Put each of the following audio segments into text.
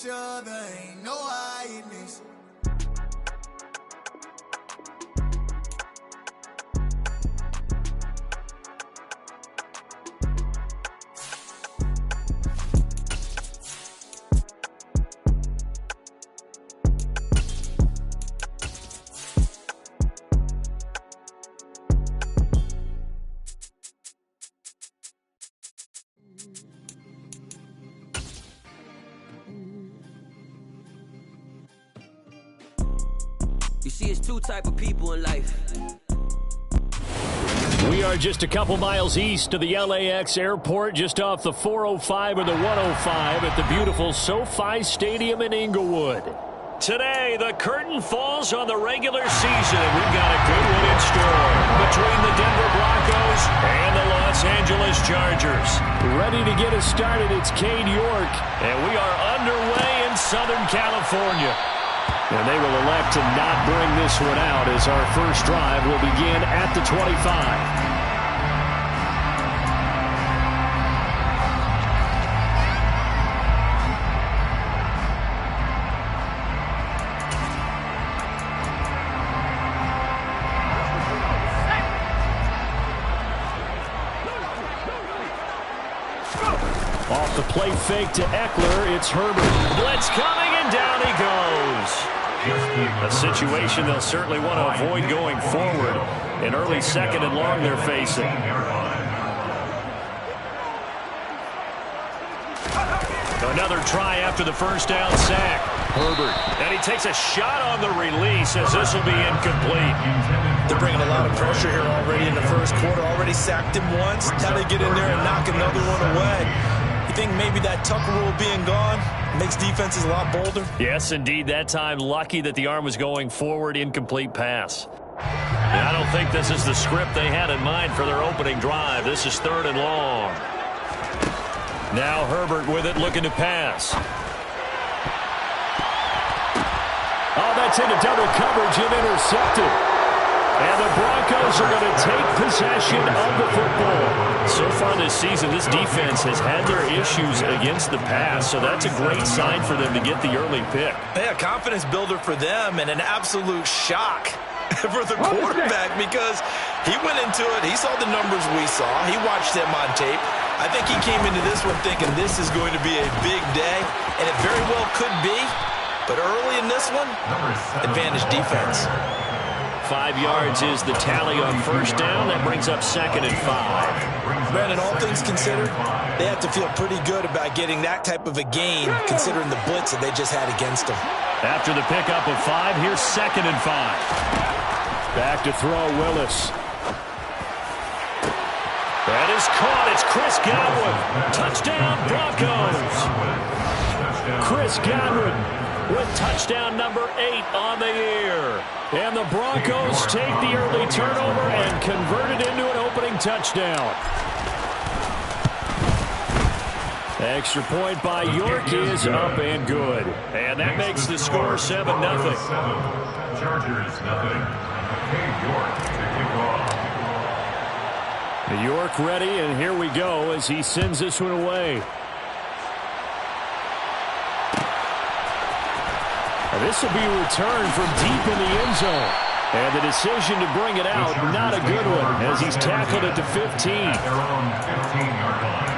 each other, ain't no hiding this. You see, it's two type of people in life. We are just a couple miles east of the LAX airport, just off the 405 or the 105 at the beautiful SoFi Stadium in Inglewood. Today, the curtain falls on the regular season, and we've got a good one in store between the Denver Broncos and the Los Angeles Chargers. Ready to get us started, it's Cade York, and we are underway in Southern California. And they will elect to not bring this one out as our first drive will begin at the 25. Off the play fake to Eckler, it's Herbert. Blitz coming, and down he goes. A situation they'll certainly want to avoid going forward. An early second and long they're facing. Another try after the first down sack. Herbert. And he takes a shot on the release as this will be incomplete. They're bringing a lot of pressure here already in the first quarter. Already sacked him once. Now they get in there and knock another one away. You think maybe that Tucker rule being gone makes defenses a lot bolder? Yes, indeed. That time, lucky that the arm was going forward, incomplete pass. And I don't think this is the script they had in mind for their opening drive. This is 3rd and long. Now Herbert with it, looking to pass. Oh, that's into double coverage and intercepted. And the Broncos are going to take possession of the football. So far this season, this defense has had their issues against the pass, so that's a great sign for them to get the early pick. Yeah, confidence builder for them and an absolute shock for the quarterback because he went into it. He saw the numbers we saw. He watched them on tape. I think he came into this one thinking this is going to be a big day, and it very well could be. But early in this one, advantage defense. 5 yards is the tally on first down. That brings up 2nd and 5. Brandon, all things considered, they have to feel pretty good about getting that type of a gain considering the blitz that they just had against them. After the pickup of 5, here's 2nd and 5. Back to throw, Willis. That is caught. It's Chris Godwin. Touchdown, Broncos. Chris Godwin with touchdown number 8 on the year. And the Broncos take the early turnover and convert it into an opening touchdown. Extra point by York is up and good. And that makes the score 7-0. Chargers, nothing. York to kick off. York ready, and here we go as he sends this one away. This will be returned from deep in the end zone. And the decision to bring it out, not a good one, as he's tackled at the 15. Their own 15-yard line.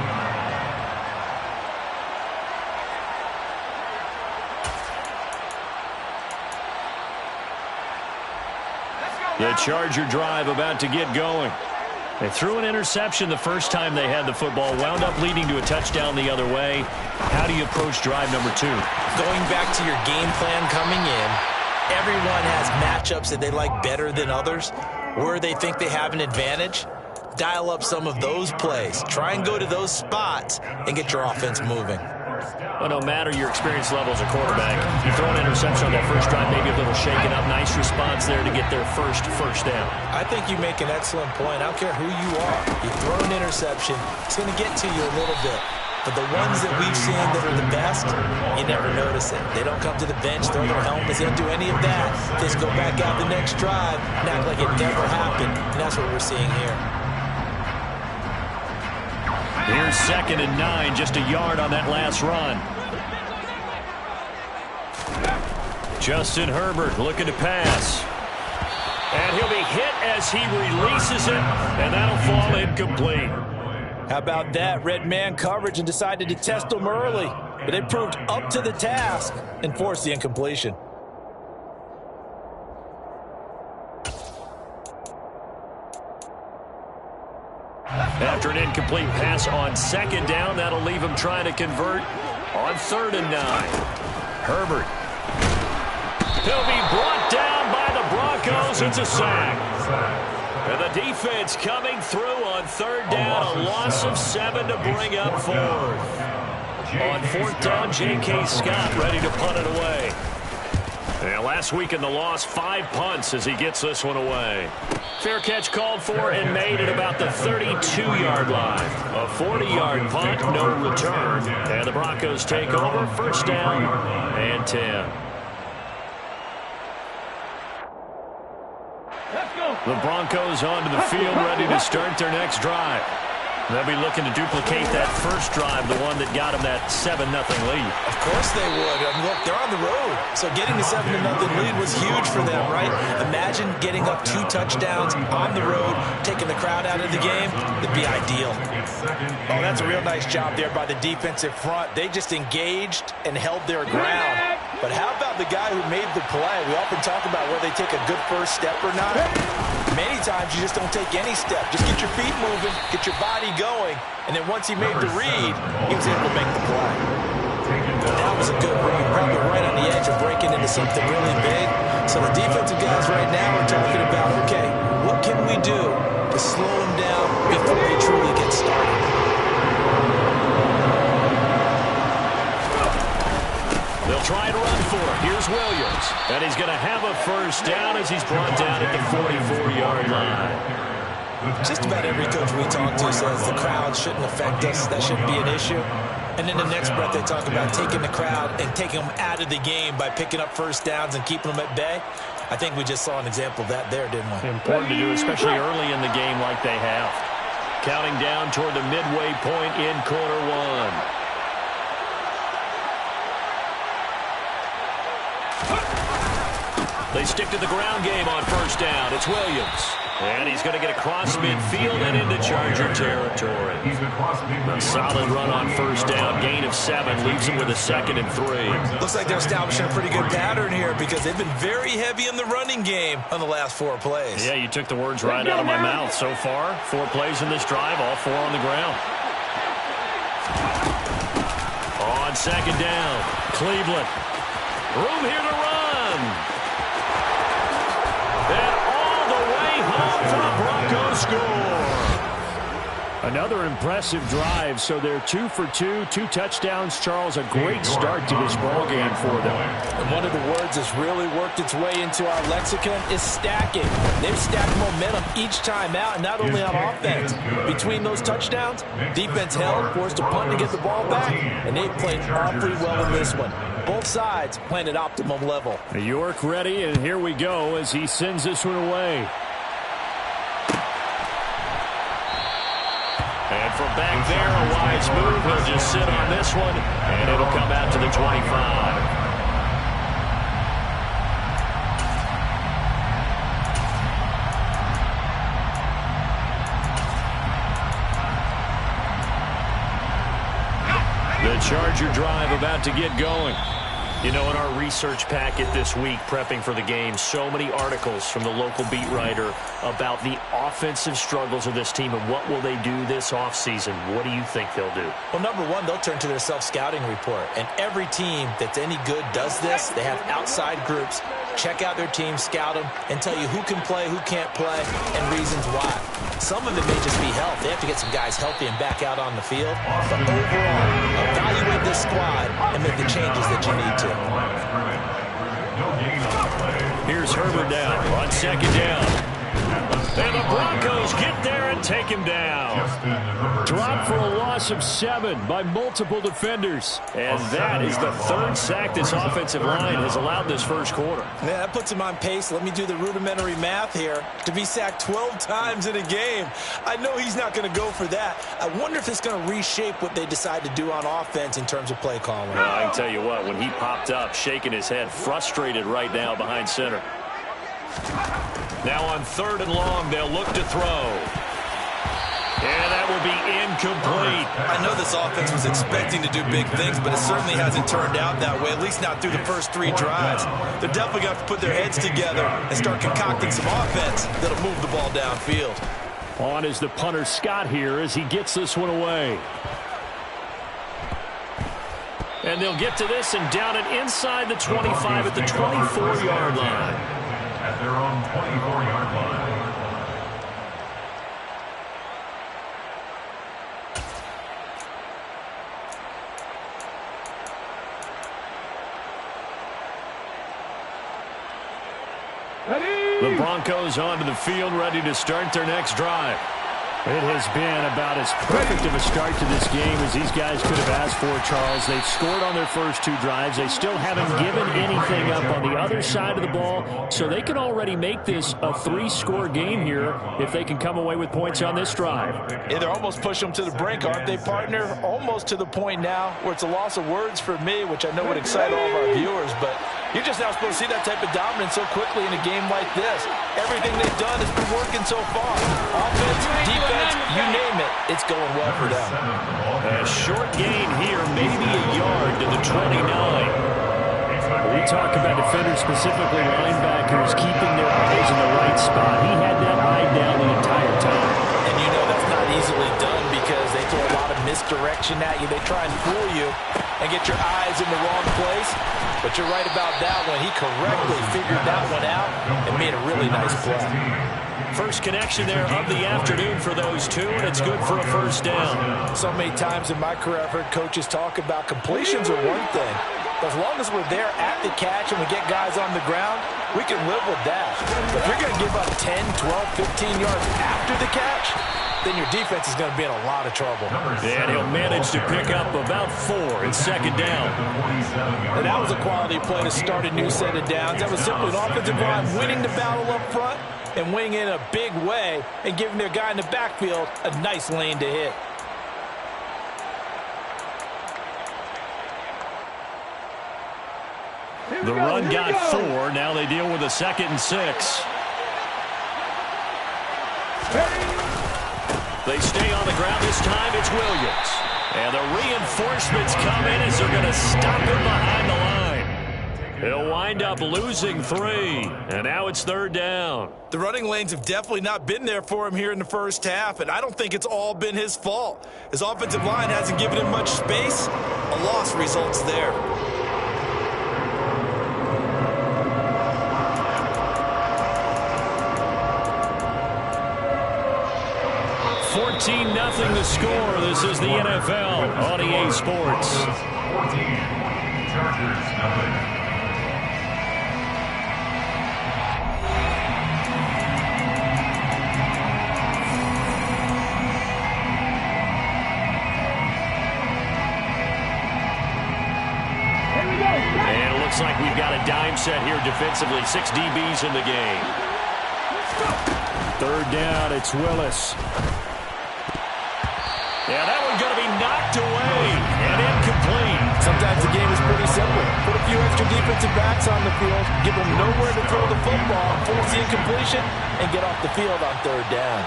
The Charger drive about to get going. They threw an interception the first time they had the football, wound up leading to a touchdown the other way. How do you approach drive number 2? Going back to your game plan coming in, everyone has matchups that they like better than others. Where they think they have an advantage, dial up some of those plays. Try and go to those spots and get your offense moving. Well, no matter your experience level as a quarterback, you throw an interception on that first drive, maybe a little shaken up. Nice response there to get their first down. I think you make an excellent point. I don't care who you are. You throw an interception, it's going to get to you a little bit. But the ones that we've seen that are the best, you never notice it. They don't come to the bench, throw their helmets. They don't do any of that. They just go back out the next drive and act like it never happened. And that's what we're seeing here. Here's 2nd and 9, just a yard on that last run. Justin Herbert looking to pass. And he'll be hit as he releases it, and that'll fall incomplete. How about that? Red man coverage and decided to test them early. But they proved up to the task and forced the incompletion. After an incomplete pass on second down, that'll leave him trying to convert on 3rd and 9. Herbert. He'll be brought down by the Broncos. It's a sack. And the defense coming through on 3rd down. A loss of 7 to bring up 4th. On 4th down, J.K. Scott ready to punt it away. And last week in the loss, 5 punts as he gets this one away. Fair catch called for and made at about the 32-yard line. A 40-yard punt, no return. And the Broncos take over, 1st down and 10. The Broncos onto the field, ready to start their next drive. They'll be looking to duplicate that first drive, the one that got them that 7-0 lead. Of course they would. I mean, look, they're on the road. So getting the 7-0 lead was huge for them, right? Imagine getting up 2 touchdowns on the road, taking the crowd out of the game. That'd be ideal. Oh, that's a real nice job there by the defensive front. They just engaged and held their ground. But how about the guy who made the play? We often talk about whether they take a good first step or not. Many times you just don't take any step. Just get your feet moving, get your body going, and then once he made the read, he was able to make the play. That was a good read, probably right on the edge of breaking into something really big. So the defensive guys right now are talking about, okay, what can we do to slow him down before he truly gets started? They'll try to run for it. Here's Williams. And he's going to have a 1st down as he's brought down at the 44-yard line. Just about every coach we talk to says the crowd shouldn't affect us. That shouldn't be an issue. And then the next breath they talk about taking the crowd and taking them out of the game by picking up 1st downs and keeping them at bay. I think we just saw an example of that there, didn't we? Important to do, especially early in the game like they have. Counting down toward the midway point in quarter 1. They stick to the ground game on 1st down. It's Williams. And he's going to get across midfield and into Charger territory. A solid run on 1st down. Gain of 7 leaves him with a 2nd and 3. Looks like they're establishing a pretty good pattern here because they've been very heavy in the running game on the last 4 plays. Yeah, you took the words right out of my mouth. So far, 4 plays in this drive, all 4 on the ground. On 2nd down, Cleveland. Room here to run. And all the way home for the Broncos score. Another impressive drive, so they're 2 for 2, 2 touchdowns. Charles, a great start to this ballgame for them. And one of the words that's really worked its way into our lexicon is stacking. They've stacked momentum each time out, and not only on offense. Between those touchdowns, defense held, forced a punt to get the ball back, and they've played awfully well in this one. Both sides playing at optimum level. York ready, and here we go as he sends this one away. And from back there, a wise move. He'll just sit on this one, and it'll come out to the 25. The Charger drive about to get going. You know, in our research packet this week, prepping for the game, so many articles from the local beat writer about the offensive struggles of this team and what will they do this offseason. What do you think they'll do? Well, number one, they'll turn to their self-scouting report. And every team that's any good does this. They have outside groups. Check out their team, scout them, and tell you who can play, who can't play, and reasons why. Some of it may just be health. They have to get some guys healthy and back out on the field. But overall, evaluate this squad and make the changes that you need to. Here's Herbert now on 2nd down. And the Broncos get there and take him down. Dropped for a loss of 7 by multiple defenders. And that is the 3rd sack this offensive line has allowed this first quarter. Yeah, that puts him on pace. Let me do the rudimentary math here. To be sacked 12 times in a game, I know he's not going to go for that. I wonder if it's going to reshape what they decide to do on offense in terms of play calling. Well, I can tell you what, when he popped up, shaking his head, frustrated right now behind center. Now on 3rd and long, they'll look to throw. And that will be incomplete. I know this offense was expecting to do big things, but it certainly hasn't turned out that way, at least not through the first 3 drives. They're definitely going to have to put their heads together and start concocting some offense that'll move the ball downfield. On is the punter Scott here as he gets this one away. And they'll get to this and down it inside the 25 at the 24-yard line. At their own 24-yard line. The Broncos onto the field, ready to start their next drive. It has been about as perfect of a start to this game as these guys could have asked for, Charles. They've scored on their first 2 drives. They still haven't given anything up on the other side of the ball, so they can already make this a 3-score game here if they can come away with points on this drive. Yeah, they're almost pushing them to the brink, aren't they, partner? Almost to the point now where it's a loss of words for me, which I know would excite all of our viewers, but you're just not supposed to see that type of dominance so quickly in a game like this. Everything they've done has been working so far. Offense, defense, you name it, it's going well for them. A short gain here, maybe a yard to the 29. We talk about defenders, specifically linebackers, keeping their eyes in the right spot. He had that eye down the entire time. And you know that's not easily done because they throw a lot of misdirection at you. They try and fool you and get your eyes in the wrong place. But you're right about that one. He correctly figured that one out and made a really nice play. First connection there of the afternoon for those 2, and it's good for a first down. So many times in my career I've heard coaches talk about completions are one thing. But as long as we're there at the catch and we get guys on the ground, we can live with that. But if you're going to give up 10, 12, 15 yards after the catch, then your defense is going to be in a lot of trouble. And he'll manage to pick up about 4 in 2nd down. And that was a quality play to start a new set of downs. That was simply an offensive line winning the battle up front and winning in a big way and giving their guy in the backfield a nice lane to hit. The run got 4. Now they deal with a 2nd and 6. They stay on the ground. This time it's Williams. And the reinforcements come in as they're going to stop him behind the line. He'll wind up losing 3. And now it's 3rd down. The running lanes have definitely not been there for him here in the first half, and I don't think it's all been his fault. His offensive line hasn't given him much space. A loss results there. 14-0 the score. This is the NFL on EA Sports. 14, Chargers nothing. And it looks like we've got a dime set here defensively. 6 DBs in the game. 3rd down, it's Willis. Yeah, that one's going to be knocked away and incomplete. Sometimes the game is pretty simple. Put a few extra defensive backs on the field, give them nowhere to throw the football, force the incompletion, and get off the field on 3rd down.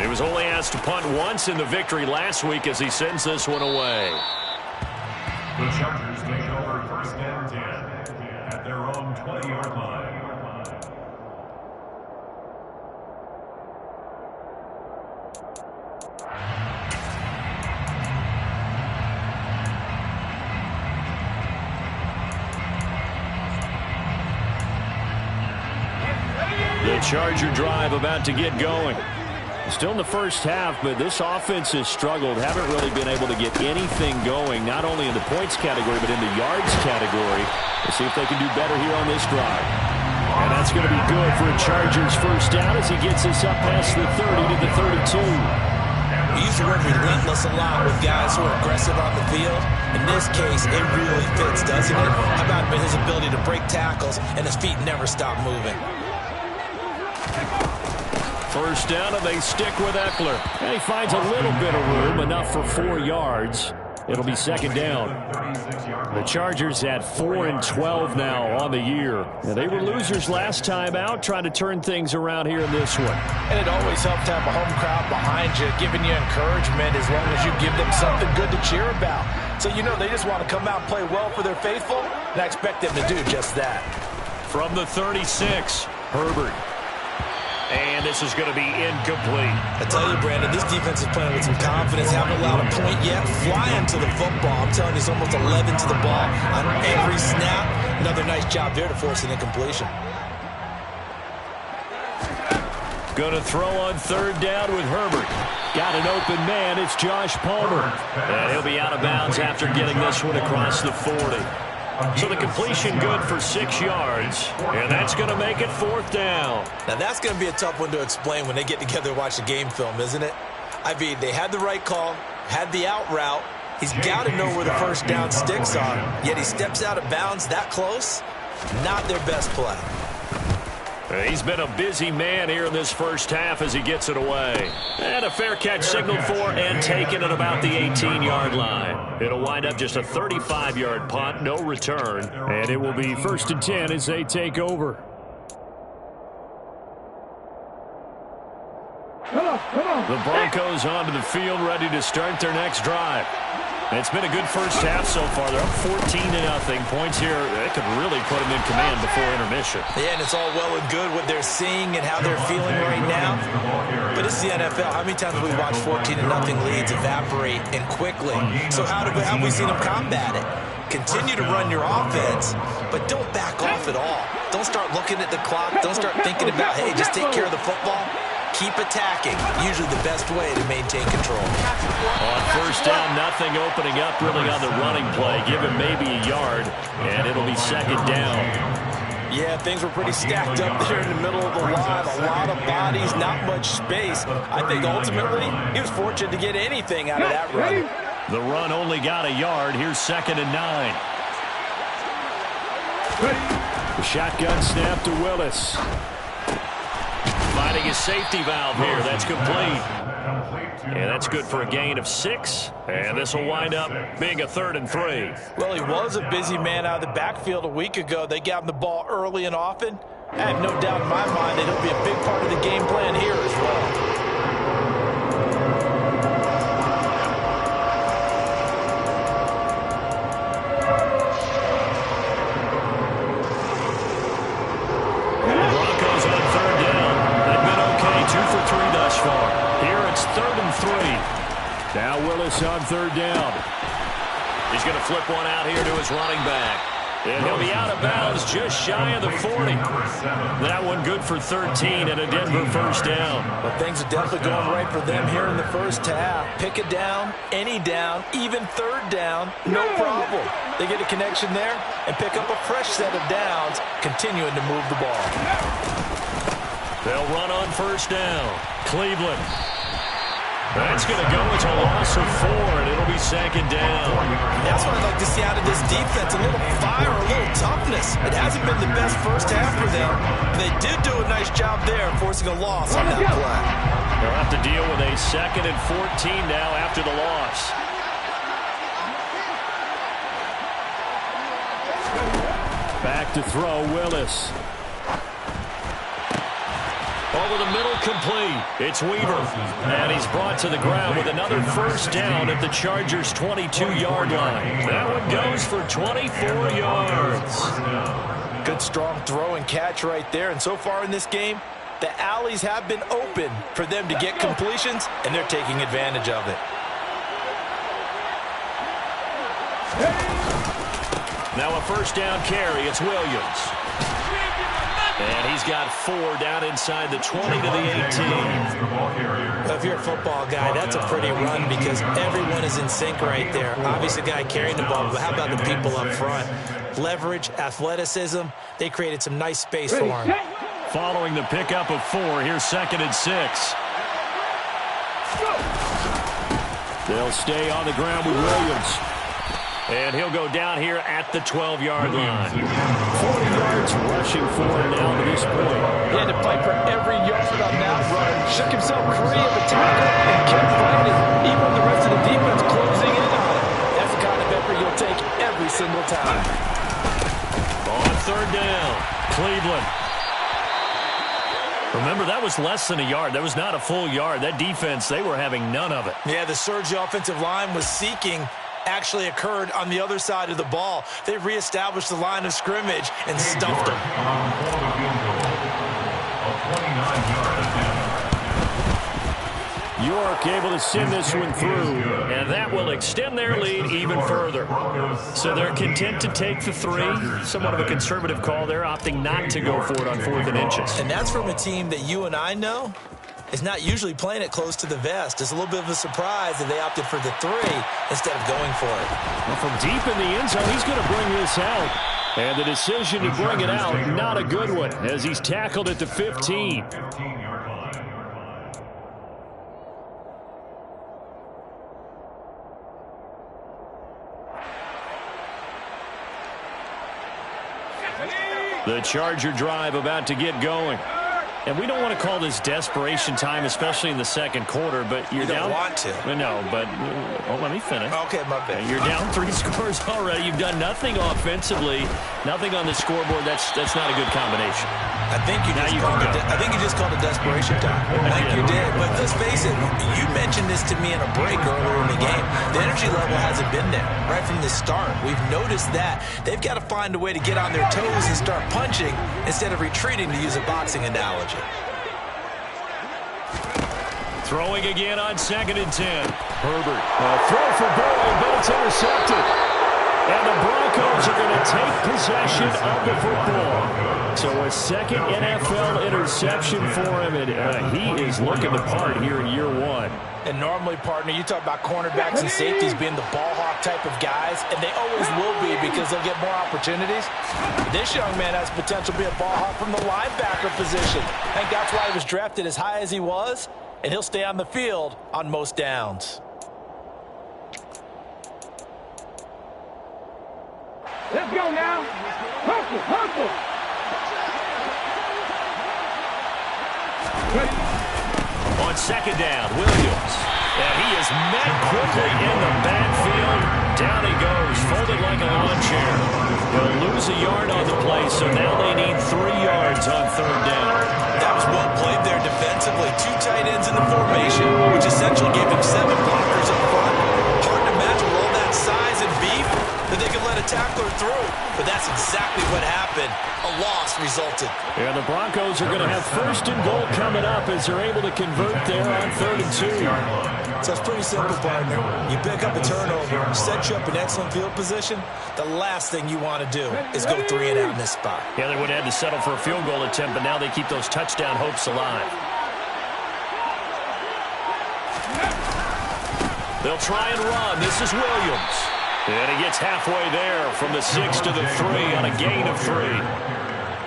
He was only asked to punt once in the victory last week as he sends this one away. The Chargers take over 1st and 10 at their own 20-yard line. The Charger drive about to get going. Still in the first half, but this offense has struggled. Haven't really been able to get anything going, not only in the points category, but in the yards category. Let's see if they can do better here on this drive. And that's going to be good for a Chargers first down as he gets us up past the 30 to the 32. We use the word relentless a lot with guys who are aggressive on the field. In this case, it really fits, doesn't it? How about his ability to break tackles and his feet never stop moving? First down, and they stick with Eckler. And he finds a little bit of room, enough for 4 yards. It'll be second down. The Chargers at 4-12 now on the year. And they were losers last time out, trying to turn things around here in this one. And it always helps to have a home crowd behind you, giving you encouragement as long as you give them something good to cheer about. So you know they just want to come out and play well for their faithful, and I expect them to do just that. From the 36, Herbert. And this is going to be incomplete. I tell you, Brandon, this defense is playing with some confidence. Haven't allowed a point yet. Flying to the football. I'm telling you, it's almost 11 to the ball on every snap. Another nice job there to force an incompletion. Going to throw on third down with Herbert. Got an open man. It's Josh Palmer. And he'll be out of bounds after getting this one across the 40. So the completion good for 6 yards, and that's going to make it fourth down. Now that's going to be a tough one to explain when they get together and watch the game film, isn't it? I mean, they had the right call, had the out route. He's got to know where the first down sticks are, yet he steps out of bounds that close. Not their best play. He's been a busy man here in this first half as he gets it away. And a fair catch signaled for and taken at about the 18-yard line. It'll wind up just a 35-yard punt, no return. And it will be 1st and 10 as they take over. The Broncos onto the field, ready to start their next drive. It's been a good first half so far. They're up 14-0. Points here, they could really put them in command before intermission. Yeah, and it's all well and good what they're seeing and how they're feeling right now. But it's the NFL. How many times have we watched 14-0 leads evaporate and quickly? So how have we seen them combat it? Continue to run your offense, but don't back off at all. Don't start looking at the clock. Don't start thinking about, hey, just take care of the football. Keep attacking. Usually the best way to maintain control. On first down, nothing opening up really on the running play. Give him maybe a yard, and it'll be second down. Yeah, things were pretty stacked up there in the middle of the line. A lot of bodies, not much space. I think ultimately he was fortunate to get anything out of that run. The run only got a yard. Here's 2nd and 9. The shotgun snap to Willis. Finding his safety valve here. That's complete. And that's good for a gain of 6. And this will wind up being a 3rd and 3. Well, he was a busy man out of the backfield a week ago. They got him the ball early and often. I have no doubt in my mind that he'll be a big part of the game plan here as well. Now Willis on third down. He's going to flip one out here to his running back. And he'll be out of bounds just shy of the 40. That one good for 13 and a Denver first down. But things are definitely going right for them here in the first half. Pick a down, any down, even third down, no problem. They get a connection there and pick up a fresh set of downs, continuing to move the ball. They'll run on first down. Cleveland. That's going to go into a loss of 4, and it'll be second down. That's what I'd like to see out of this defense, a little fire, a little toughness. It hasn't been the best first half for them. They did do a nice job there, forcing a loss on that play. They'll have to deal with a 2nd and 14 now after the loss. Back to throw, Willis. Over the middle, complete. It's Weaver. And he's brought to the ground with another first down at the Chargers' 22-yard line. That one goes for 24 yards. Good strong throw and catch right there. And so far in this game, the alleys have been open for them to get completions, and they're taking advantage of it. Now a first down carry. It's Williams. And he's got 4 down inside the 20 to the 18. Well, if you're a football guy, that's a pretty run because everyone is in sync right there. Obviously, the guy carrying the ball, but how about the people up front? Leverage, athleticism, they created some nice space for him. Following the pickup of 4, here's 2nd and 6. They'll stay on the ground with Williams. And he'll go down here at the 12-yard line. 40 yards rushing for him now to this point. He had to fight for every yard on that run. Shook himself free of the tackle and kept fighting, even when the rest of the defense closing in on him. That's the kind of effort you'll take every single time. On 3rd down, Cleveland. Remember, that was less than a yard. That was not a full yard. That defense, they were having none of it. Yeah, the surge the offensive line was seeking actually occurred on the other side of the ball. They reestablished the line of scrimmage and stuffed them. York able to send this one through, and that will extend their lead even further. So they're content to take the 3. Somewhat of a conservative call there, opting not to go for it on 4th and inches. And that's from a team that you and I know is not usually playing it close to the vest. It's a little bit of a surprise that they opted for the 3 instead of going for it. Well, from deep in the end zone, he's going to bring this out. And the decision to bring it out, not a good one, as he's tackled at the 15. The Charger drive about to get going. And we don't want to call this desperation time, especially in the second quarter, but you're down. You don't want to. No, but let me finish. Okay, my bad. You're down 3 scores already. You've done nothing offensively, nothing on the scoreboard. That's not a good combination. I think you just called it desperation time. I think you did. But let's face it, you mentioned this to me in a break earlier in the game. The energy level hasn't been there right from the start. We've noticed that. They've got to find a way to get on their toes and start punching instead of retreating, to use a boxing analogy. Throwing again on 2nd and 10. Herbert. Throw for Boyd, but it's intercepted. And the Broncos are going to take possession of the football. So a 2nd NFL interception for him, and he is looking the part here in year 1. And normally, partner, you talk about cornerbacks and safeties being the ball hawk type of guys, and they always will be because they'll get more opportunities. This young man has potential to be a ball hawk from the linebacker position. I think that's why he was drafted as high as he was, and he'll stay on the field on most downs. Let's go now. Hustle, hustle. On 2nd down, Williams. And he is met quickly in the backfield. Down he goes, folded like a lawn chair. They'll lose a yard on the play, so now they need 3 yards on 3rd down. That was well played there defensively. 2 tight ends in the formation, which essentially gave him 7 blockers up front. Hard to match with all that size and beef that they could let a tackler through. But that's exactly what happened. A loss resulted. And the Broncos are going to have 1st and goal coming up as they're able to convert there on 3rd and 2. So it's pretty simple, partner. You pick up a turnover, set you up in excellent field position. The last thing you want to do is go 3 and out in this spot. Yeah, they would have had to settle for a field goal attempt, but now they keep those touchdown hopes alive. They'll try and run. This is Williams. And he gets halfway there from the 6 to the 3 on a gain of 3.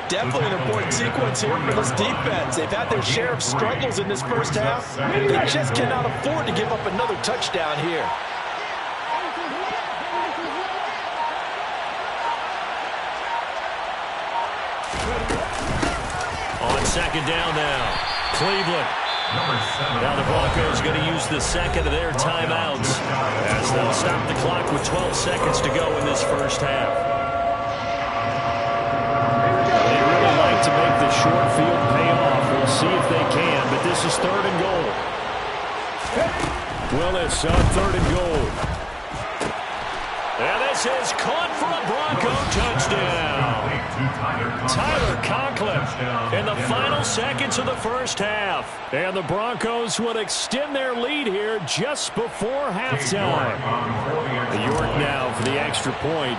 Definitely an important sequence here for this defense. They've had their share of struggles in this first half. They just cannot afford to give up another touchdown here. On 2nd down now, Cleveland. Now the Broncos going to use the 2nd of their timeouts as they'll stop the clock with 12 seconds to go in this first half. They really like to make the short field pay off. We'll see if they can, but this is 3rd and goal. Willis on 3rd and goal. And this is caught for a Bronco touchdown. Tyler Conklin in the final seconds of the first half. And the Broncos would extend their lead here just before halftime. York now for the extra point.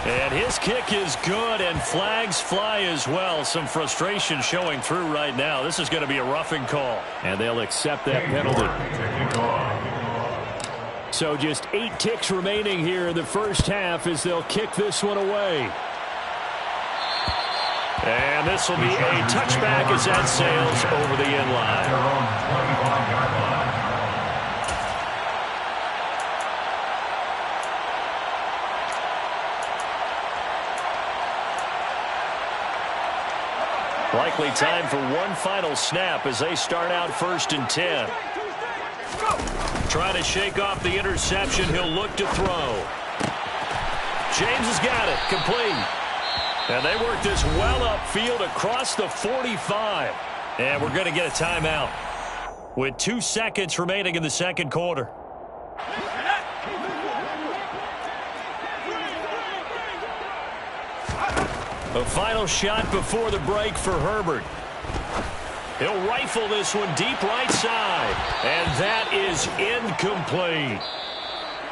And his kick is good, and flags fly as well. Some frustration showing through right now. This is going to be a roughing call. And they'll accept that penalty. So just 8 ticks remaining here in the first half as they'll kick this one away. And this will be a touchback as that sails over the end line. Likely time for one final snap as they start out 1st and 10. Trying to shake off the interception. He'll look to throw. James has got it. Complete. And they work this well upfield across the 45. And we're going to get a timeout with 2 seconds remaining in the second quarter. A final shot before the break for Herbert. He'll rifle this one deep right side. And that is incomplete.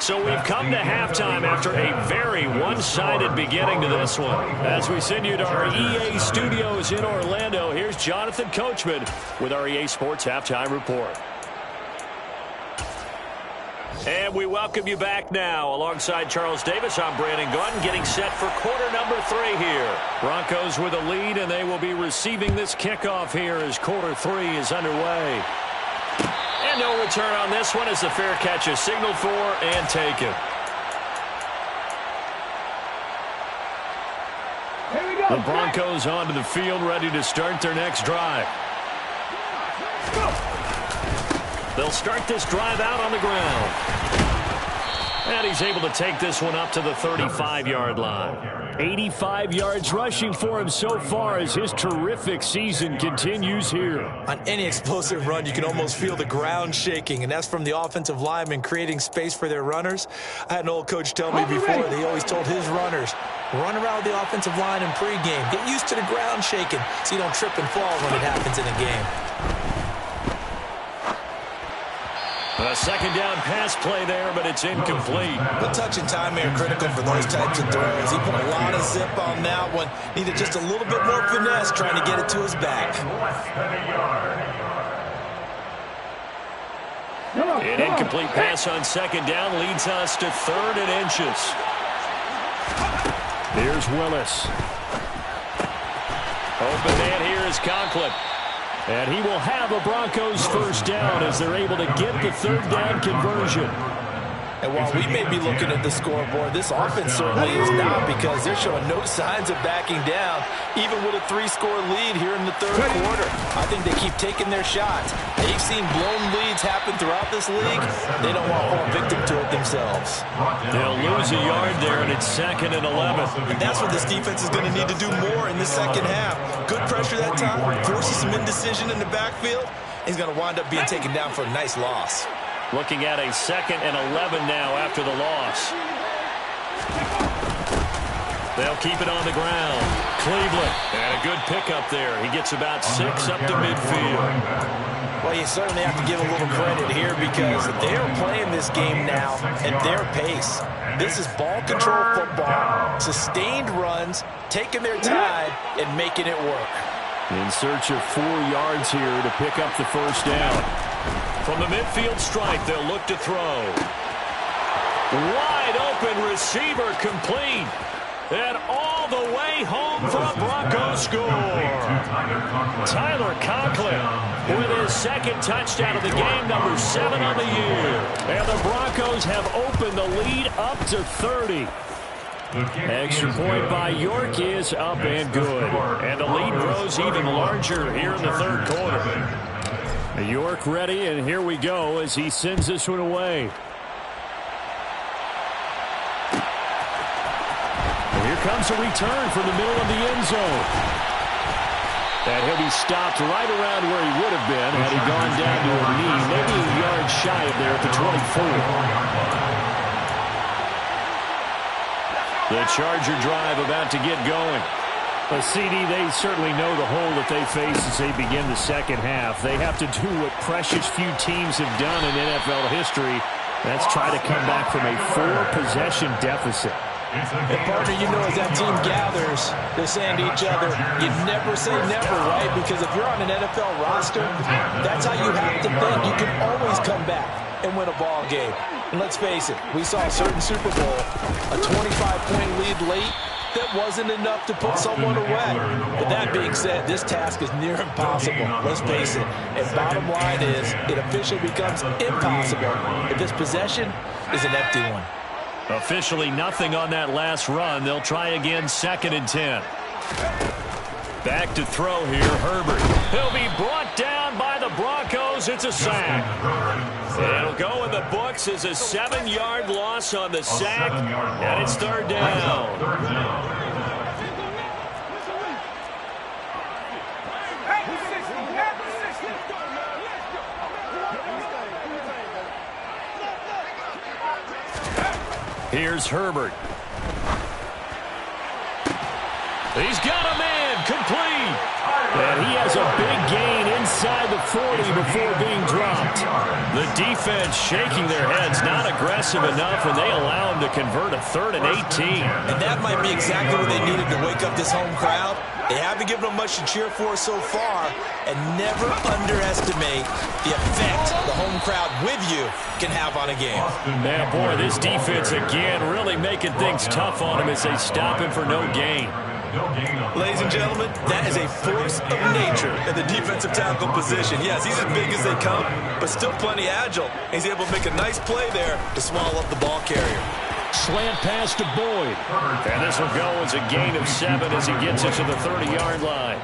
So we've come to halftime after a very one-sided beginning to this one. As we send you to our EA studios in Orlando, here's Jonathan Coachman with our EA Sports Halftime Report. And we welcome you back now. Alongside Charles Davis, I'm Brandon Gaudin, getting set for quarter number 3 here. Broncos with a lead, and they will be receiving this kickoff here as quarter 3 is underway. And no return on this one as the fair catch is signaled for and taken. The Broncos onto the field, ready to start their next drive. They'll start this drive out on the ground. And he's able to take this one up to the 35-yard line. 85 yards rushing for him so far as his terrific season continues here. On any explosive run, you can almost feel the ground shaking, and that's from the offensive linemen creating space for their runners. I had an old coach tell me before that he always told his runners, run around the offensive line in pregame. Get used to the ground shaking so you don't trip and fall when it happens in a game. A second down pass play there, but it's incomplete. The touch and timing are critical for those types of throws. He put a lot of zip on that one. Needed just a little bit more finesse trying to get it to his back. An incomplete pass on second down leads us to 3rd and inches. Here's Willis. Open man here is Conklin. And he will have a Broncos first down as they're able to get the 3rd down conversion. And while we may be looking at the scoreboard, this offense certainly is not, because they're showing no signs of backing down, even with a 3-score lead here in the 3rd quarter. I think they keep taking their shots. They've seen blown leads happen throughout this league. They don't want to fall victim to it themselves. They'll lose a yard there, and it's 2nd and 11. And that's what this defense is going to need to do more in the second half. Good pressure that time, forces some indecision in the backfield. He's going to wind up being taken down for a nice loss. Looking at a 2nd and 11 now after the loss. They'll keep it on the ground. Cleveland, and a good pickup there. He gets about 6 up to midfield. Well, you certainly have to give a little credit here, because they're playing this game now at their pace. This is ball control football, sustained runs, taking their time, and making it work. In search of 4 yards here to pick up the first down. From the midfield stripe, they'll look to throw. Wide open receiver, complete. And all the way home for a Broncos score. Tyler Conklin with his 2nd touchdown of the game, number 7 on the year. And the Broncos have opened the lead up to 30. Extra point by York is up and good. And the lead grows even larger here in the 3rd quarter. York ready, and here we go as he sends this one away. And here comes a return from the middle of the end zone. And he'll be stopped right around where he would have been had he gone down to a knee, maybe a yard shy of there at the 24. The Charger drive about to get going. Well, CD, they certainly know the hole that they face as they begin the second half. They have to do what precious few teams have done in NFL history. That's try to come back from a 4-possession deficit. And partner, you know, as that team gathers, they're saying to each other, you never say never, right? Because if you're on an NFL roster, that's how you have to think. You can always come back and win a ball game. And let's face it, we saw a certain Super Bowl, a 25-point lead late, that wasn't enough to put someone away. But that being said, this task is near impossible. Let's face it. And bottom line is, it officially becomes impossible if this possession is an empty one. Officially nothing on that last run. They'll try again, 2nd and 10. Back to throw here, Herbert. He'll be brought down by the Broncos. It's a sack. It'll go in the books as a 7-yard loss on the sack, and it's 3rd down. Here's Herbert. He's got a man, complete. And he has a big gain inside the 40 before being dropped. The defense shaking their heads, not aggressive enough, and they allow him to convert a 3rd and 18. And that might be exactly what they needed to wake up this home crowd. They haven't given them much to cheer for so far, and never underestimate the effect the home crowd with you can have on a game. Man, boy, this defense again really making things tough on him as they stop him for no gain. Ladies and gentlemen, that is a force of nature in the defensive tackle position. Yes, he's as big as they come, but still plenty agile. He's able to make a nice play there to swallow up the ball carrier. Slant pass to Boyd. And this will go as a gain of 7 as he gets it to the 30-yard line.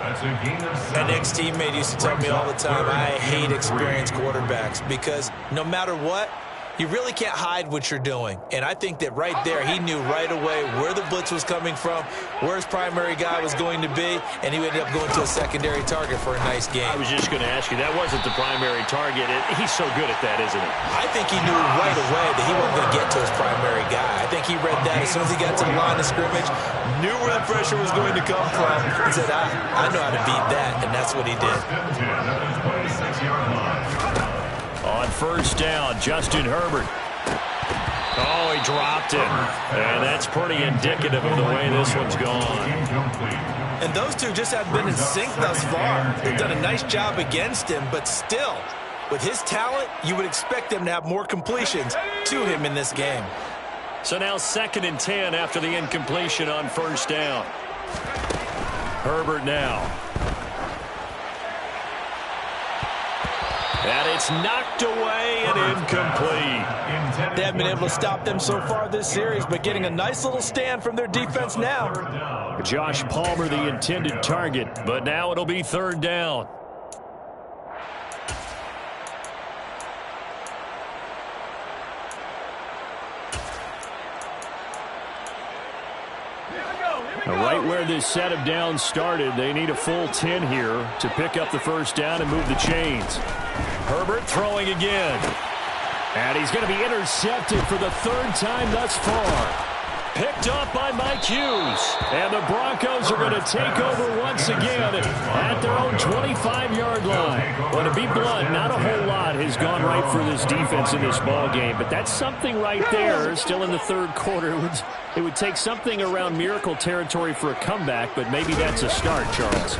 An ex-teammate used to tell me all the time, I hate experienced quarterbacks because no matter what, you really can't hide what you're doing. And I think that right there, he knew right away where the blitz was coming from, where his primary guy was going to be, and he ended up going to a secondary target for a nice game. I was just going to ask you, that wasn't the primary target. He's so good at that, isn't he? I think he knew right away that he wasn't going to get to his primary guy. I think he read that as soon as he got to the line of scrimmage, knew where the pressure was going to come from, and said, I know how to beat that, and that's what he did. On 1st down, Justin Herbert. Oh, he dropped it. And that's pretty indicative of the way this one's gone. And those two just have been in sync thus far. They've done a nice job against him, but still, with his talent, you would expect them to have more completions to him in this game. So now 2nd and 10 after the incompletion on 1st down. Herbert now. And it's knocked away and incomplete. They haven't been able to stop them so far this series, but getting a nice little stand from their defense now. Josh Palmer, the intended target, but now it'll be 3rd down. Right where this set of downs started, they need a full 10 here to pick up the 1st down and move the chains. Herbert throwing again. And he's going to be intercepted for the 3rd time thus far. Picked off by Mike Hughes. And the Broncos are going to take over once again at their own 25-yard line. Well, to be blunt, not a whole lot has gone right for this defense in this ball game, but that's something right there. Still in the 3rd quarter. It would take something around miracle territory for a comeback, but maybe that's a start, Charles.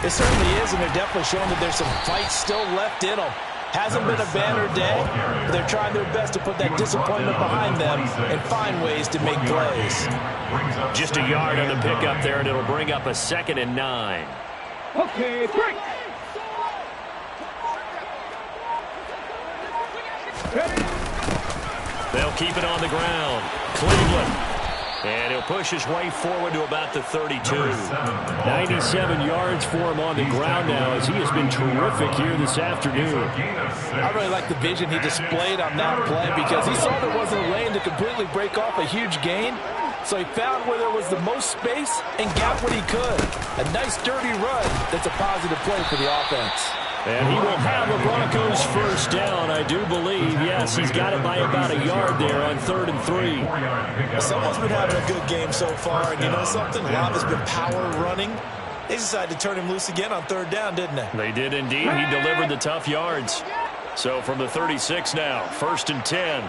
It certainly is, and they're definitely showing that there's some fight still left in them. Hasn't been a banner day, but they're trying their best to put that disappointment behind them and find ways to make plays. Just a yard on the pickup there, and it'll bring up a 2nd and 9. Okay, break. They'll keep it on the ground. Cleveland. And he'll push his way forward to about the 32. 97 yards for him on the ground now as he has been terrific here this afternoon. I really like the vision he displayed on that play because he saw there wasn't a lane to completely break off a huge gain. So he found where there was the most space and got what he could. A nice dirty run that's a positive play for the offense. And he will have the Broncos 1st down, I do believe. Yes, he's got it by about a yard there on 3rd and 3. Someone's been having a good game so far, and you know something? A lot has been power running. They decided to turn him loose again on 3rd down, didn't they? They did indeed. He delivered the tough yards. So from the 36 now, 1st and 10.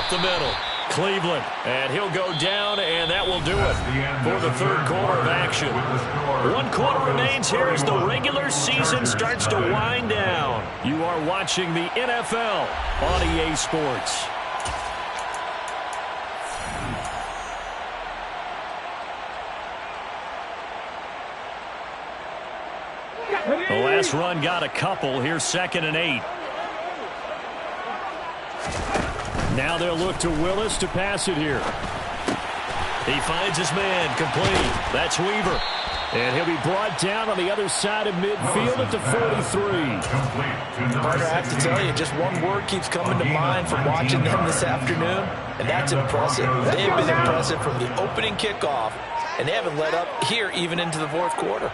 up the middle. Cleveland, and he'll go down, and that will do it for the third quarter of action. 1 quarter remains here as the regular season starts to wind down. You are watching the NFL on EA Sports. The last run got a couple. Here's 2nd and 8. Now they'll look to Willis to pass it here. He finds his man, complete. That's Weaver. And he'll be brought down on the other side of midfield at the 43. Carter, I have to tell you, just one word keeps coming to mind from watching them this afternoon, and that's impressive. They have been impressive from the opening kickoff, and they haven't let up here even into the fourth quarter.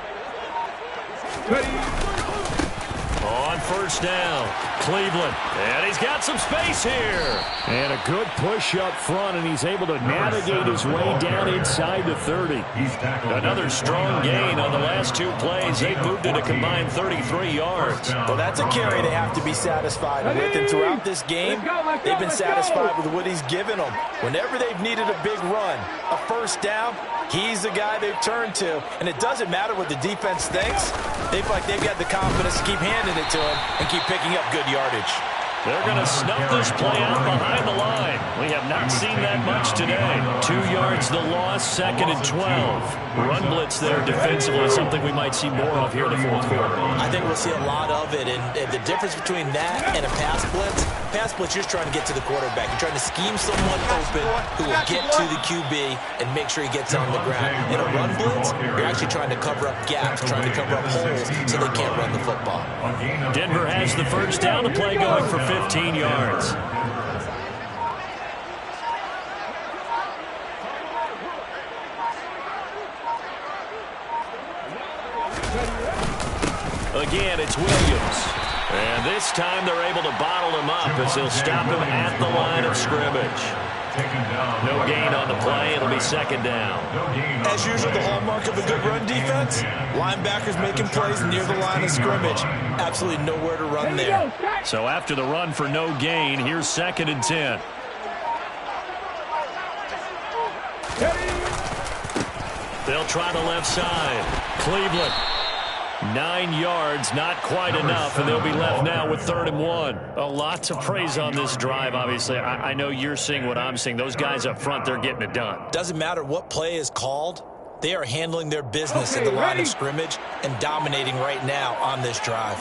On first down, Cleveland. And he's got some space here. And a good push up front, and he's able to navigate his way down inside the 30. Another strong gain on the last 2 plays. They moved it a combined 33 yards. Well, that's a carry they have to be satisfied with. And throughout this game, they've been satisfied with what he's given them. Whenever they've needed a big run, a first down, he's the guy they've turned to. And it doesn't matter what the defense thinks. They feel like they've got the confidence to keep handing it to him and keep picking up good yardage. They're going to snuff this play out behind the line. We have not seen that much today. 2 yards the loss, 2nd and 12. Run blitz there defensively, something we might see more of here in the fourth quarter. I think we'll see a lot of it, and the difference between that and a pass blitz, you're just trying to get to the quarterback. You're trying to scheme someone open who will get to the QB and make sure he gets on the ground. In a run blitz, you're actually trying to cover up gaps, trying to cover up holes so they can't run the football. Denver has the first down, the play going for 15 yards. Again, it's Williams. And this time they're able to bottle him up as they'll stop him at the line of scrimmage. No gain on the play. It'll be 2nd down. As usual, the hallmark of a good run defense, linebackers making plays near the line of scrimmage. Absolutely nowhere to run there. So after the run for no gain, here's 2nd and 10. They'll try the left side. Cleveland. 9 yards, not quite enough, and they'll be left now with 3rd and 1. A lot to praise on this drive, obviously. I know you're seeing what I'm seeing. Those guys up front, they're getting it done. Doesn't matter what play is called. They are handling their business at the line of scrimmage and dominating right now on this drive.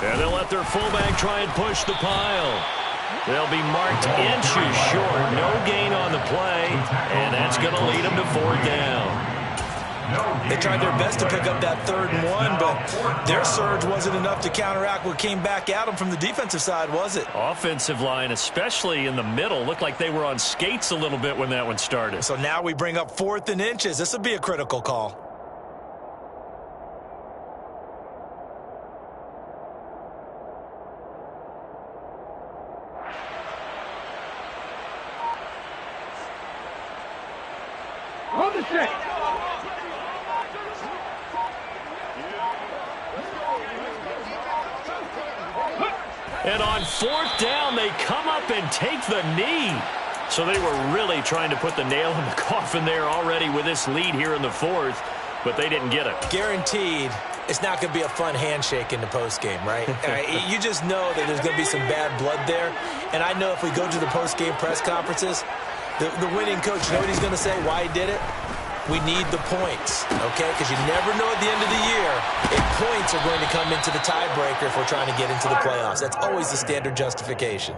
And they'll let their fullback try and push the pile. They'll be marked inches short. No gain on the play, and that's going to lead them to 4th down. They tried their best to pick up that 3rd and 1, but their surge wasn't enough to counteract what came back at them from the defensive side, was it? Offensive line, especially in the middle, looked like they were on skates a little bit when that one started. So now we bring up 4th and inches. This will be a critical call. Hold the set. And on 4th down, they come up and take the knee. So they were really trying to put the nail in the coffin there already with this lead here in the 4th, but they didn't get it. Guaranteed, it's not going to be a fun handshake in the postgame, right? You just know that there's going to be some bad blood there. And I know if we go to the postgame press conferences, the winning coach, you know what he's going to say, why he did it? We need the points, okay? Because you never know at the end of the year if points are going to come into the tiebreaker if we're trying to get into the playoffs. That's always the standard justification.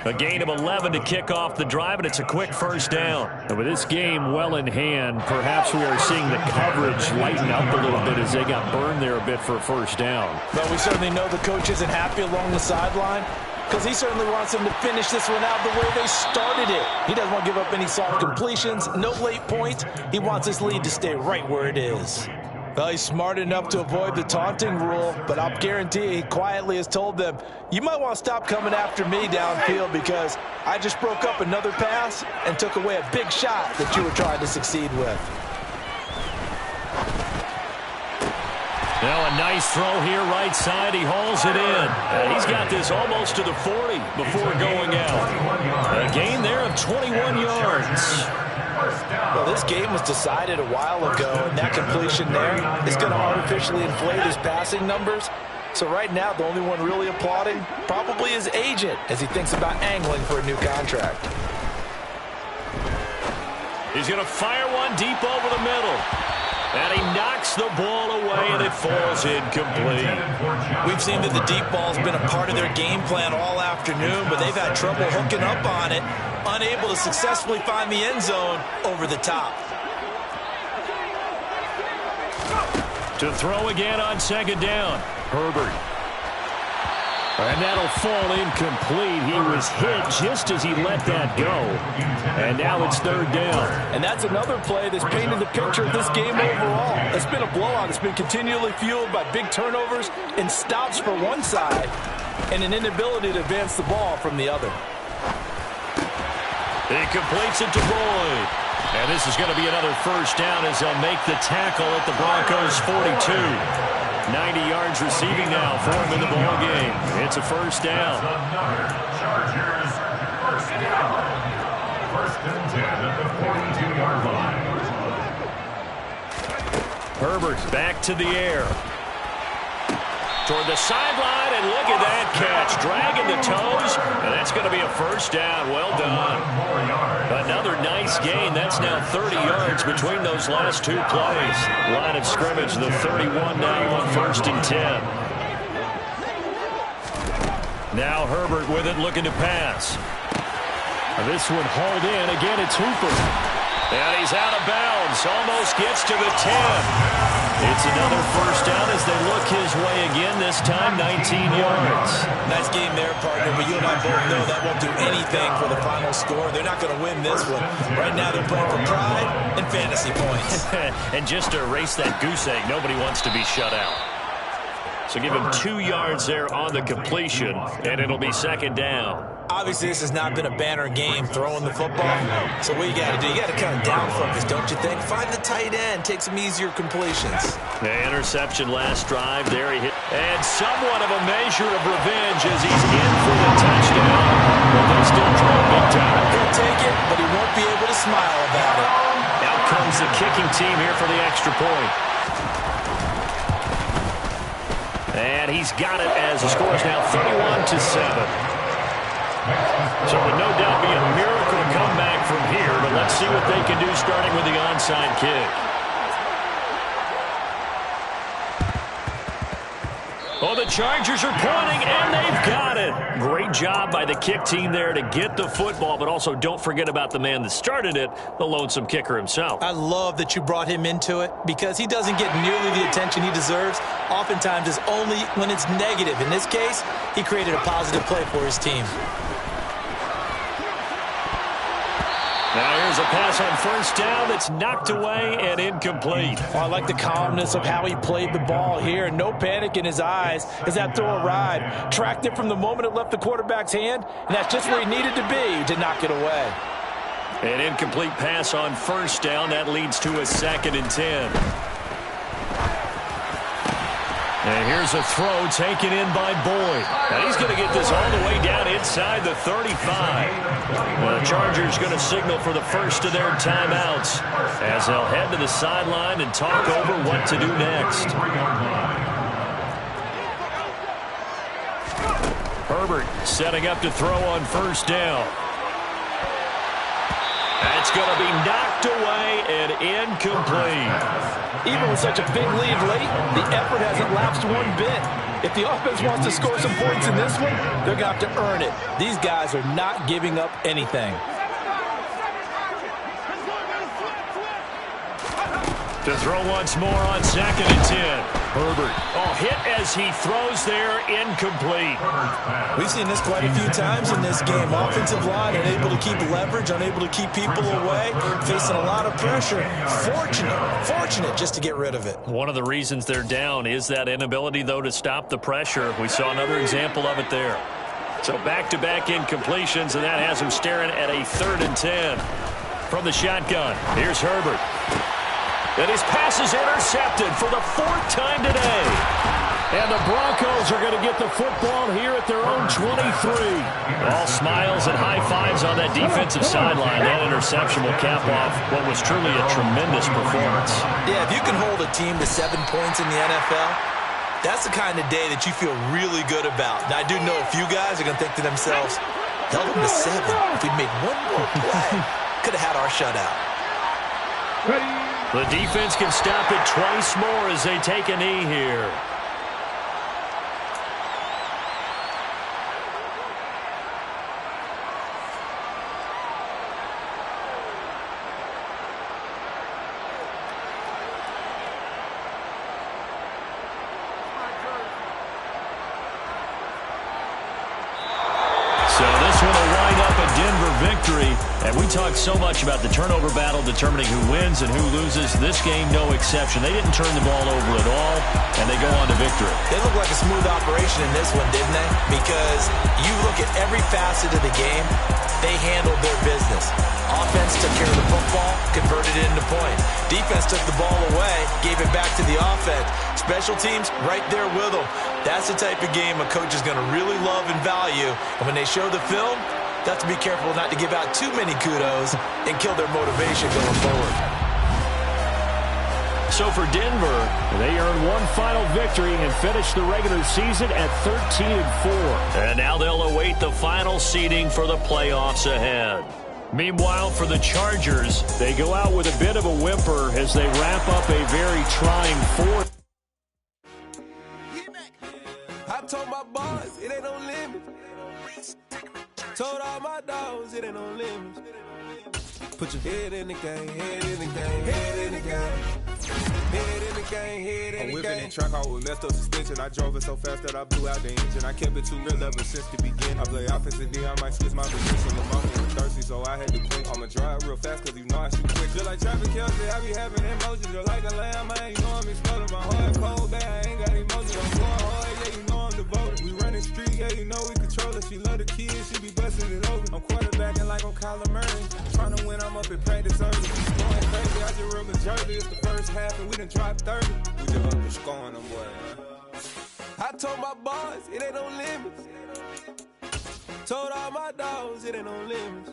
A gain of 11 to kick off the drive, and it's a quick first down. And with this game well in hand, perhaps we are seeing the coverage lighten up a little bit as they got burned there a bit for a first down. But we certainly know the coach isn't happy along the sideline because he certainly wants them to finish this one out the way they started it. He doesn't want to give up any soft completions, no late points. He wants his lead to stay right where it is. Well, he's smart enough to avoid the taunting rule, but I'll guarantee he quietly has told them, you might want to stop coming after me downfield because I just broke up another pass and took away a big shot that you were trying to succeed with. Now a nice throw here right side. He hauls it in. And he's got this almost to the 40 before going out. A gain there of 21 yards. Well, this game was decided a while ago, and that completion there is going to artificially inflate his passing numbers. So right now, the only one really applauding probably his agent as he thinks about angling for a new contract. He's going to fire one deep over the middle. And he knocks the ball away, and it falls incomplete. We've seen that the deep ball's been a part of their game plan all afternoon, but they've had trouble hooking up on it, unable to successfully find the end zone over the top. To throw again on second down. Herbert. And that'll fall incomplete. He was hit just as he let that go. And now it's third down. And that's another play that's painted the picture of this game overall. It's been a blowout. It's been continually fueled by big turnovers and stops for one side and an inability to advance the ball from the other. He completes it to Boyd. And this is going to be another first down as they'll make the tackle at the Broncos' 42. 90 yards receiving now for him in the ball game. It's a first down. Chargers, first down. First and 10 at the 42-yard line. Herbert back to the air. Toward the sideline, and look at that catch. Dragging the toes, and that's going to be a first down. Well done. Another nice gain. That's now 30 yards between those last two plays. Line of scrimmage, the 31 now on first and 10. Now Herbert with it, looking to pass. This one hauled in. Again, it's Hooper. And he's out of bounds. Almost gets to the 10. It's another first down as they look his way again, this time 19 yards. Nice game there, partner, but you and I both know that won't do anything for the final score. They're not going to win this one. Right now they're playing for pride and fantasy points. And just to erase that goose egg, nobody wants to be shut out. So give him 2 yards there on the completion, and it'll be second down. Obviously, this has not been a banner game throwing the football. So what you got to do, you got to kind of down focus, don't you think? Find the tight end, take some easier completions. The interception last drive. There he hit. And somewhat of a measure of revenge as he's in for the touchdown. But they still throw big time. He'll take it, but he won't be able to smile about it. Out comes the kicking team here for the extra point. And he's got it as the score is now 31-7. So it would no doubt be a miracle to come back from here, but let's see what they can do starting with the onside kick. Oh, the Chargers are pointing, and they've got it. Great job by the kick team there to get the football, but also don't forget about the man that started it, the lonesome kicker himself. I love that you brought him into it because he doesn't get nearly the attention he deserves. Oftentimes it's only when it's negative. In this case, he created a positive play for his team. Now here's a pass on first down that's knocked away and incomplete. Well, I like the calmness of how he played the ball here. No panic in his eyes as that throw arrived. Tracked it from the moment it left the quarterback's hand, and that's just where he needed to be to knock it away. An incomplete pass on first down. That leads to a second and 10. And here's a throw taken in by Boyd. Now he's going to get this all the way down inside the 35. The Chargers going to signal for the first of their timeouts as they'll head to the sideline and talk over what to do next. Herbert setting up to throw on first down. That's going to be knocked away and incomplete. Even with such a big lead late, the effort hasn't lapsed one bit. If the offense wants to score some points in this one, they're going to have to earn it. These guys are not giving up anything. To throw once more on second and 10. Herbert. Oh, hit as he throws there, incomplete. We've seen this quite a few times in this game. Offensive line unable to keep leverage, unable to keep people away, facing a lot of pressure. Fortunate just to get rid of it. One of the reasons they're down is that inability, though, to stop the pressure. We saw another example of it there. So back-to-back incompletions, and that has him staring at a 3rd and 10. From the shotgun, here's Herbert. And his pass is intercepted for the 4th time today. And the Broncos are going to get the football here at their own 23. All smiles and high fives on that defensive sideline. That interception will cap off what was truly a tremendous performance. Yeah, if you can hold a team to 7 points in the NFL, that's the kind of day that you feel really good about. Now, I do know a few guys are going to think to themselves, held them to 7. If we'd made one more play, could have had our shutout. The defense can stop it twice more as they take a knee here. So this one will wind up a Denver victory. And we talked so much about the turnover battle determining who wins and who loses. This game, no exception. They didn't turn the ball over at all, and they go on to victory. They look like a smooth operation in this one, didn't they? Because you look at every facet of the game, they handled their business. Offense took care of the football, converted it into points. Defense took the ball away, gave it back to the offense. Special teams, right there with them. That's the type of game a coach is going to really love and value. And when they show the film, they have to be careful not to give out too many kudos and kill their motivation going forward. So for Denver, they earn one final victory and finish the regular season at 13-4. And now they'll await the final seeding for the playoffs ahead. Meanwhile, for the Chargers, they go out with a bit of a whimper as they wrap up a very trying 4th. I told my boss, it ain't no limit. Told all my dogs, it ain't no limit. Put your head in the game, head in the game, head in the game. Head in the game, head in the game. I'm whipping in track, I was messed up suspension. I drove it so fast that I blew out the engine. I kept it too real ever since the beginning. I play offensive D, I might switch my position. The mama was thirsty, so I had to quit. I'ma drive real fast, cause you know I shoot quick. Just like Travis Kelce, I be having emotions. Just like a lamb, man, you know I'm exploding. My heart cold, bad, I ain't got emotions. I'm going hard, yeah, you know I'm devoted. We running street, yeah, you know we control it. She love the kids, she be busting it over. I'm quarterbacking like I'm Kyler Murray. Trying to win, I'm up at practice early. Going crazy, I just run majority. It's the first half, and we done dropped 30. We just up to scoring them, boy, man. I told my boys, it ain't no limits. Told all my dogs, it ain't no limits.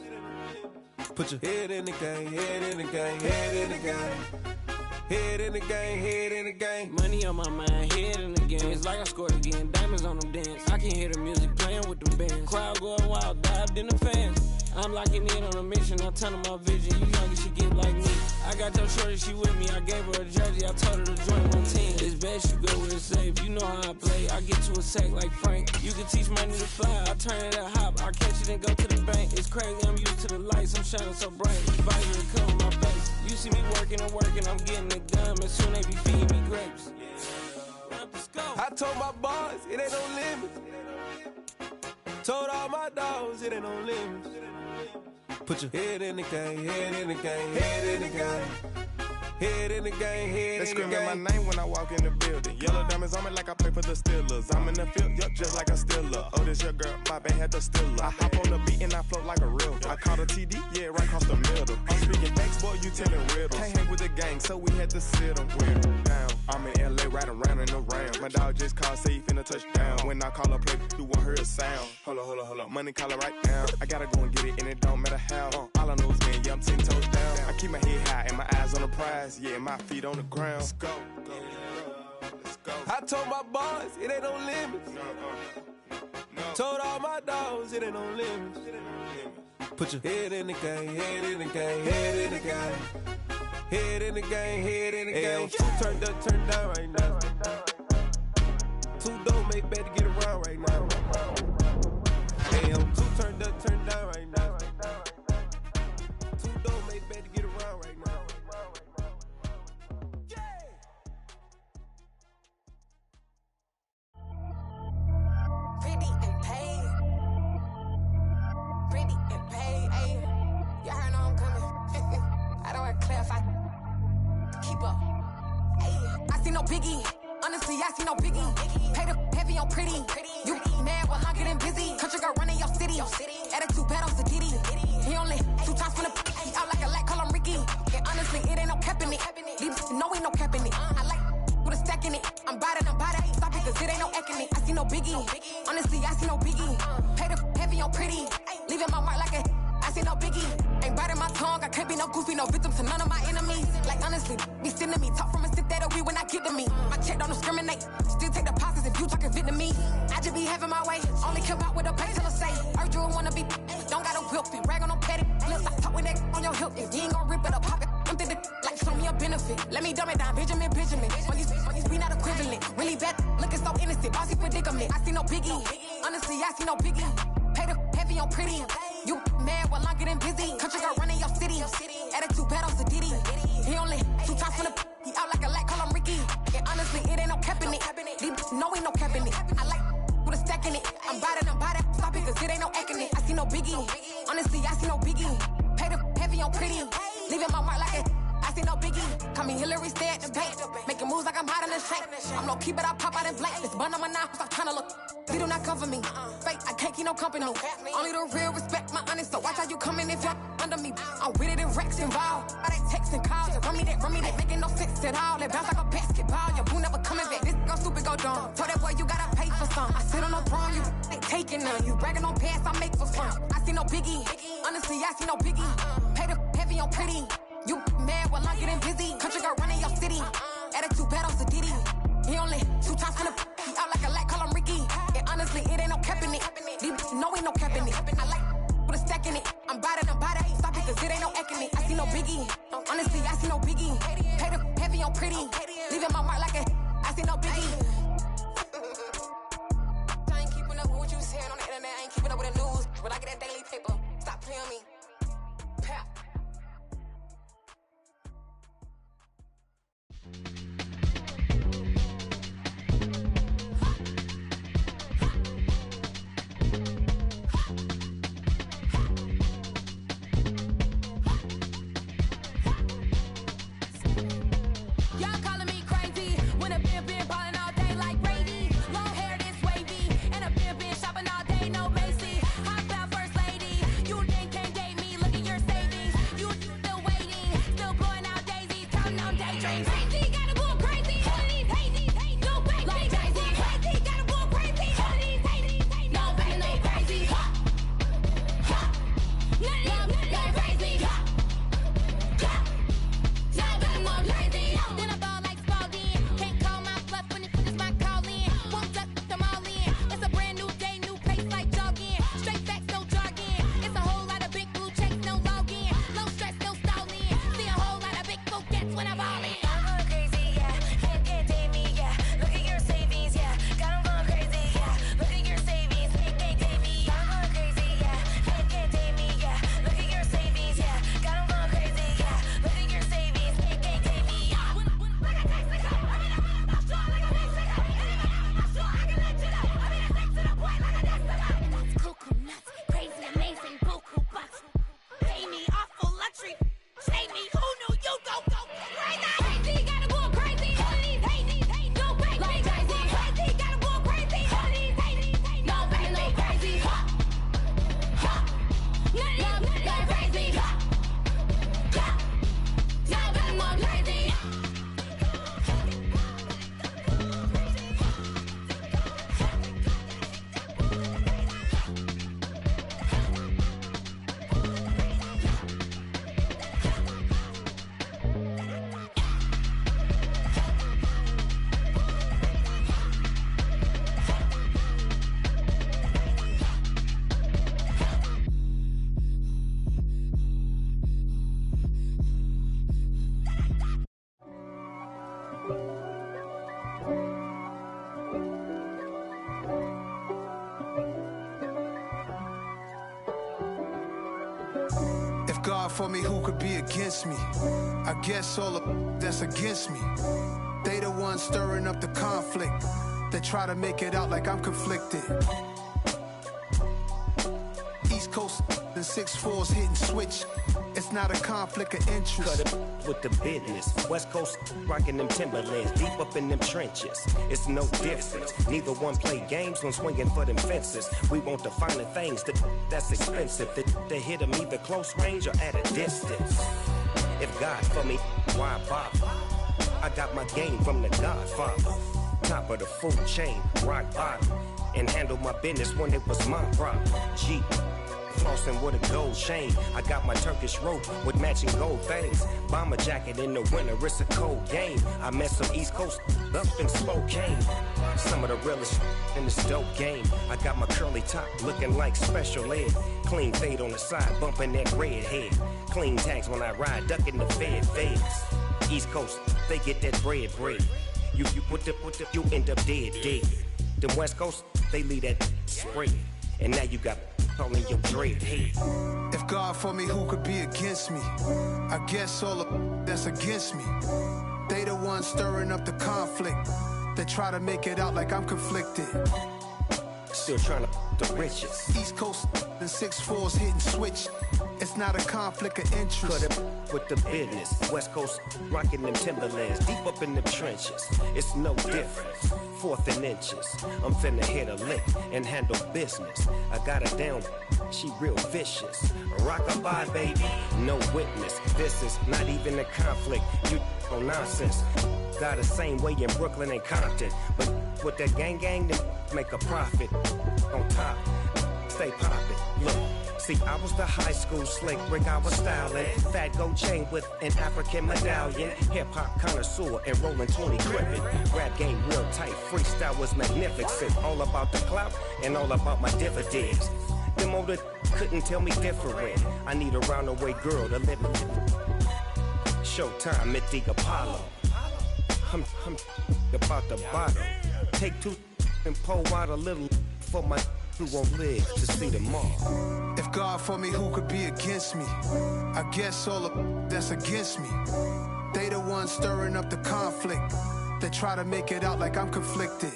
Put your head in the game, head in the game, head in the game. Head in the game, head in the game. Money on my mind, head in the game. It's like I scored again, diamonds on them dance. I can hear the music playing with them bands. Crowd going wild, dived in the fans. I'm locking in on a mission, I tell her my vision. You young, she get like me. I got your shorty, she with me. I gave her a jersey, I told her to join my team. It's best you go where it's safe. You know how I play. I get to a sack like Frank. You can teach money to fly. I turn it up hop. I catch it and go to the bank. It's crazy, I'm used to the lights. I'm shining so bright. Visor cover my face. You see me working and working. I'm getting it done. And soon they be feeding me grapes. Let's go. I told my boys, it ain't no limits. Told all my dogs, it ain't no limits. Put your head in the game, head in the game, head in the game. Head in the game, head in the game. They screaming my name when I walk in the building. Yellow diamonds on me like I play for the Steelers. I'm in the field, yup, just like a Steeler. Oh, this your girl, my band had the Steeler. I hop on the beat and I float like a real. I caught a TD, yeah, right across the middle. I'm speaking thanks, boy, you telling riddles. Can't hang with the gang, so we had to sit them down. I'm in LA, riding around in the ram. My dog just called, say he finna touchdown. When I call a play, you won't hear a sound. Hold up, money caller right now. I gotta go and get it, and it don't matter how. All I know is, man, yeah, I'm 10 toes down. I keep my head high and my eyes on the prize. Yeah, my feet on the ground. Let's go. Let's go. I told my boys, it ain't no limits. No. Told all my dogs, it ain't no limits. Put your head in the game, head in the game, head in the game. Head in the game, head in the game. Two turned up, turned down right now. Two don't make bad to get around right now. Hey, I'm two turned up, turned down right now. Two don't make bad to get around right now. Pretty and paid. Pretty and paid, ayy. Y'all heard no I'm coming. I don't want to clarify. Keep up. Ayy. I see no biggie. Honestly, I see no biggie. Paid up heavy on pretty. You mad while I'm getting busy. Country girl running your city. Attitude bad on Sagidi. He only 2 times from the he out like a lack, call him Ricky. And honestly, it ain't no cap in it. These know no pretty. Leaving my mark like I see no biggie. Ain't biting my tongue, I can't be no goofy, no victim to none of my enemies. Like honestly, be sending me talk from a sit that'll be when I get to me. My check don't discriminate, still take deposits if you talking Vietnamese. I just be having my way, only care about what the pay tell us say. Urge you wanna be, don't gotta whip it, rag on no petty. Lips, I talk with that on your hip, if you ain't gon' rip it up, pop it. Empty the like show me a benefit. Let me dumb it down, Benjamin. When these be not equivalent, really bad, looking so innocent, bossy predicament. I see no biggie, honestly, I see no biggie. Pay the heavy on pretty. You mad while I'm getting busy. Country girl running your city. Attitude bad on Diddy. He only 2 times from the he out like a light, call him Ricky. And honestly, it ain't no cap in it. These know ain't no cap in it. I like with a stack in it. I'm by that. Stop it, cause it ain't no acting it. I see no biggie. Honestly, I see no biggie. Pay the heavy on pretty. Leaving my mark like I see no biggie. Call me Hillary, stay at the bank. Making moves like I'm hot in the shank. I'm low key, but I pop out in blank. This bun on my knife, I'm trying to look. They do not cover me. Fake, I can't keep no company. Only the real respect my honest. So watch how you coming if you're under me. I'm with it and Rex involved. I they text and calls. Just run me that. Making no sense at all. They bounce like a basketball. Your boo never coming back. This go stupid, go dumb. Told that boy you gotta pay for some. I sit on no throne, you ain't taking none. You bragging on pants, I make for fun. I see no biggie. Honestly, I see no biggie. Pay the heavy on pretty. You mad while I'm getting busy. Country girl running your city. Attitude bad on Diddy. He only 2 times from the he out like a light, call him Ricky. And honestly, it ain't no cap in it. No, ain't no cap in it. I like with a stack in it. I'm by that. Stop it, cause it ain't no acting it. I see no biggie. Honestly, I see no biggie. Pay the heavy on pretty. Leaving my mark like I see no biggie. I ain't keeping up with what you saying on the internet. I ain't keeping up with the news. But I get that daily paper. Stop playing me. Pap. God for me, who could be against me? I guess all of that's against me. They the ones stirring up the conflict. They try to make it out like I'm conflicted. East Coast and 6'4's hitting switch. It's not a conflict of interest. Cut it with the business. West Coast rocking them Timberlands, deep up in them trenches. It's no difference. Neither one play games when swinging for them fences. We want the finer things that's expensive. That hit them either close range or at a distance. If God for me, why bother? I got my game from the Godfather. Top of the food chain, rock bottom. and handle my business when it was my problem. G. Flossing with a gold chain. I got my Turkish rope with matching gold things. Bomber jacket in the winter, it's a cold game. I met some East Coast up in Spokane. Some of the realest in this dope game. I got my curly top looking like special ed. Clean fade on the side, bumping that red head. Clean tags when I ride, ducking the feds. East Coast, they get that bread. You you end up dead. The West Coast, they leave that spray. And now you got calling your dread head. If God for me, who could be against me? I guess all the that's against me. They the ones stirring up the conflict. They try to make it out like I'm conflicted. Still trying to the riches. East Coast and 6'4s hitting switch. It's not a conflict of interest. Cut it with the business. West Coast rocking them Timberlands. Deep up in the trenches. It's no difference. 4th and inches. I'm finna hit a lick and handle business. I got her down. She real vicious. Rockabye, baby. No witness. This is not even a conflict. You on nonsense. Got the same way in Brooklyn and Compton. But with that gang, then make a profit. On top, stay poppin'. Look, see, I was the high school slick Rick, I was styling. Fat gold chain with an African medallion. Hip-hop connoisseur and rolling 20 gripping. Rap game real tight, freestyle was magnificent. All about the clout and all about my dividends. Them older couldn't tell me different. I need a roundaway girl to live with. Showtime at the Apollo. I'm about the bottom. Take 2 and pour out a little for my who won't live to see tomorrow. If God for me, who could be against me? I guess all the that's against me. They the ones stirring up the conflict. They try to make it out like I'm conflicted.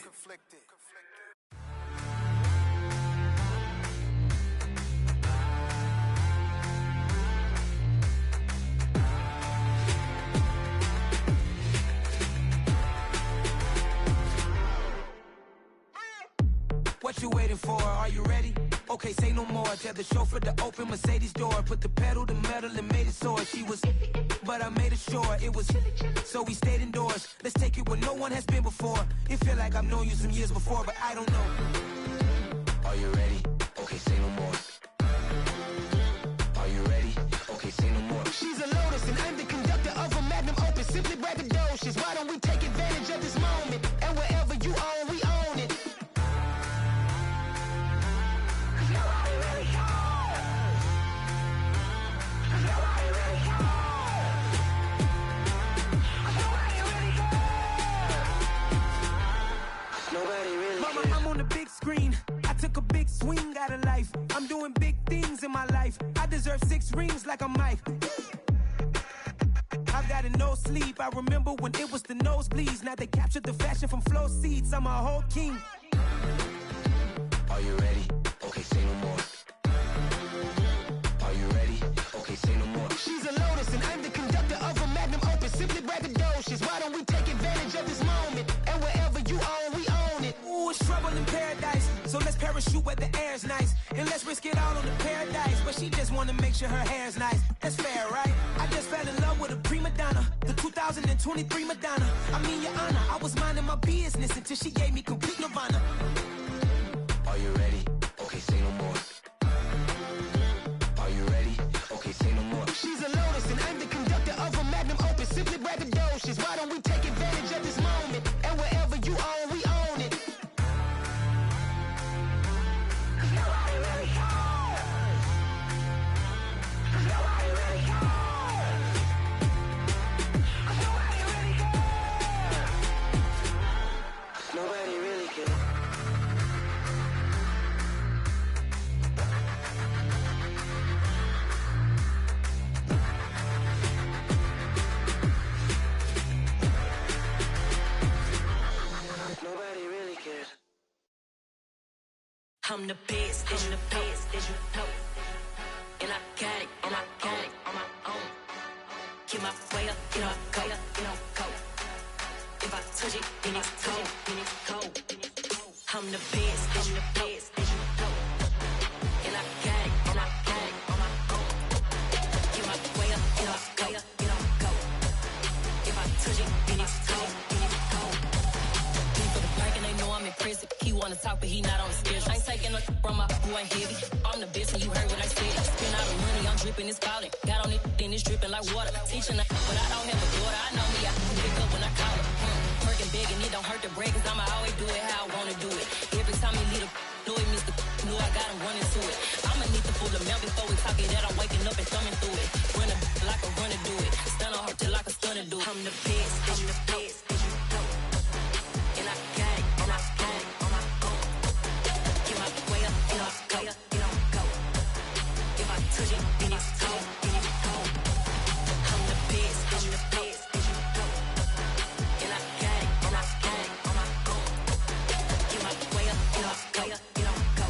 What you waiting for? Are you ready? Okay, say no more. Tell the chauffeur to open Mercedes door. Put the pedal to metal and made it soar. She was, but I made it sure it was. So we stayed indoors. Let's take it where no one has been before. It feel like I've known you some years before, but I don't know. Are you ready? Okay, say no more. Are you ready? Okay, say no more. She's a Lotus and I'm the conductor of a Magnum Opus. Simply braggadocious. Why don't we take advantage of this moment? And wherever you own, we own it. Mama, I'm on the big screen. I took a big swing out of life. I'm doing big things in my life. I deserve 6 rings like I'm Mike. I've got no sleep. I remember when it was the nosebleeds. Now they captured the fashion from flow seats. I'm a whole king. Are you ready? Okay, say no more. Are you ready? Okay, say no more. She's a Lotus and I'm the conductor of a Magnum Opus. Simply braggadocious. Why don't we take advantage of this moment? And wherever you own, we own it. Ooh, it's trouble in paradise. So let's parachute where the air's nice. And let's risk it all on the paradise. But she just wanna make sure her hair's nice. That's fair, right? I just fell in love with a prima donna. The 2023 Madonna. I mean, your honor, I was minding my business until she gave me complete nirvana. Are you ready? Okay, say no more. Are you ready? Okay, say no more. She's a Lotus and I'm the conductor of a Magnum Opus. Simply braggadocious. Why don't we take advantage of this moment? And wherever you own, we own it. Nobody really cares. Nobody really cares. Nobody really cares. Nobody really cares. Nobody really cares. I'm the best, as you know. And I got it, on my own. Get my way up, get up, go. If I touch it, then it's cold. I'm the best, as you know. And I got it, on my own. Get my way up, get up, go. If I touch it, then it's cold. He for the blank and they know I'm impressive. He wanna talk, but he not on the my boy ain't heavy. I'm the best and you heard what I said. Spend all the money, I'm dripping, it's falling. Got on it, then it's dripping like water. Teaching her, but I don't have a daughter. I know me, I can pick up when I call her. Working big and it don't hurt to break, cause I'ma always do it how I wanna do it. Every time he lead a know it, Mr. Know I got him running to it. I'ma need the full amount before we talk it that I'm waking up and thumbing through it. Run a like a runner do it. Stun on her till like a stunner do it. I'm the best, I'm the best, and you know. And I got it, and I got it on my own. Get my way up, and I go, and I go. If I touch it, then it's cold, then it's cold. I'm the best, and you know. And I got it, and I got it on my own. Get my way up, and I go, and I go.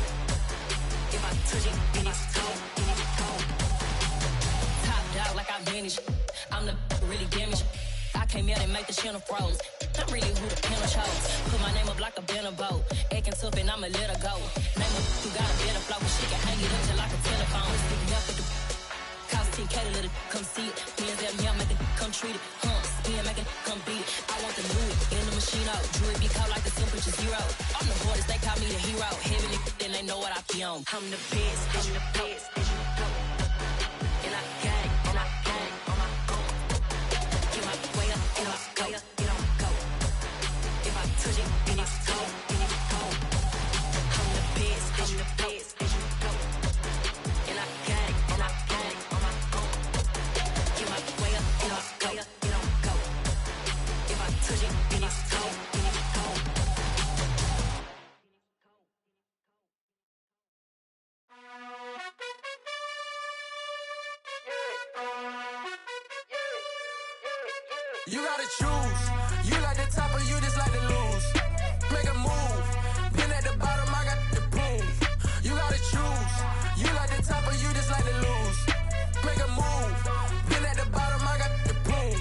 If I touch it, then it's cold, then it's cold. Top dog like I manage. I'm the really damaged. I came out and make the channel froze. I'm really who the panel chose. Put my name up like a banner boat. Acting tough and I'ma let her go. Name her who got a better flow, but she can hang it up till like a telephone. Speaking up with the cost 10K to let it come see it. Hands at me, I make it come treat it. Spin, make it come beat it. I want the Louis in the machine out. Jewelry be caught like the temperature zero. I'm the hardest, they call me the hero. Heaven, then they know what I be on. I'm the best, I'm the best, and you know. And I got it, and I got it on my own. Get my way up, and I go, and I go. If I touch it, then it's cold, then it's cold. I'm the best, I'm the best, and you know. And I got it, and I got it on my own. Get my way up, and I go, and I go. If I touch it, then it's cold, then it's cold. You gotta choose. You like the top or you just like to lose. Make a move. Been at the bottom, I got the proof. You gotta choose. You like the top or you just like to lose. Make a move. Been at the bottom, I got the proof.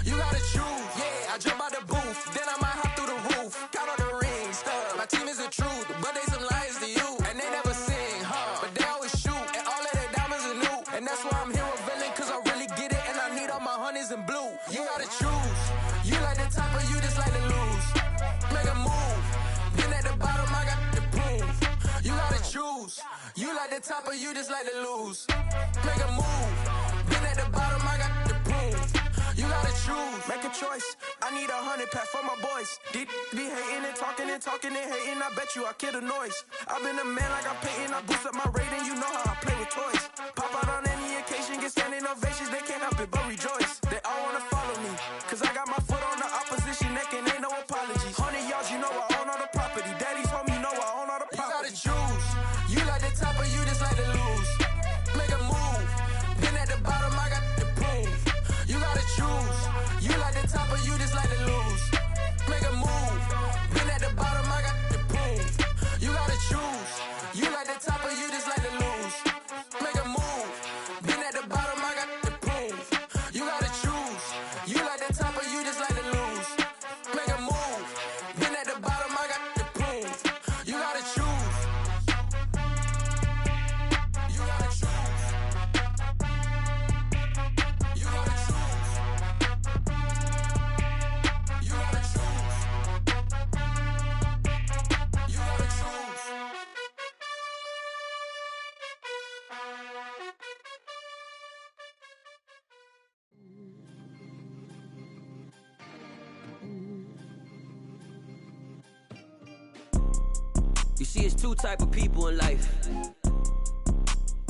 You gotta choose. Yeah, I jump out the booth. Then I might hop through the roof. Count all the rings. My team is the truth, but they some liars to you. And they never sing, but they always shoot. And all of their diamonds are new. And that's why I'm here revealing, cause I really get it. And I need all my honeys in blue. You gotta choose. You like the top or you just like to lose. Make a move. Been at the bottom, I got the proof. You gotta choose. You like the top or you just like to lose. Make a move. Been at the bottom, I got the proof. You gotta choose. Make a choice. I need 100 pack for my boys. Be hating and talking and talking and hating. I bet you I kill the noise. I've been a man like I'm Peyton. I boost up my rating. You know how I play with toys. Pop out on any occasion, get standing ovations. They can't help it but rejoice. They all wanna follow me, cause I got my foot on the opposition neck and ain't no apologies. 100 yards, you know I own all the property. Daddy's home, you know I own all the property. You gotta choose. You like the top or you just like to lose. Make a move. Been at the bottom, I got the proof. You gotta choose. You like the top or you just like to lose. Make a move. Been at the bottom, I got the proof. You gotta choose. You like the top or you just like to lose. Make a move. Been at the bottom, I got the proof. You gotta choose. You like the top or you just like to lose. Make a move. Been at the bottom, I got the proof. You gotta choose. You gotta choose. You gotta choose. You gotta choose. You gotta choose. You see, it's two type of people in life.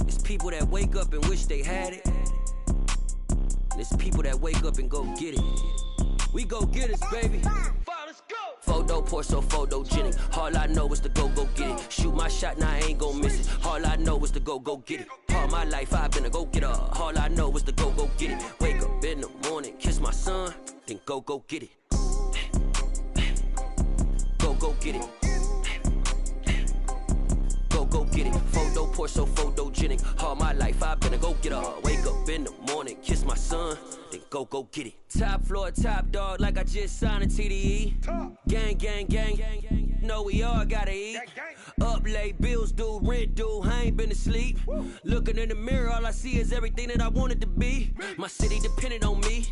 It's people that wake up and wish they had it. And it's people that wake up and go get it. We go get it, baby. Photo poor, so photogenic. All I know is to go get it. Shoot my shot, now I ain't gon' miss it. All I know is to go get it. All my life I've been a go-getter. All I know is to go get it. Wake up in the morning, kiss my son, then go get it. Go get it. Go get it. Photo poor, so photogenic. All my life I've been a go-getter. Wake up in the morning, kiss my son, then go get it. Top floor, top dog, like I just signed a TDE. Gang, gang, gang. Know we all gotta eat. Up late, bills due, rent due, I ain't been asleep. Looking in the mirror, all I see is everything that I wanted to be. My city depended on me.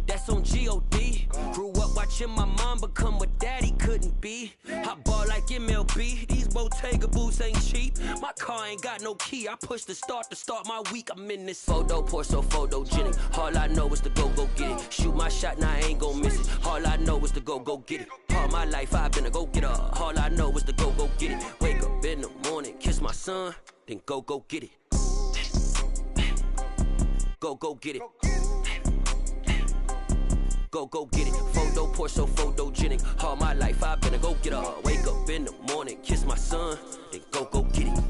that's on G.O.D. Grew up watching my mom become what daddy couldn't be. I ball like MLB, these Bottega boots ain't cheap. My car ain't got no key, I push the start to start my week. I'm in this photo, pour so photogenic. All I know is to go get it. Shoot my shot, now I ain't gon' miss it. All I know is to go get it. All my life I've been a go-getter. All I know is to go get it. Wake up in the morning, kiss my son, then go get it. Go get it. Go get it. Photo, pour so photogenic. All my life I've been a go-getter. Wake up in the morning, kiss my son, then go get it.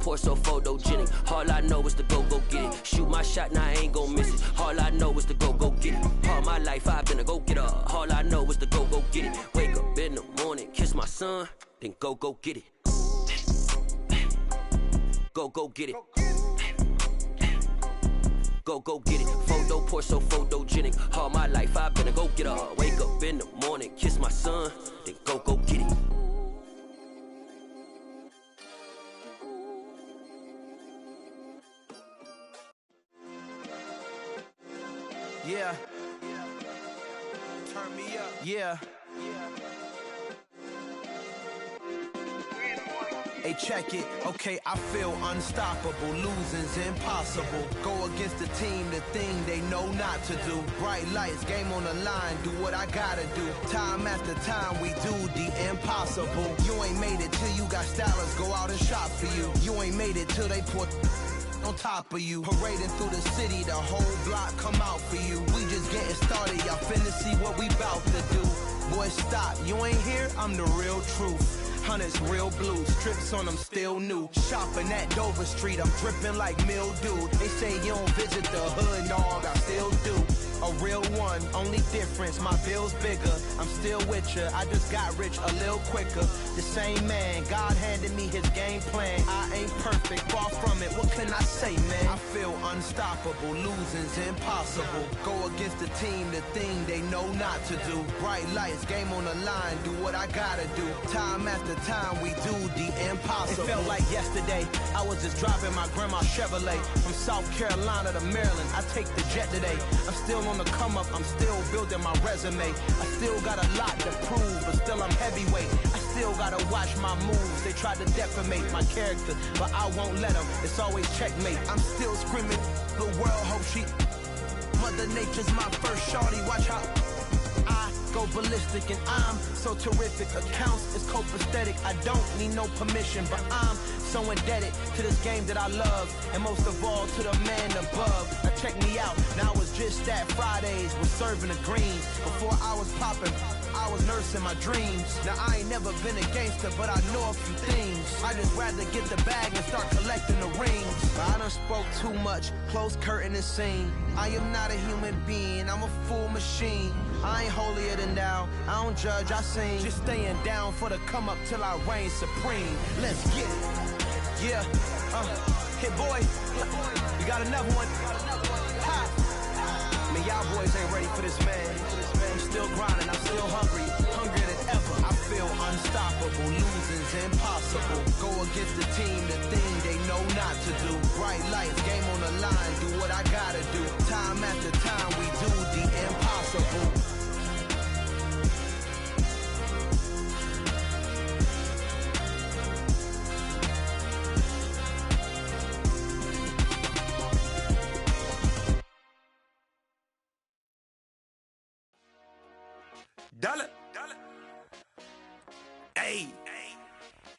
Pour so photogenic. All I know is to go get it. Shoot my shot, now I ain't gon' miss it. All I know is to go get it. All my life I've been a go-getter. All I know is to go get it. Wake up in the morning, kiss my son, then go get it. Go get it. Go get it. Photo, pour so photogenic. All my life I've been a go-getter. Wake up in the morning, kiss my son, then go get it. Yeah. Turn me up. Yeah. Hey, check it. Okay, I feel unstoppable. Losing's impossible. Go against the team, the thing they know not to do. Bright lights, game on the line, do what I gotta do. Time after time, we do the impossible. You ain't made it till you got stylists go out and shop for you. You ain't made it till they put on top of you. Parading through the city, the whole block come out for you. We just getting started, y'all finna see what we bout to do. Boy, stop, you ain't here, I'm the real truth. Hunters, real blue, strips on them still new. Shopping at Dover Street, I'm dripping like mildew. They say you don't visit the hood, dog, I still do. A real one, only difference, my bill's bigger. I'm still with ya, I just got rich a little quicker. The same man, God handed me his game plan. I ain't perfect, far from it, what can I say, man? I feel unstoppable, losing's impossible. Go against the team, the thing they know not to do. Bright lights, game on the line, do what I gotta do. Time after time, we do the impossible. It felt like yesterday, I was just driving my grandma's Chevrolet. From South Carolina to Maryland, I take the jet today. I'm still on the come up, I'm still building my resume. I still got a lot to prove, but still I'm heavyweight. I still gotta watch my moves. They tried to defamate my character, but I won't let them. It's always checkmate. I'm still screaming, the world hope she. Mother Nature's my first shorty. Watch how I go ballistic, and I'm so terrific. Accounts is copacetic. I don't need no permission, but I'm so indebted to this game that I love, and most of all to the man above. Now check me out, now I was just at Fridays, was serving the greens. Before I was popping, I was nursing my dreams. Now I ain't never been a gangster, but I know a few things. I just rather get the bag and start collecting the rings. I done spoke too much, close curtain and scene. I am not a human being, I'm a full machine. I ain't holier than thou, I don't judge, I sing. Just staying down for the come up till I reign supreme. Let's get it. Yeah, hit boy, we got another one. Ha. Man, y'all boys ain't ready for this, man. I'm still grinding, I'm still hungry, hungrier than ever. I feel unstoppable, losing's impossible. Go against the team, the thing they know not to do. Bright lights, game on the line, do what I gotta do. Time after time, we do the impossible. Dollar. Hey,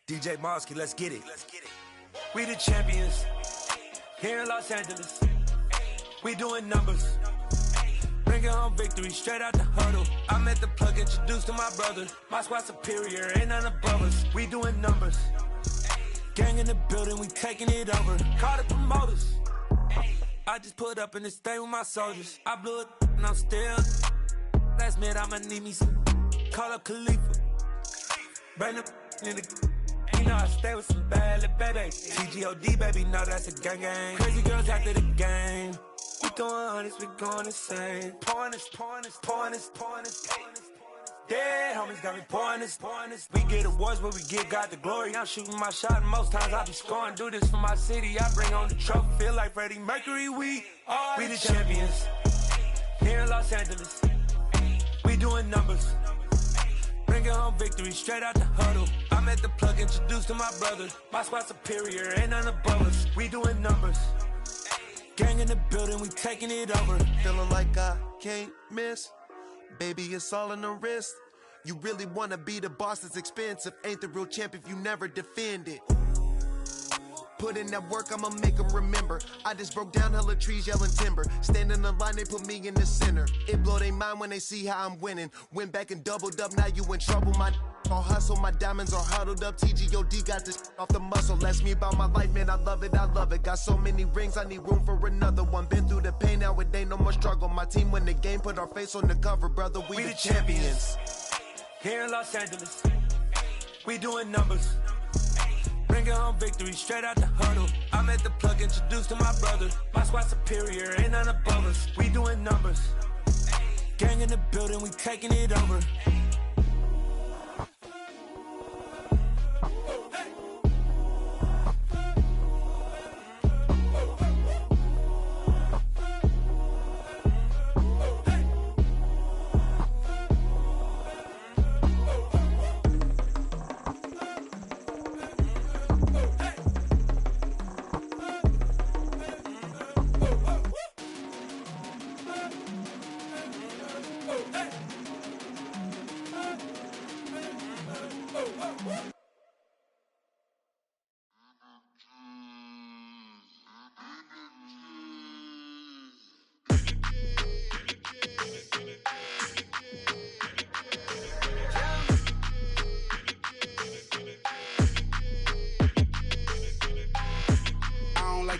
DJ Mosky, let's get it. We the champions here in Los Angeles. We doing numbers, bringing home victory straight out the huddle. I'm at the plug, introduced to my brother. My squad superior, ain't none above us. We doing numbers, gang in the building, we taking it over. Call the promoters. I just put up in this thing with my soldiers. I blew it and I'm still. Last minute I'ma need me some. Call up Khalifa, Bring the in the. You know I stay with some bad little baby. CGOD, baby, know that's a gang gang. Crazy girls after the game. We throwing hundreds, we going insane. Pouring this. Dead homies got me pouring this. We get awards, but we give God the glory. I'm shooting my shot, and most times I be scoring. Do this for my city, I bring on the trophy. Feel like Freddie Mercury, we the champions. Here in Los Angeles, we doing numbers. Bringing home victory straight out the huddle. I'm at the plug, introduced to my brother. My squad superior, ain't none above us. We doing numbers. Gang in the building, we taking it over. Feeling like I can't miss. Baby, it's all in the wrist. You really wanna be the boss, it's expensive. Ain't the real champ if you never defend it. Put in that work, I'ma make them remember. I just broke down hella trees, yelling timber. Stand in the line, they put me in the center. It blow their mind when they see how I'm winning. Went back and doubled up, now you in trouble. My all hustle, my diamonds are huddled up. TGOD got this off the muscle. Ask me about my life, man, I love it. Got so many rings, I need room for another one. Been through the pain, now it ain't no more struggle. My team win the game, put our face on the cover, brother. We the champions. Here in Los Angeles, we doing numbers. Bringing home victory straight out the huddle. I'm at the plug, introduced to my brother. My squad superior, ain't none above us. We doing numbers. Gang in the building, we taking it over.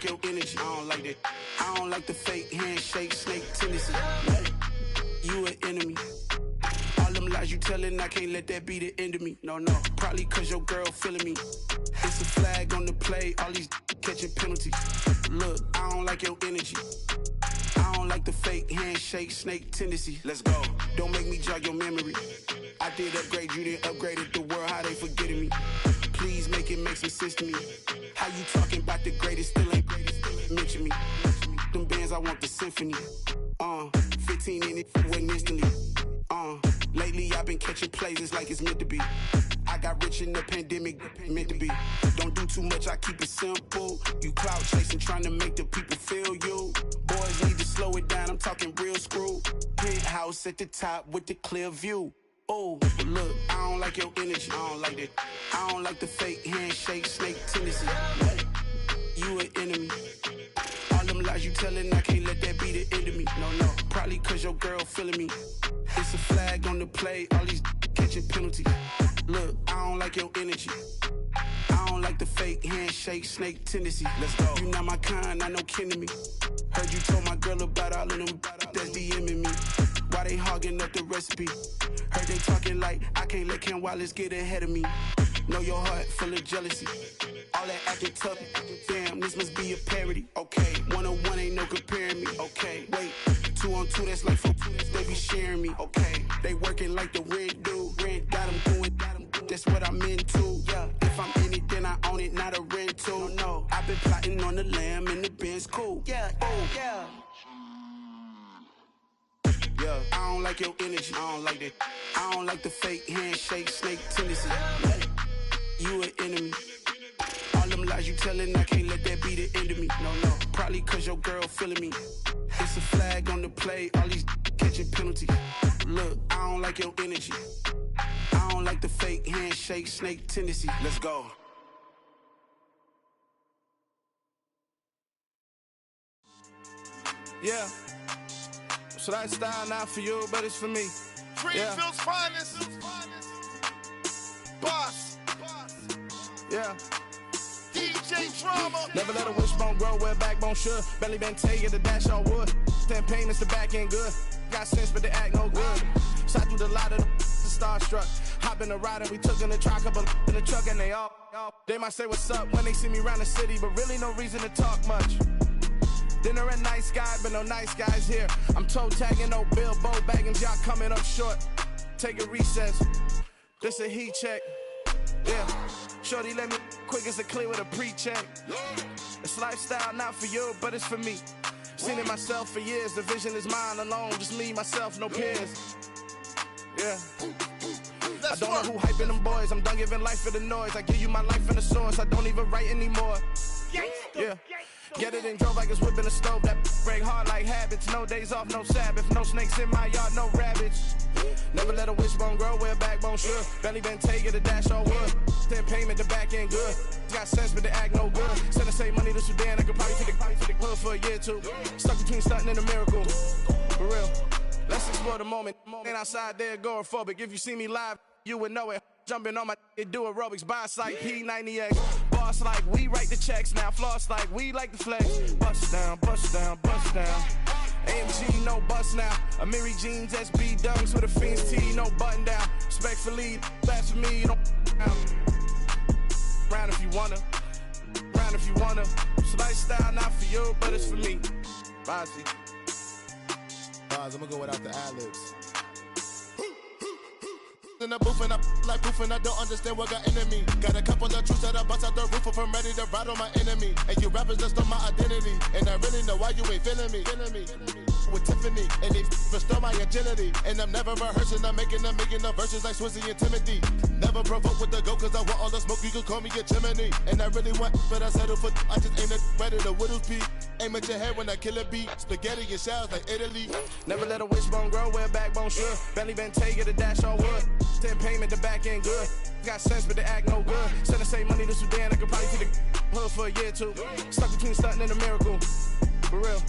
Your energy, I don't like that. I don't like the fake handshake, snake tendency. You an enemy. All them lies you telling, I can't let that be the end of me. No, probably cause your girl feeling me. It's a flag on the play, all these catching penalties. Look, I don't like your energy. I don't like the fake handshake, snake tendency. Let's go. Don't make me jog your memory. I did upgrade, you didn't upgrade it. The world, how they forgetting me. Please make it make some sense to me. How you talking about the greatest, still ain't mention me. Them bands, I want the symphony. 15 in it, went instantly. Lately I've been catching plays, it's like it's meant to be. I got rich in the pandemic, meant to be. Don't do too much, I keep it simple. You clout chasing, trying to make the people feel you. Boys need to slow it down, I'm talking real screw. Penthouse at the top with the clear view. Oh, look, I don't like your energy, I don't like that. I don't like the fake handshake, snake tendency. You an enemy. All them lies you telling, I can't let that be the end of me. No, probably cause your girl feeling me. It's a flag on the play, all these catching penalties. Look, I don't like your energy. I don't like the fake handshake, snake tendency. Let's go. You not my kind, I know kin to me. Heard you told my girl about all of them that's DMing me. Why they hogging up the recipe? Heard they talking like I can't let Ken Wallace get ahead of me. Know your heart full of jealousy. All that acting tough, damn, this must be a parody. Okay, 1-on-1 ain't no comparing me. Okay, wait, 2-on-2, that's like 4, they be sharing me. Okay, they working like the rent do. Rent got them doing, that's what I'm into. Yeah, if I'm in it, then I own it, not a rental. No, I've been plotting on the lamb and the Benz cool. Yeah, yeah. Yeah, I don't like your energy, I don't like that. I don't like the fake handshake, snake tendency. You an enemy. All them lies you telling, I can't let that be the end of me. No, probably cause your girl feeling me. It's a flag on the play, all these catching penalties. Look, I don't like your energy. I don't like the fake handshake, snake tendency. Let's go. Yeah. So that style not for you, but it's for me. Greenfield's finest. Boss. Yeah. DJ Drama. Never let a wishbone grow where backbone should. Belly been taking the dash on wood. 10 payments, the back end good. Got sense, but they act no good. Shot through the lot of the starstruck. Hop in the ride and we took in the truck, couple in the truck and they all. They might say what's up when they see me around the city, but really no reason to talk much. Dinner at Nice Guy, but no nice guys here. I'm toe tagging, no Bilbo Baggins, y'all coming up short. Take a recess, this a heat check. Yeah, shorty let me quick as a clear with a pre-check. It's lifestyle, not for you, but it's for me. Seen it myself for years, the vision is mine alone. Just me, myself, no peers. Yeah. I don't know who hyping them boys, I'm done giving life for the noise. I give you my life in the source, I don't even write anymore. Yeah. Get it and drove like it's whipping the stove. That break hard like habits. No days off, no Sabbath. No snakes in my yard, no rabbits. Never let a wishbone grow where a backbone should. Belly been taking the dash all wood. Then payment, the back end good. Got sense, but they act no good. Send the same money to Sudan. I could probably take the hood for a year or two. Stuck between stunting and a miracle. For real. Let's explore the moment. Ain't outside there agoraphobic. If you see me live, you would know it. Jumping on my do aerobics, boss like P90X. Boss like we write the checks now. Floss like we like the flex. Bust down, bust down, bust down. AMG, no bust now. Amiri jeans, SB dunks with a Fiends T, no button down. Respectfully, that's for me, you don't down. Round if you wanna, round if you wanna. It's lifestyle, not for you, but it's for me. Bossy. Bars, I'm gonna go without the ad-libs. In the booth and I like proof and I don't understand what got into me. Got a couple of truths that I bust out the roof if I'm ready to ride on my enemy. And you rappers just on my identity. And I really know why you ain't feeling me. With Tiffany and they restore my agility. And I'm never rehearsing, I'm making a million of verses like Swizzy and Timothy. Never provoke with the go cause I want all the smoke, you can call me a chimney. And I really want, but I settle for I just aim at ready to Whittles Peak. Aim at your head when I kill a beat. Spaghetti and shells like Italy. Never let a wishbone grow where a backbone should. Belly been taking the dash all wood. Then payment, the back end good. Got sense, but they act no good. Send the same money to Sudan, I could probably take the hood for a year or two. Stuck between stunting and a miracle. For real.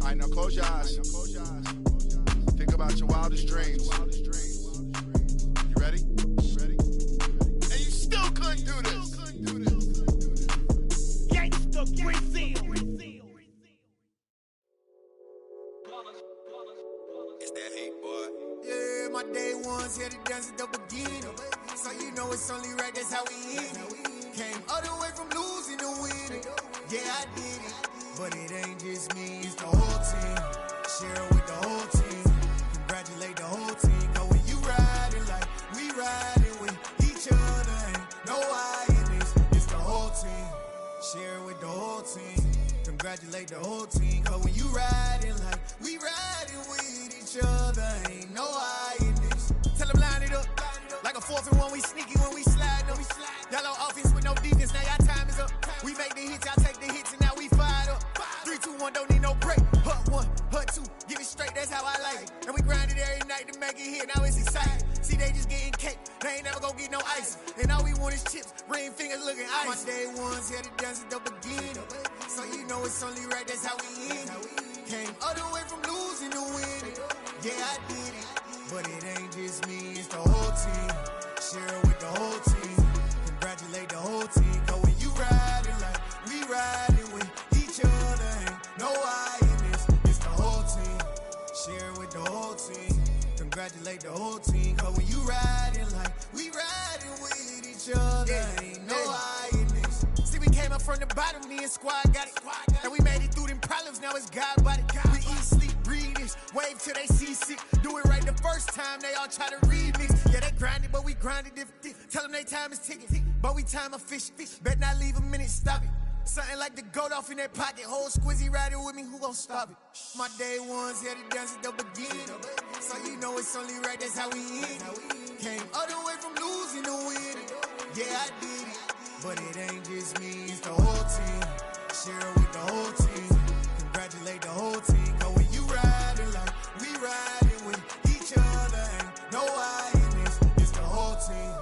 All right, now close your eyes. Think about your wildest dreams. You ready? And you still couldn't do this. Gangsta Brazil. It's that hate, boy. Yeah, my day ones here to dance at the beginning. So you know it's only right, that's how we end it. Came all the way from losing to winning. Yeah, I did it. But it ain't just me, it's the whole team. Share it with the whole team. Congratulate the whole team. Cause when you riding like we riding with each other, ain't no I in this. It's the whole team. Share it with the whole team. Congratulate the whole team. Cause when you riding like we riding with each other, ain't no I in this. Tell them line it up. Like a 4th and 1, we sneaky when we slide up. Y'all on offense with no defense, now y'all time is up. We make the hits, y'all take the hits, and now we fired up. 3, 2, 1, don't need no break. Hut 1, hut 2, give it straight, that's how I like it. And we grind it every night to make it hit, now it's exciting. See, they just getting cake, they ain't never gonna get no ice. And all we want is chips, ring fingers looking ice. My day ones here to dance at the beginning. So you know it's only right, that's how we end it. Came all the way from losing to winning. Yeah, I did it. But it ain't just me, it's the whole team. Share it with the whole team. Congratulate the whole team. Cause when you riding like we riding with each other, ain't no I in this. It's the whole team. Share it with the whole team. Congratulate the whole team. Cause when you riding like we riding with each other, ain't no I in this. See, we came up from the bottom, me and squad got it. And we made it through them problems, now it's God body. We eat, sleep, breathe this. Wave till they see sick. Do it right the first time, they all try to remix. Yeah, they grinded, but we grinded different. Tell them they time is ticking, but we time a fish. Bet not leave a minute, stop it. Something like the goat off in that pocket. Whole squizzy riding with me, who gon' stop it? My day ones here to dance at the beginning. So you know it's only right, that's how we end it. Came all the way from losing to winning. Yeah, I did it. But it ain't just me, it's the whole team. Share it with the whole team. Congratulate the whole team. Cause when you riding like we riding with each other, ain't no I in this. It's the whole team.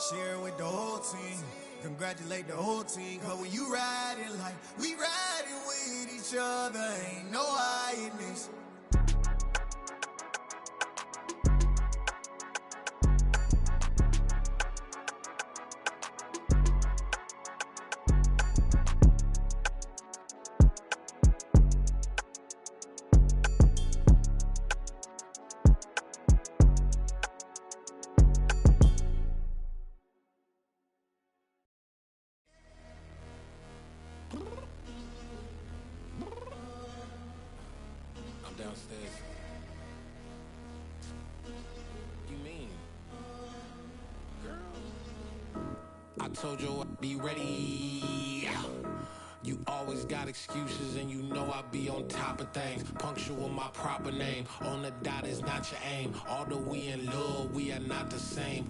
Share it with the whole team. Congratulate the whole team. Cause when you riding like we riding with each other, ain't no I in this. downstairs. You mean? Girl, I told you I'd be ready. You always got excuses and you know I be on top of things. Punctual my proper name. On the dot is not your aim. Although we in love, we are not the same.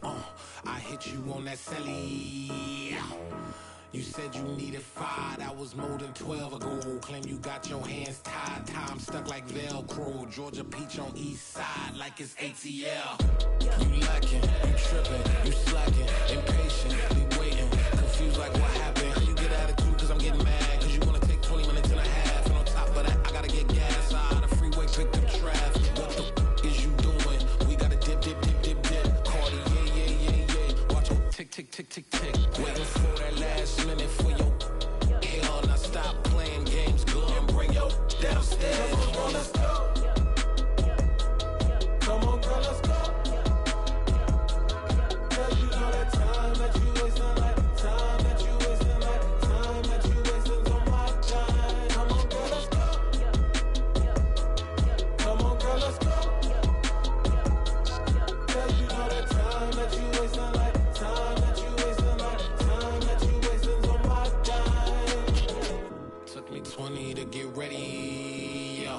I hit you on that celly. You said you needed 5, that was more than 12 ago. Claim you got your hands tied, time stuck like Velcro. Georgia Peach on east side like it's ATL. You lacking, you tripping, you slacking, impatient, be waiting, confused like what happened. You get attitude cause I'm getting mad, cause you wanna take 20 minutes and a half. And on top of that, I gotta get gas out of the freeway, picked up traffic. What the is you doing? We gotta dip, dip, dip, dip, dip. Cardi, yeah. Watch your tick, tick, tick, tick, tick. Waiting for that last minute for your hell. Now stop playing games, go and bring your downstairs. Come on, let's go. Come on, girl, let's go. Girl, you know that time that you wasting, like time that you wasting, like time that you wasting on my time. Come on, girl, let's go. Come on, girl, let's go. Girl, you know that time that you wasting, like time that you wasting, like time that you wasting on my time. Took me 20 to get ready, yo.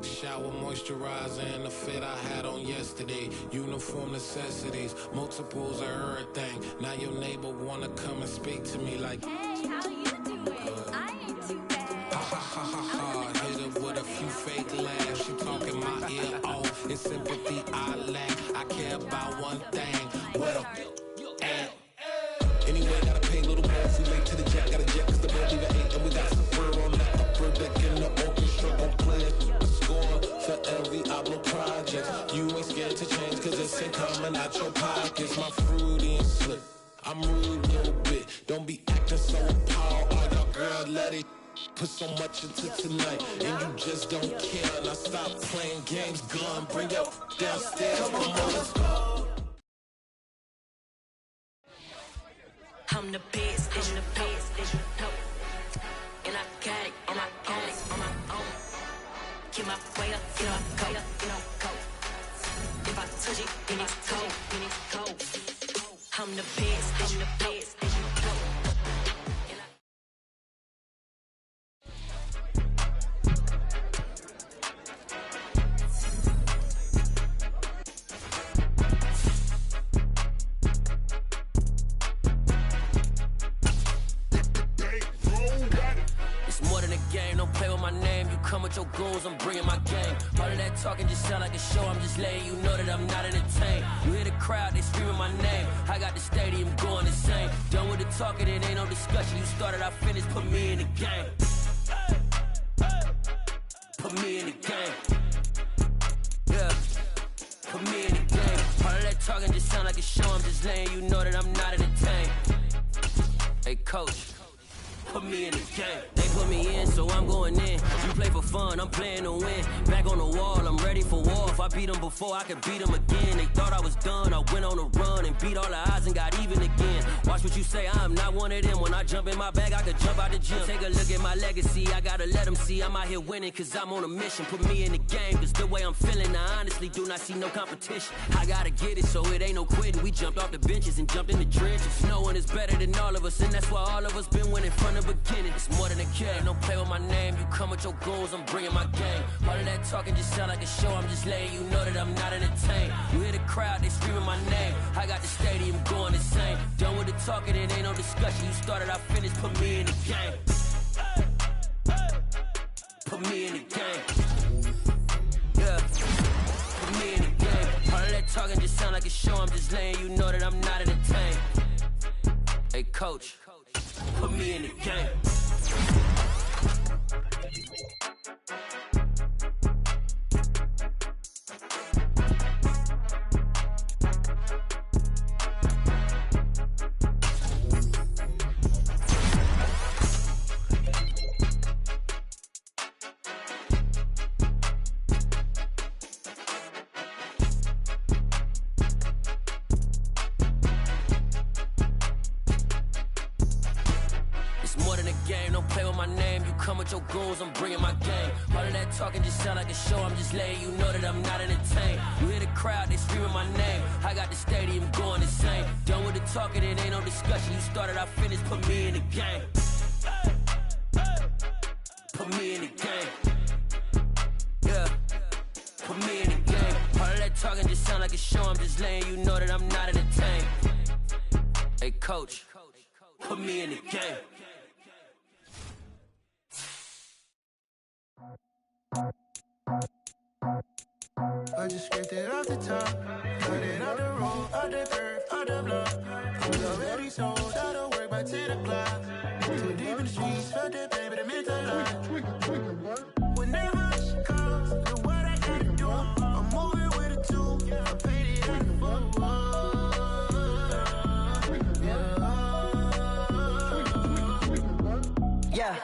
Shower, moisturizer, and the fit I had on yesterday. Uniform necessities, multiples of everything. Now your neighbor wanna come and speak to me like, hey, how you doing? I ain't too bad. Ha ha ha ha ha. Hit her with a few fake laughs. She talking my ear off. It's sympathy I lack. I care about one thing. What up? Anyway, gotta pay a little more if we late to the jet. Gotta jet cause the boat leave at 8. And we got some fur on that upper deck in the orchestra. Gon' play a score for every Ablo project. You ain't scared to change cause it's ain't coming out your pockets. My fruity and slip. I'm rude a little bit. Don't be acting so appalled. Oh, y'all girl, let it put so much into tonight. And you just don't care. Now stop playing games, gun. Bring your downstairs. Come on, let's go. I'm the best, I'm the best, and I got it, and I got it on my own. Get my way up, get up, go, get up, go. If I touch it, then it's cold, then it's cold. I'm the best, I'm the best, with your goons, I'm bringing my game. All of that talking just sound like a show, I'm just letting you know that I'm not entertained. You hear the crowd, they screaming my name. I got the stadium going insane. Done with the talking, it ain't no discussion. You started, I finished, put me in the game. Put me in the game. Yeah, put me in the game. All of that talking just sound like a show, I'm just letting you know that I'm not entertained. Hey coach, put me in the game. They put me in, so I'm going in. You play for fun, I'm playing to win. Back on the wall, I'm ready for war. If I beat them before, I could beat them again. They thought I was done, I went on a run and beat all the odds and got even again. Watch what you say, I'm not one of them. When I jump in my bag, I could jump out the gym. Take a look at my legacy, I gotta let them see I'm out here winning, cause I'm on a mission. Put me in the game, cause the way I'm feeling, I honestly do not see no competition. I gotta get it, so it ain't no quitting. We jumped off the benches and jumped in the trenches. No one is better than all of us, and that's why all of us been winning from the beginning. It's more than a kill, don't play with my name. You come with your goons, I'm bringing my game. All of that talking just sound like a show, I'm just letting you know that I'm not entertained. You hear the crowd, they screaming my name. I got the stadium going insane. Done with the talking, it ain't no discussion. You started, I finished, put me in the game. Put me in the game. Yeah, put me in the game. All of that talking just sound like a show, I'm just letting you know that I'm not entertained. Hey coach, put me in the game. my name. You come with your goons, I'm bringing my game. All of that talking just sound like a show. I'm just letting you know that I'm not entertained. You hear the crowd, they screaming my name. I got the stadium going insane. Done with the talking, it ain't no discussion. You started, I finished, put me in the game. Put me in the game. Yeah. Put me in the game. All of that talking just sound like a show. I'm just letting you know that I'm not entertained. Hey, coach, put me in the game. I just scraped it off the top, cut it out the road, out the curve, out the block. I was already sold out of work by 10 o'clock. Too deep in the streets, felt that pain, but it meant a lot. Whenever she calls, do what I gotta do. I'm moving with a two, I paid it out the football. Yeah,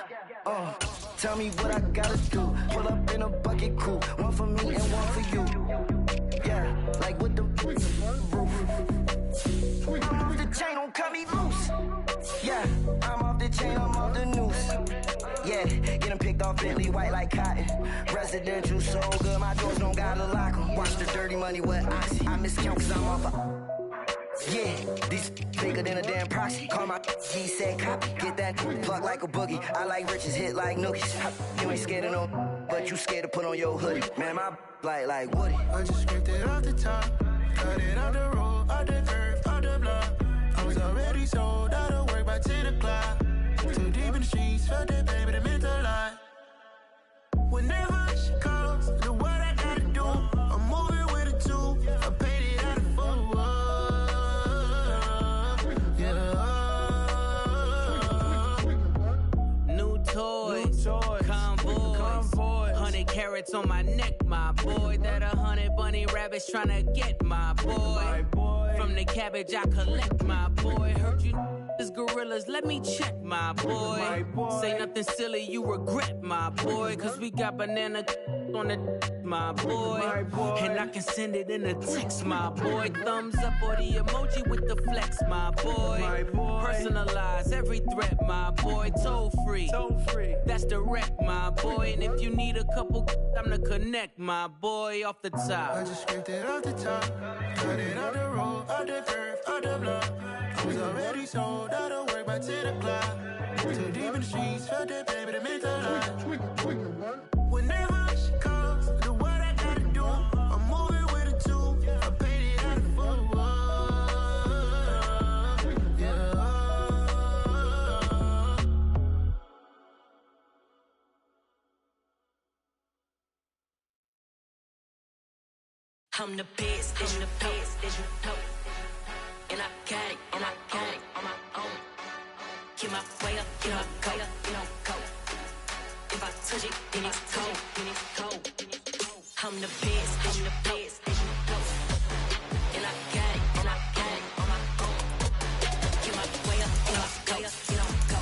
tell me what I gotta do. Pull up in a bucket crew, one for me and one for you. Yeah, like with the roof. I'm off the chain, don't cut me loose. Yeah, I'm off the chain, I'm off the noose. Yeah, getting picked off Bentley, white like cotton. Residential so good, my doors don't gotta lock 'em. Watch the dirty money with oxy. I miscount cause I'm off a... Yeah, these bigger than a damn proxy. Call my G said copy. Get that plug like a boogie. I like riches, hit like nookies. You ain't scared of no, but you scared to put on your hoodie. Man, my like Woody. I just scraped it off the top, cut it out the road, out the curve, out the block. I was already sold out of work by 10 o'clock. Too deep in the streets, felt that pain, but it meant a lot. Whenever she calls, do what I gotta do. I'm moving with a two, I paid it out of football. Toys, convoys, 100 carats on my neck, my boy. That 100 bunny rabbits tryna get my boy. From the cabbage I collect, my boy. Heard you is gorillas, let me check, my boy. Say nothing silly, you regret, my boy. Cause we got banana on the my boy. And I can send it in a text, my boy. Thumbs up or the emoji with the flex, my boy. Personalize every threat, my boy. Toll free. That's direct, my boy. And if you need a couple, I'm the connect, my boy. Off the top. I just scraped it off the top, cut it out the road, out the curve, out the block. I was already sold out of work by 10 o'clock. Too deep in the streets, felt that pain, but it meant a lot. Whenever she calls, do what I gotta do. I'm moving with a two, I paid it out of football. I'm the best, and the best, as you know. And I got it, and I got it on my own. Get my way up, get my go, you don't go. If I touch it, then it's cold, then it's cold. I'm the best, and the best, as you know. And I got it, and I got it on my own. Get my way up, get my go, you don't go.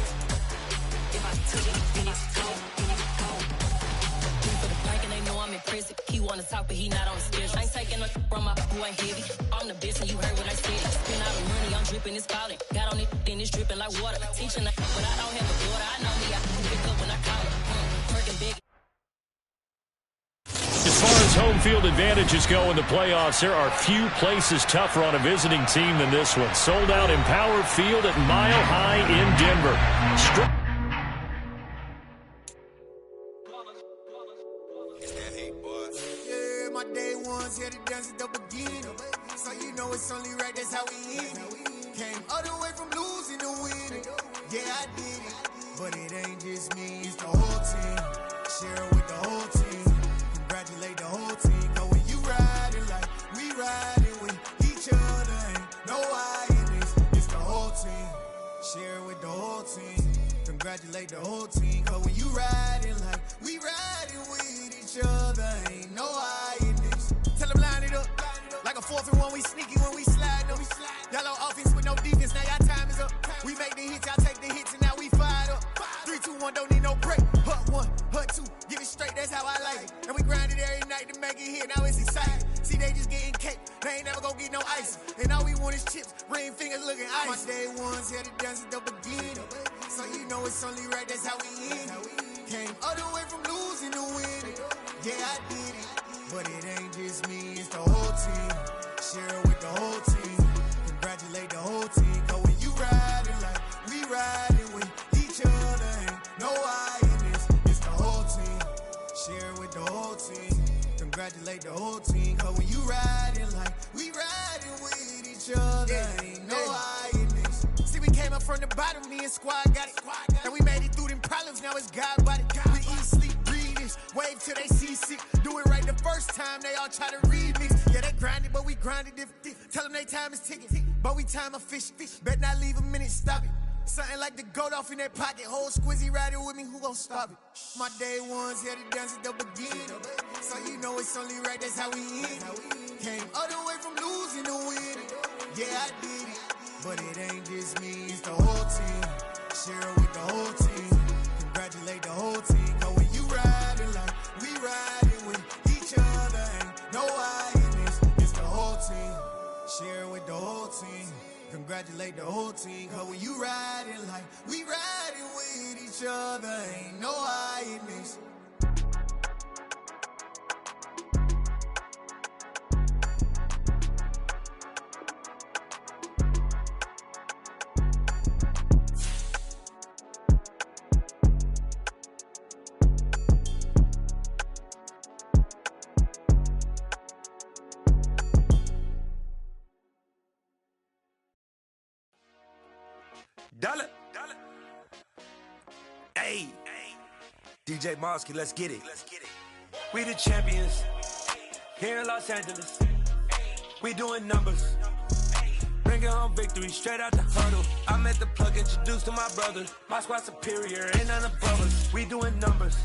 If I touch it, then it's cold, then it's cold. For the blank and they know I'm in prison. He wanna talk, but he not on the schedule. I ain't taking no from my boy, ain't heavy. I'm the best, and you heard what I said. Spend all the money, I'm dripping, it's spouting. Got on it, then it's dripping like water. Teaching the but I don't have a daughter. I know me, I can pick up when I call her. Working big. As far as home field advantages go in the playoffs, there are few places tougher on a visiting team than this one. Sold out Empower Field at Mile High in Denver. My day ones here to dance at the beginning. So you know it's only right, that's how we end it. Came all the way from losing to winning. Yeah, I did it. But it ain't just me, it's the whole team. Share it with the whole team. Congratulate the whole team. Cause when you riding like we riding with each other, ain't no I in this. It's the whole team. Share it with the whole team. Congratulate the whole team. Cause when you riding like we riding with each other, ain't no I in this. Tell them line it up. Like a 4th and 1, we sneaky when we slide them. Y'all on offense with no defense, now y'all time is up. We make the hits, y'all take the hits, and now we fired up. 3, 2, 1, don't need no break. Hut 1, hut 2, give it straight, that's how I like it. And we grind it every night to make it here, now it's exciting. See, they just getting cake, they ain't never gonna get no ice. And all we want is chips, ring fingers looking ice. My day ones here to dance at the beginning. So you know it's only right, that's how we end it. Came all the way from losing to winning. Yeah, I did it. But it ain't just me, it's the whole team. Share it with the whole team. Congratulate the whole team. Cause when you riding like we riding with each other, ain't no I in this. It's the whole team. Share it with the whole team. Congratulate the whole team. Cause when you riding like we riding with each other, ain't no I in this. See, we came up from the bottom, me and squad got it. And we made it through them problems, now it's God body. We eat, sleep, breathe this. Wave till they see sick. Do it right the first time, they all try to remix. Yeah, they grinded, but we grinded different. Tell them they time is ticking, but we time a fish. Bet not leave a minute, stop it. Something like the goat off in that pocket. Whole squizzy riding with me, who gon' stop it? My day ones here to dance at the beginning. So you know it's only right, that's how we end it. Came all the way from losing to winning. Yeah, I did it. But it ain't just me, it's the whole team. Share it with the whole team. Congratulate the whole team. Cause when you riding like we riding with each other, ain't no I in this. It's the whole team. Share it with the whole team. Congratulate the whole team. Cause when you riding like we riding with each other, ain't no I in this. Dollar. Hey. DJ Mosky, let's get it. We the champions here in Los Angeles. We doing numbers. Bringing home victory straight out the huddle. I'm at the plug, introduced to my brother. My squad superior, ain't none above us. We doing numbers.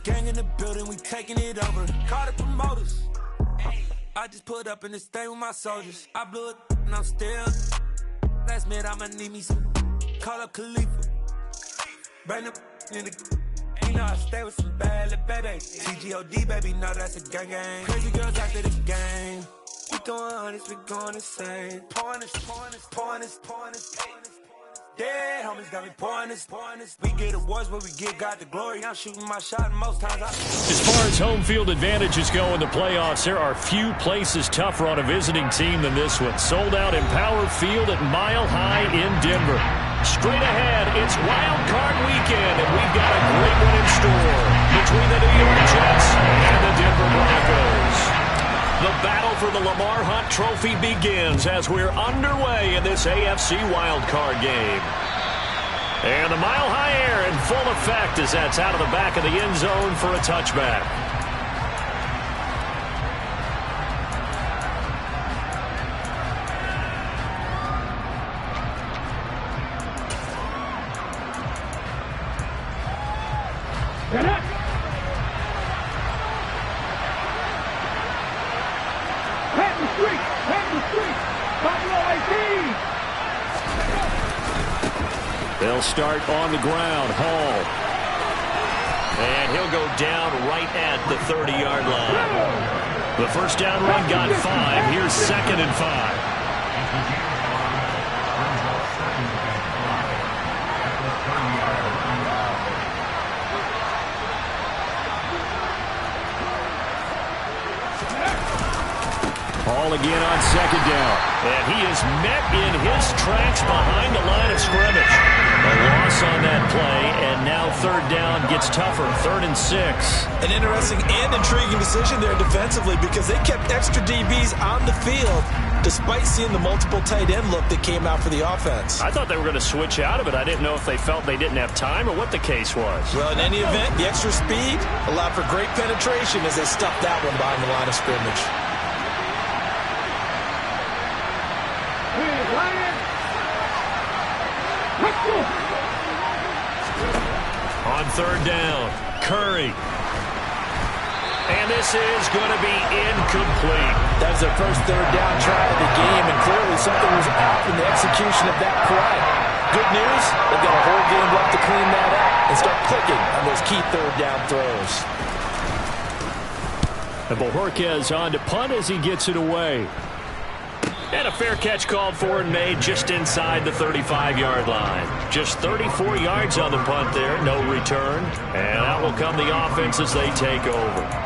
Gang in the building, we taking it over. Call the promoters. I just put up in this thing with my soldiers. I blew it and I'm still. Last minute, I'ma need me some. Call up Khalifa. Bring up in the. You know I stay with some bad little baby. TGOD, baby, no, that's a gang gang. Crazy girls after the game. We going honest, we going insane. Pouring this. Dead homies got me pouring this. We get awards, but we give God the glory. I'm shooting my shot, and most times As far as home field advantages go in the playoffs, there are few places tougher on a visiting team than this one. Sold out Empower Field at Mile High in Denver. Straight ahead, it's Wild Card Weekend, and we've got a great one in store between the New York Jets and the Denver Broncos. The battle for the Lamar Hunt Trophy begins as we're underway in this AFC wildcard game. And the Mile High air in full effect as that's out of the back of the end zone for a touchback. Get up! They'll start on the ground. Hall. And he'll go down right at the 30-yard line. The first down run got 5. Here's 2nd and 5. Hall again on 2nd down. And he is met in his tracks behind the line of scrimmage. A loss on that play, and now 3rd down gets tougher. 3rd and 6. An interesting and intriguing decision there defensively because they kept extra DBs on the field despite seeing the multiple tight end look that came out for the offense. I thought they were going to switch out of it. I didn't know if they felt they didn't have time or what the case was. Well, in any event, the extra speed allowed for great penetration as they stuffed that one behind the line of scrimmage. On 3rd down, Curry. And this is going to be incomplete. That was their first 3rd down try of the game, and clearly something was off in the execution of that play. Good news, they've got a whole game left to clean that up and start clicking on those key 3rd down throws. And Bojorquez on to punt as he gets it away. And a fair catch called for and made just inside the 35-yard line. Just 34 yards on the punt there, no return. And out will come the offense as they take over.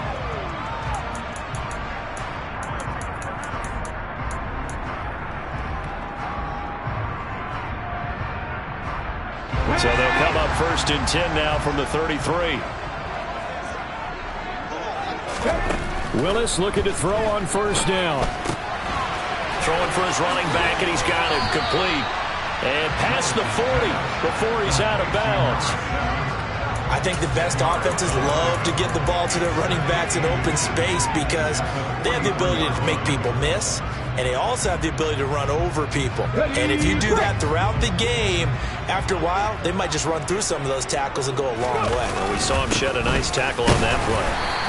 So they'll come up 1st and 10 now from the 33. Willis looking to throw on 1st down. Throwing for his running back, and he's got him complete. And past the 40 before he's out of bounds. I think the best offenses love to get the ball to their running backs in open space because they have the ability to make people miss, and they also have the ability to run over people. And if you do that throughout the game, after a while, they might just run through some of those tackles and go a long way. Well, we saw him shed a nice tackle on that play.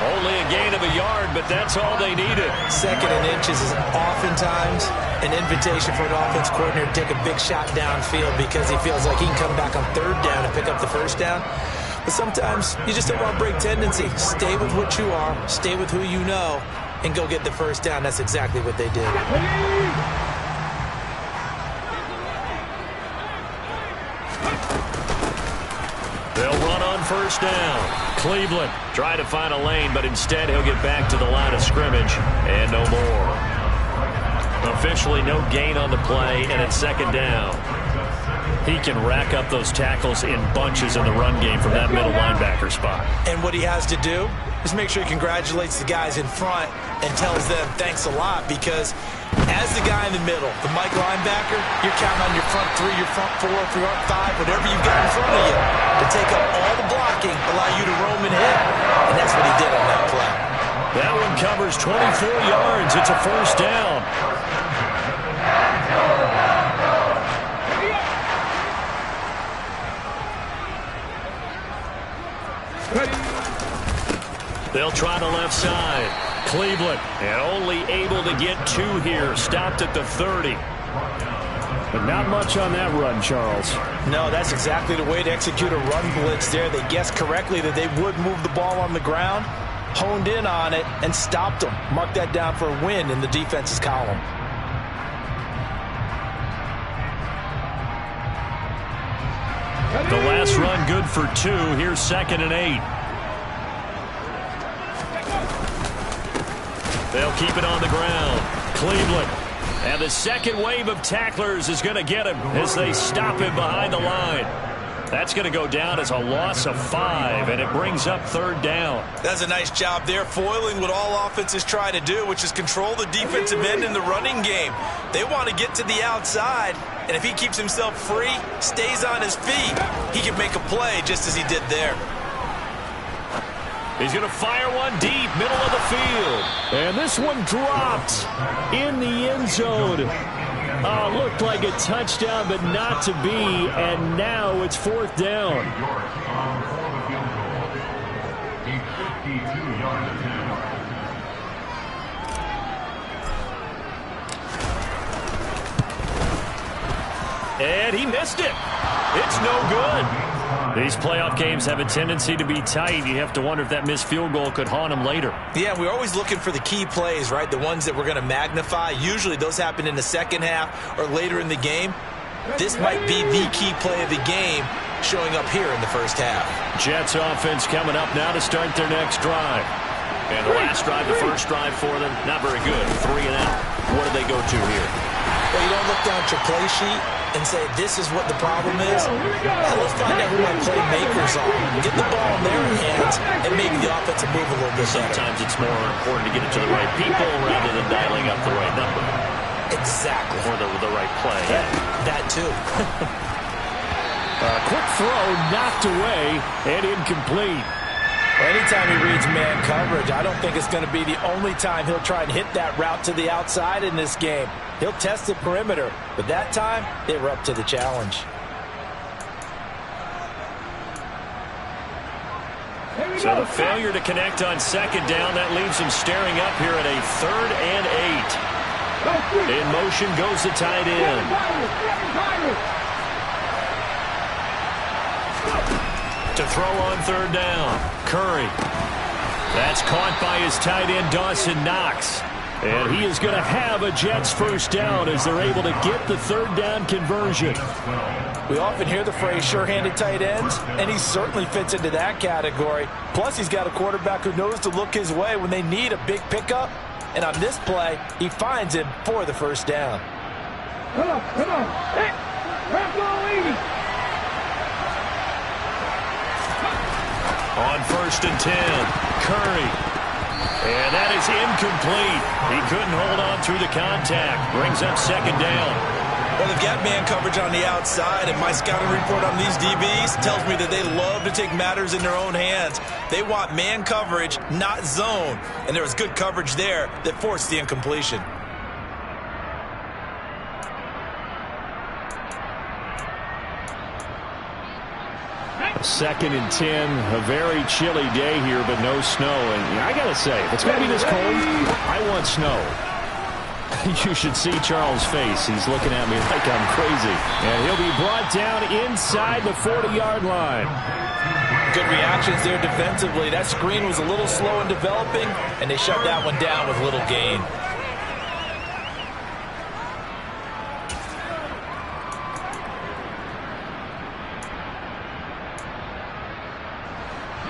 Only a gain of a yard, but that's all they needed. 2nd and inches is oftentimes an invitation for an offense coordinator to take a big shot downfield because he feels like he can come back on 3rd down and pick up the 1st down. But sometimes you just don't want to break tendency. Stay with what you are, stay with who you know, and go get the 1st down. That's exactly what they did. They'll run on 1st down. Cleveland trying to find a lane, but instead he'll get back to the line of scrimmage and no more. Officially no gain on the play, and it's 2nd down. He can rack up those tackles in bunches in the run game from that middle linebacker spot. And what he has to do is make sure he congratulates the guys in front and tells them thanks a lot, because as the guy in the middle, the Mike linebacker, you're counting on your front 3, your front 4, your front 5, whatever you've got in front of you to take up all the blocking, allow you to roam and hit. And that's what he did on that play. That one covers 24 yards. It's a 1st down. They'll try the left side. Cleveland, and only able to get 2 here. Stopped at the 30. But not much on that run, Charles. No, that's exactly the way to execute a run blitz there. They guessed correctly that they would move the ball on the ground, honed in on it, and stopped them. Mark that down for a win in the defense's column. The last run good for 2. Here's 2nd and 8. They'll keep it on the ground. Cleveland. And the second wave of tacklers is going to get him as they stop him behind the line. That's going to go down as a loss of 5, and it brings up 3rd down. That's a nice job there, foiling what all offenses try to do, which is control the defensive end in the running game. They want to get to the outside, and if he keeps himself free, stays on his feet, he can make a play just as he did there. He's going to fire one deep, middle of the field. And this one dropped in the end zone. Looked like a touchdown, but not to be. And now it's 4th down. And he missed it. It's no good. These playoff games have a tendency to be tight. You have to wonder if that missed field goal could haunt him later. Yeah, we're always looking for the key plays, right? The ones that we're going to magnify. Usually those happen in the second half or later in the game. This might be the key play of the game showing up here in the first half. Jets offense coming up now to start their next drive. And the last drive, the first drive for them, not very good. 3 and out. What do they go to here? Well, you don't look down at your play sheet and say, this is what the problem is. Now let's find out who our playmakers are. Get the ball in their hands and make the offensive move a little bit better. Sometimes it's more important to get it to the right people rather than dialing up the right number. Exactly. Or the right play. Yeah, that too. Quick throw, knocked away, and incomplete. Anytime he reads man coverage, I don't think it's going to be the only time he'll try and hit that route to the outside in this game. He'll test the perimeter, but that time, they were up to the challenge. So the failure to connect on 2nd down, that leaves him staring up here at a 3rd and 8. In motion goes the tight end. To throw on 3rd down. Curry. That's caught by his tight end, Dawson Knox. And he is going to have a Jets first down as they're able to get the third down conversion. We often hear the phrase sure-handed tight ends, and he certainly fits into that category. Plus, he's got a quarterback who knows to look his way when they need a big pickup. And on this play, he finds him for the first down. Come on. Hey, on 1st and 10, Curry. And that is incomplete. He couldn't hold on through the contact. Brings up second down. Well, they've got man coverage on the outside, and my scouting report on these DBs tells me that they love to take matters in their own hands. They want man coverage, not zone. And there was good coverage there that forced the incompletion. Second and 10, a very chilly day here, but no snow. And I got to say, if it's going to be this cold, I want snow. You should see Charles' face. He's looking at me like I'm crazy. And he'll be brought down inside the 40-yard line. Good reactions there defensively. That screen was a little slow in developing, and they shut that one down with little gain.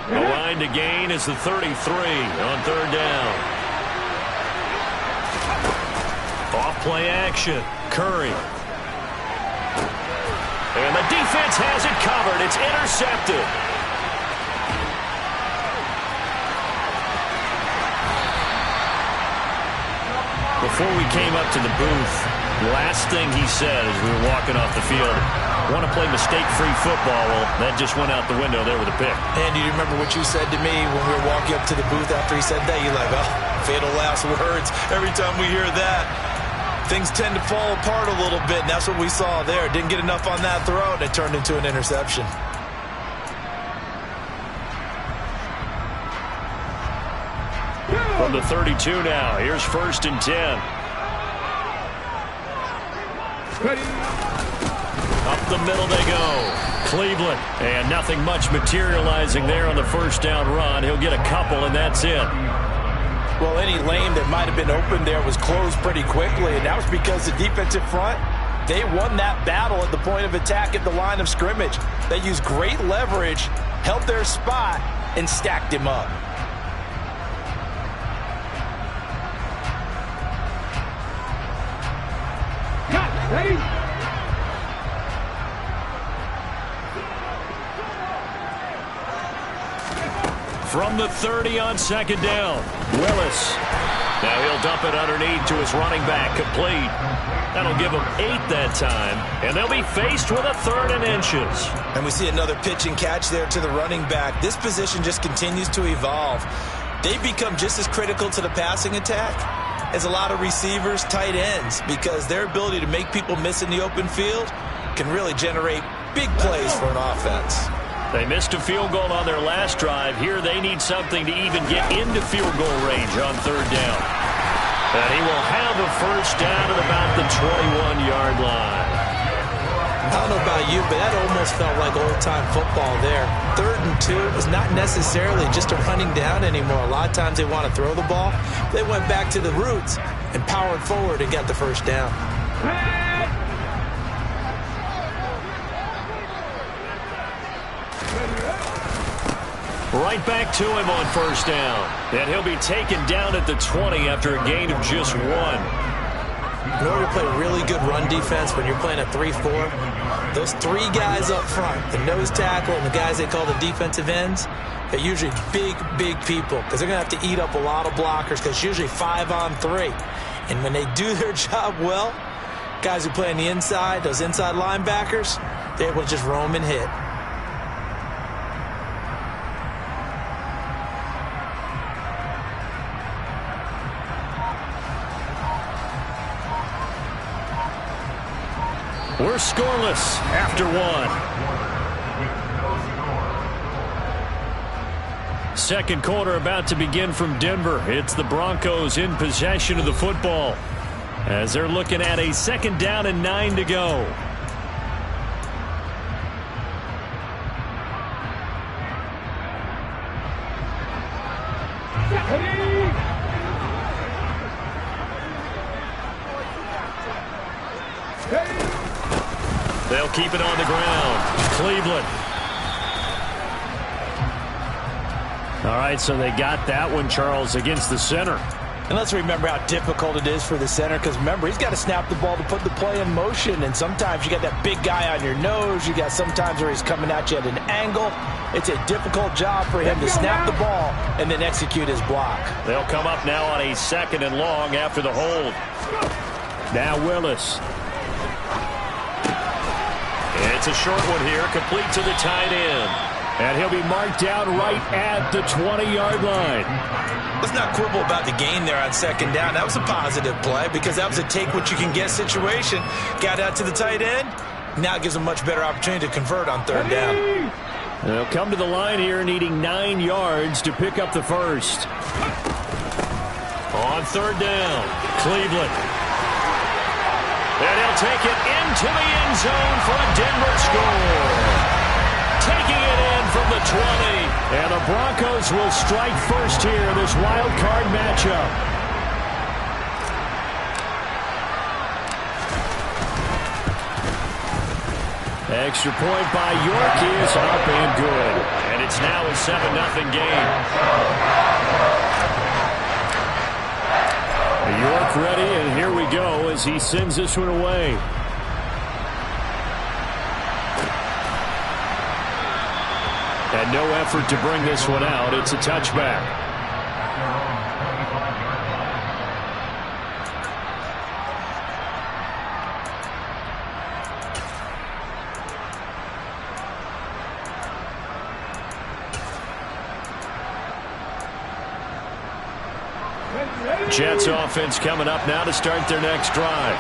The line to gain is the 33 on third down. Off play action. Curry. And the defense has it covered. It's intercepted. Before we came up to the booth, last thing he said as we were walking off the field, want to play mistake-free football. Well, that just went out the window there with a pick. And do you remember what you said to me when we were walking up to the booth after he said that? You're like, oh, fatal last words. Every time we hear that, things tend to fall apart a little bit, and that's what we saw there. Didn't get enough on that throw, and it turned into an interception. From the 32 now, here's 1st and 10. Up the middle they go. Cleveland. And nothing much materializing there on the first down run. He'll get a couple, and that's it. Well, any lane that might have been open there was closed pretty quickly, and that was because the defensive front, they won that battle at the point of attack at the line of scrimmage. They used great leverage, held their spot, and stacked him up. Ready? From the 30 on second down, Willis. Now he'll dump it underneath to his running back, complete. That'll give him 8 that time, and they'll be faced with a 3rd and inches. And we see another pitch and catch there to the running back. This position just continues to evolve. They become just as critical to the passing attack as a lot of receivers, tight ends, because their ability to make people miss in the open field can really generate big plays for an offense. They missed a field goal on their last drive. Here they need something to even get into field goal range on third down. And he will have a first down at about the 21-yard line. I don't know about you, but that almost felt like old-time football there. 3rd and 2 is not necessarily just a running down anymore. A lot of times they want to throw the ball. They went back to the roots and powered forward and got the first down. Right back to him on first down. And he'll be taken down at the 20 after a gain of just 1. In order to play really good run defense when you're playing a 3-4, those 3 guys up front, the nose tackle and the guys they call the defensive ends, they're usually big, big people because they're going to have to eat up a lot of blockers because it's usually 5 on 3. And when they do their job well, guys who play on the inside, those inside linebackers, they're able to just roam and hit. We're scoreless after 1. Second quarter about to begin from Denver. It's the Broncos in possession of the football as they're looking at a 2nd down and 9 to go. They'll keep it on the ground. Cleveland. All right, so they got that one, Charles, against the center. And let's remember how difficult it is for the center, because remember, he's got to snap the ball to put the play in motion, and sometimes you got that big guy on your nose. You got sometimes where he's coming at you at an angle. It's a difficult job for him to snap the ball and then execute his block. They'll come up now on a 2nd and long after the hold. Now Willis. It's a short one here, complete to the tight end. And he'll be marked down right at the 20-yard line. Let's not quibble about the gain there on 2nd down. That was a positive play because that was a take-what-you-can-get situation. Got out to the tight end. Now it gives them a much better opportunity to convert on 3rd down. They'll come to the line here needing 9 yards to pick up the first. On 3rd down, Cleveland. And he'll take it into the end zone for a Denver score. Taking it in from the 20. And the Broncos will strike first here in this wild card matchup. Extra point by York is up and good. And it's now a 7-0 game. York ready, and here we go as he sends this one away. And no effort to bring this one out. It's a touchback. Jets offense coming up now to start their next drive.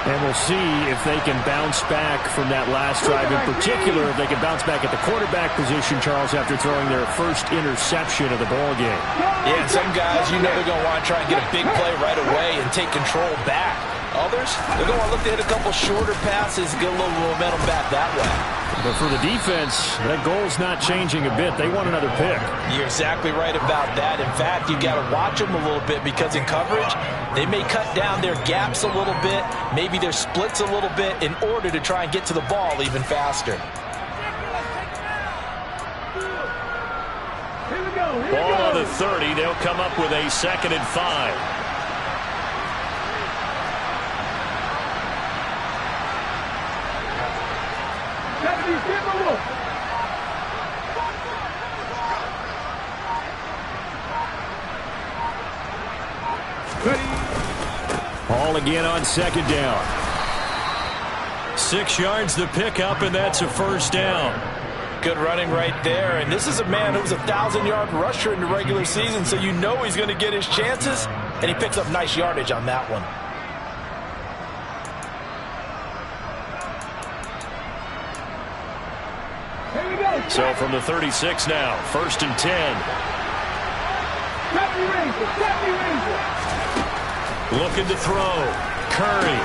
And we'll see if they can bounce back from that last drive. In particular, if they can bounce back at the quarterback position, Charles, after throwing their first interception of the ball game. Yeah, and some guys, you know they're going to want to try and get a big play right away and take control back. Others, they're going to want to look to hit a couple shorter passes, get a little momentum back that way. But for the defense, that goal's not changing a bit. They want another pick. You're exactly right about that. In fact, you've got to watch them a little bit because in coverage, they may cut down their gaps a little bit, maybe their splits a little bit in order to try and get to the ball even faster. Ball on the 30. They'll come up with a 2nd and 5. Ball again on 2nd down. 6 yards the pickup, and that's a 1st down. Good running right there. And this is a man who was a 1,000-yard rusher in the regular season, so you know he's going to get his chances, and he picks up nice yardage on that one. So from the 36 now, 1st and 10. Looking to throw. Curry.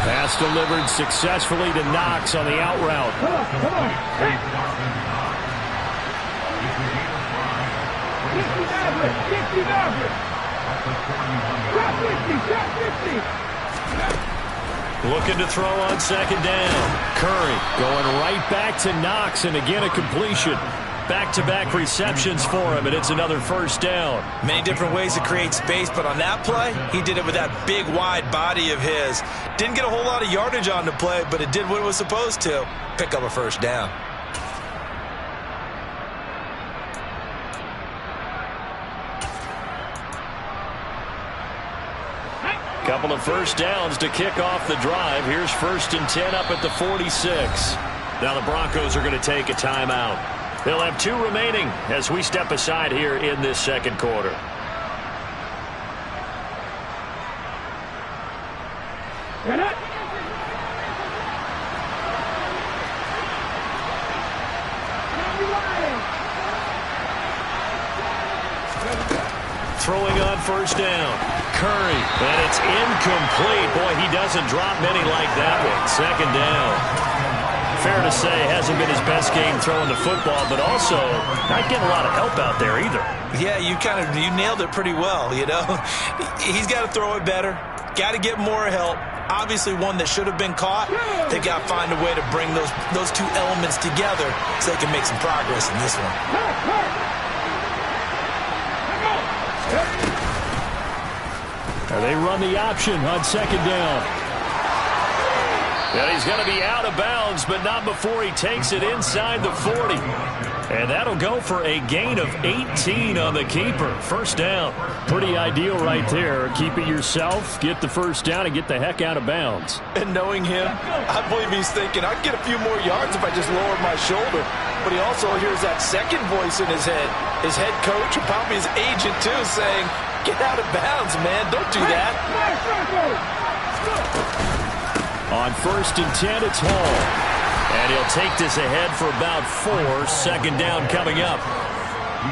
Pass delivered successfully to Knox on the out route. Come on. 50. Looking to throw on 2nd down. Curry going right back to Knox, and again a completion. Back-to-back receptions for him, and it's another 1st down. Many different ways to create space, but on that play, he did it with that big, wide body of his. Didn't get a whole lot of yardage on the play, but it did what it was supposed to. Pick up a 1st down. Couple of 1st downs to kick off the drive. Here's 1st and 10 up at the 46. Now the Broncos are going to take a timeout. They'll have 2 remaining as we step aside here in this 2nd quarter. Throwing on 1st down. Curry, and it's incomplete. Boy, he doesn't drop many like that one. 2nd down. Fair to say, hasn't been his best game throwing the football, but also not getting a lot of help out there either. Yeah, you nailed it pretty well, you know. He's got to throw it better, got to get more help, Obviously one that should have been caught. They got to find a way to bring those two elements together so they can make some progress in this one. And they run the option on second down. And he's going to be out of bounds, but not before he takes it inside the 40. And that'll go for a gain of 18 on the keeper. First down. Pretty ideal right there. Keep it yourself, get the first down, and get the heck out of bounds. And knowing him, I believe he's thinking, I can get a few more yards if I just lower my shoulder. But he also hears that second voice in his head. His head coach, and probably his agent too, saying, get out of bounds, man. Don't do that. On 1st and 10, it's Hall. And he'll take this ahead for about 4. Second down coming up.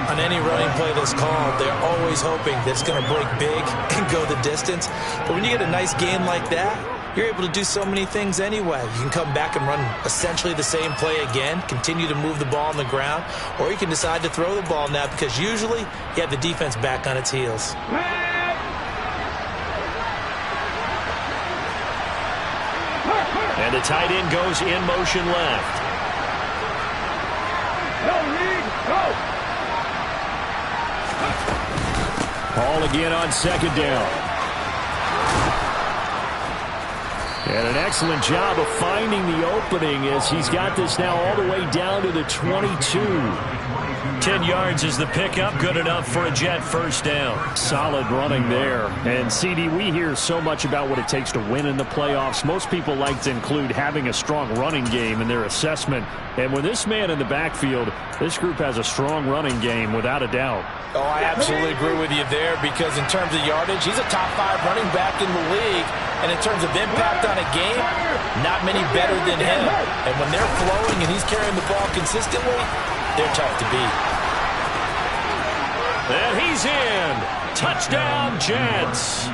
On any running play that's called, they're always hoping that it's going to break big and go the distance. But when you get a nice game like that, you're able to do so many things anyway. You can come back and run essentially the same play again, continue to move the ball on the ground, or you can decide to throw the ball now because usually you have the defense back on its heels. And the tight end goes in motion left. Hall again on second down. And an excellent job of finding the opening as he's got this now all the way down to the 22. 10 yards is the pickup, good enough for a Jet first down. Solid running there. And CD, we hear so much about what it takes to win in the playoffs. Most people like to include having a strong running game in their assessment. And with this man in the backfield, this group has a strong running game without a doubt. Oh, I absolutely agree with you there because in terms of yardage, he's a top 5 running back in the league. And in terms of impact on a game, not many better than him. And when they're flowing and he's carrying the ball consistently, they're tough to beat. And he's in. Touchdown, Jets.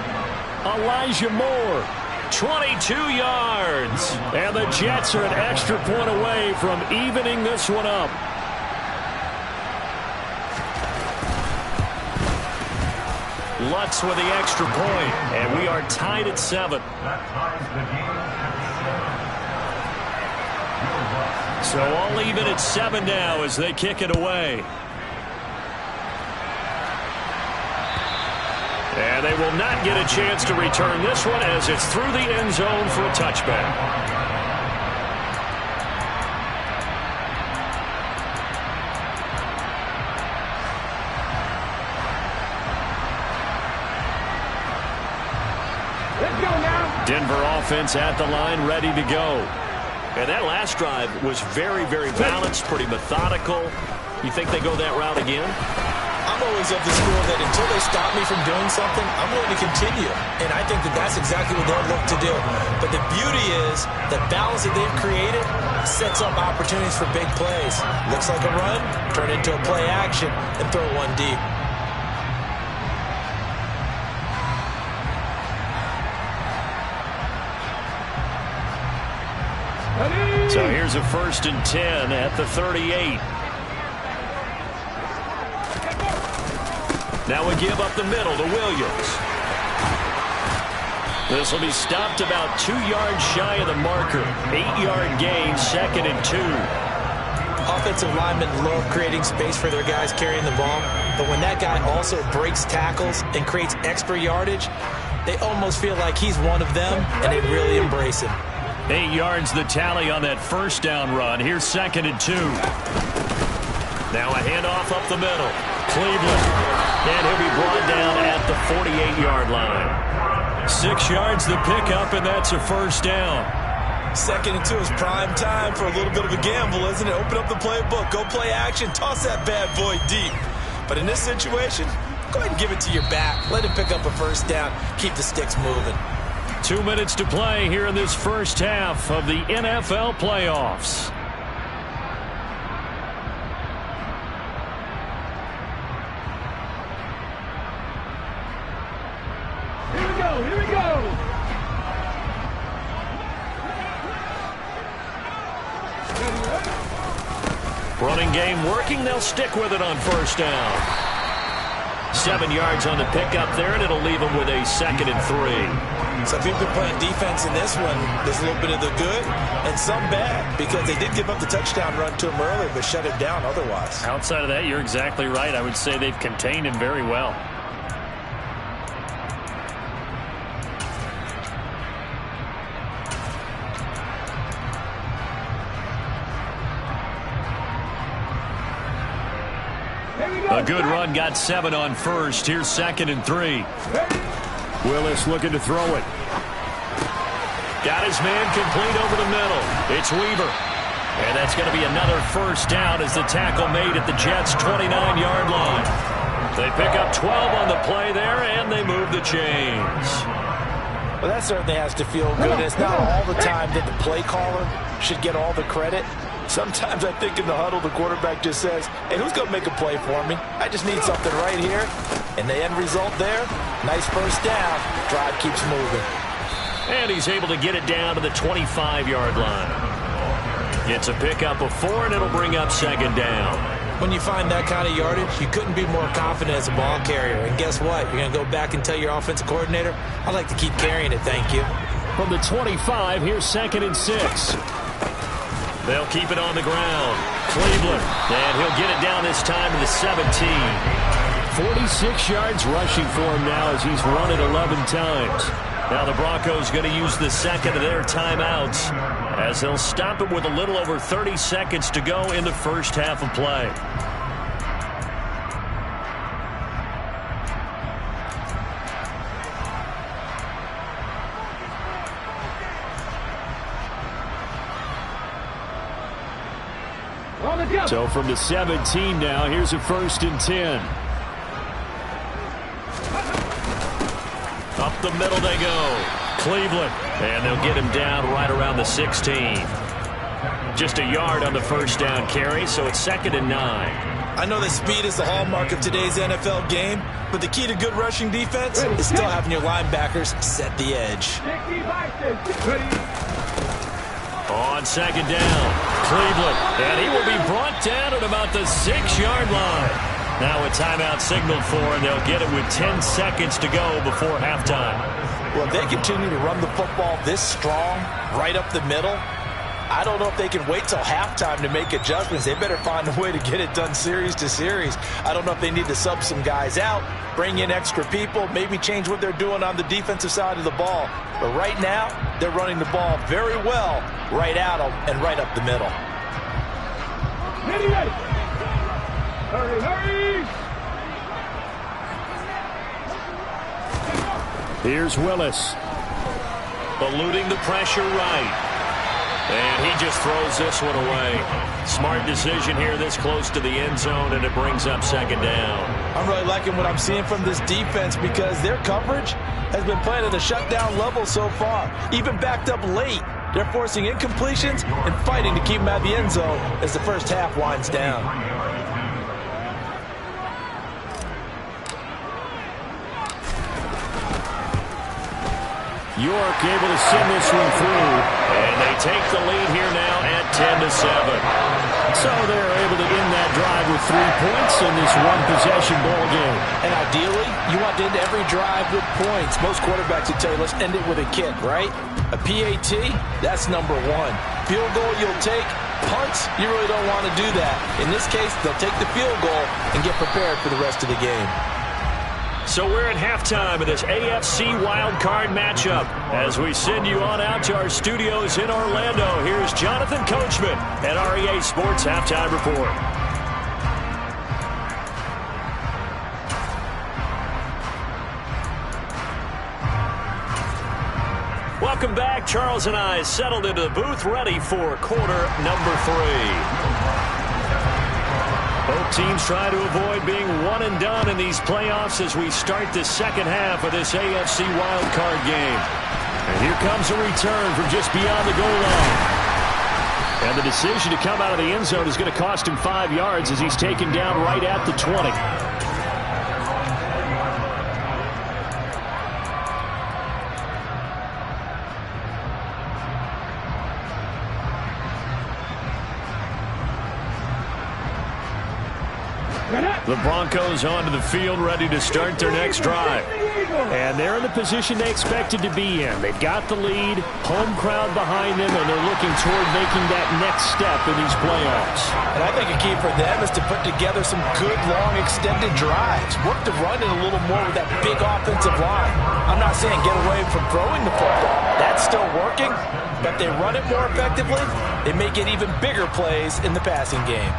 Elijah Moore, 22 yards. And the Jets are an extra point away from evening this one up. Lutz with the extra point, and we are tied at 7. So all even at 7 now as they kick it away. And they will not get a chance to return this one as it's through the end zone for a touchback. Denver offense at the line, ready to go. And that last drive was very, very balanced, pretty methodical. You think they go that route again? I'm always of the school that until they stop me from doing something, I'm going to continue. And I think that that's exactly what they'll look to do. But the beauty is the balance that they've created sets up opportunities for big plays. Looks like a run, turn it into a play action, and throw one deep. So here's a 1st and 10 at the 38. Now we give up the middle to Williams. This will be stopped about 2 yards shy of the marker. 8-yard gain, 2nd and 2. Offensive linemen love creating space for their guys carrying the ball, but when that guy also breaks tackles and creates extra yardage, they almost feel like he's one of them, and they really embrace him. 8 yards the tally on that first down run. Here's 2nd and 2. Now a handoff up the middle. Cleveland. And he'll be brought down at the 48-yard line. 6 yards the pickup, and that's a first down. 2nd and 2 is prime time for a little bit of a gamble, isn't it? Open up the playbook. Go play action. Toss that bad boy deep. But in this situation, go ahead and give it to your back. Let him pick up a first down. Keep the sticks moving. 2 minutes to play here in this first half of the NFL playoffs. Here we go, here we go. Running game working, they'll stick with it on first down. 7 yards on the pickup there, and it'll leave him with a 2nd and 3. So if you've been playing defense in this one, there's a little bit of the good and some bad, because they did give up the touchdown run to him earlier, but shut him down otherwise. Outside of that, you're exactly right. I would say they've contained him very well. A good run, got 7 on first. Here's 2nd and 3. Willis looking to throw it. Got his man complete over the middle. It's Weaver. And that's going to be another first down as the tackle made at the Jets' 29-yard line. They pick up 12 on the play there, and they move the chains. Well, that certainly has to feel good. It's not all the time that the play caller should get all the credit. Sometimes I think in the huddle, the quarterback just says, hey, who's going to make a play for me? I just need something right here. And the end result there, nice first down. Drive keeps moving. And he's able to get it down to the 25-yard line. It's a pickup of 4, and it'll bring up 2nd down. When you find that kind of yardage, you couldn't be more confident as a ball carrier. And guess what? You're going to go back and tell your offensive coordinator, I'd like to keep carrying it, thank you. From the 25, here's 2nd and 6. They'll keep it on the ground. Cleveland, and he'll get it down this time to the 17. 46 yards rushing for him now as he's run it 11 times. Now the Broncos going to use the 2nd of their timeouts as they'll stop him with a little over 30 seconds to go in the first half of play. So from the 17 now, here's a 1st and 10. Up the middle they go. Cleveland. And they'll get him down right around the 16. Just a yard on the first down carry, so it's 2nd and 9. I know that speed is the hallmark of today's NFL game, but the key to good rushing defense is still having your linebackers set the edge. On 2nd down, Cleveland, and he will be brought down at about the 6-yard line. Now a timeout signaled for, and they'll get it with 10 seconds to go before halftime. Well, if they continue to run the football this strong, right up the middle, I don't know if they can wait till halftime to make adjustments. They better find a way to get it done series to series. I don't know if they need to sub some guys out, bring in extra people, maybe change what they're doing on the defensive side of the ball. But right now, they're running the ball very well right at them and right up the middle. Hurry, hurry! Here's Willis. Eluding the pressure right. And he just throws this one away. Smart decision here this close to the end zone, and it brings up 2nd down. I'm really liking what I'm seeing from this defense because their coverage has been playing at a shutdown level so far. Even backed up late, they're forcing incompletions and fighting to keep them out of the end zone as the first half winds down. York able to send this one through, and they take the lead here now at 10-7. So they're able to end that drive with 3 points in this one-possession ball game. And ideally, you want to end every drive with points. Most quarterbacks would tell you, let's end it with a kick, right? A PAT, that's number 1. Field goal you'll take. Punts, you really don't want to do that. In this case, they'll take the field goal and get prepared for the rest of the game. So we're at halftime of this AFC wildcard matchup. As we send you on out to our studios in Orlando, here's Jonathan Coachman at REA Sports Halftime Report. Welcome back. Charles and I settled into the booth, ready for quarter number 3. Both teams try to avoid being one and done in these playoffs as we start the second half of this AFC wildcard game. And here comes a return from just beyond the goal line. And the decision to come out of the end zone is going to cost him 5 yards as he's taken down right at the 20. The Broncos onto the field, ready to start their next drive. And they're in the position they expected to be in. They've got the lead, home crowd behind them, and they're looking toward making that next step in these playoffs. And I think a key for them is to put together some good, long, extended drives. Work the run in a little more with that big offensive line. I'm not saying get away from throwing the football. That's still working, but they run it more effectively, they may get even bigger plays in the passing game.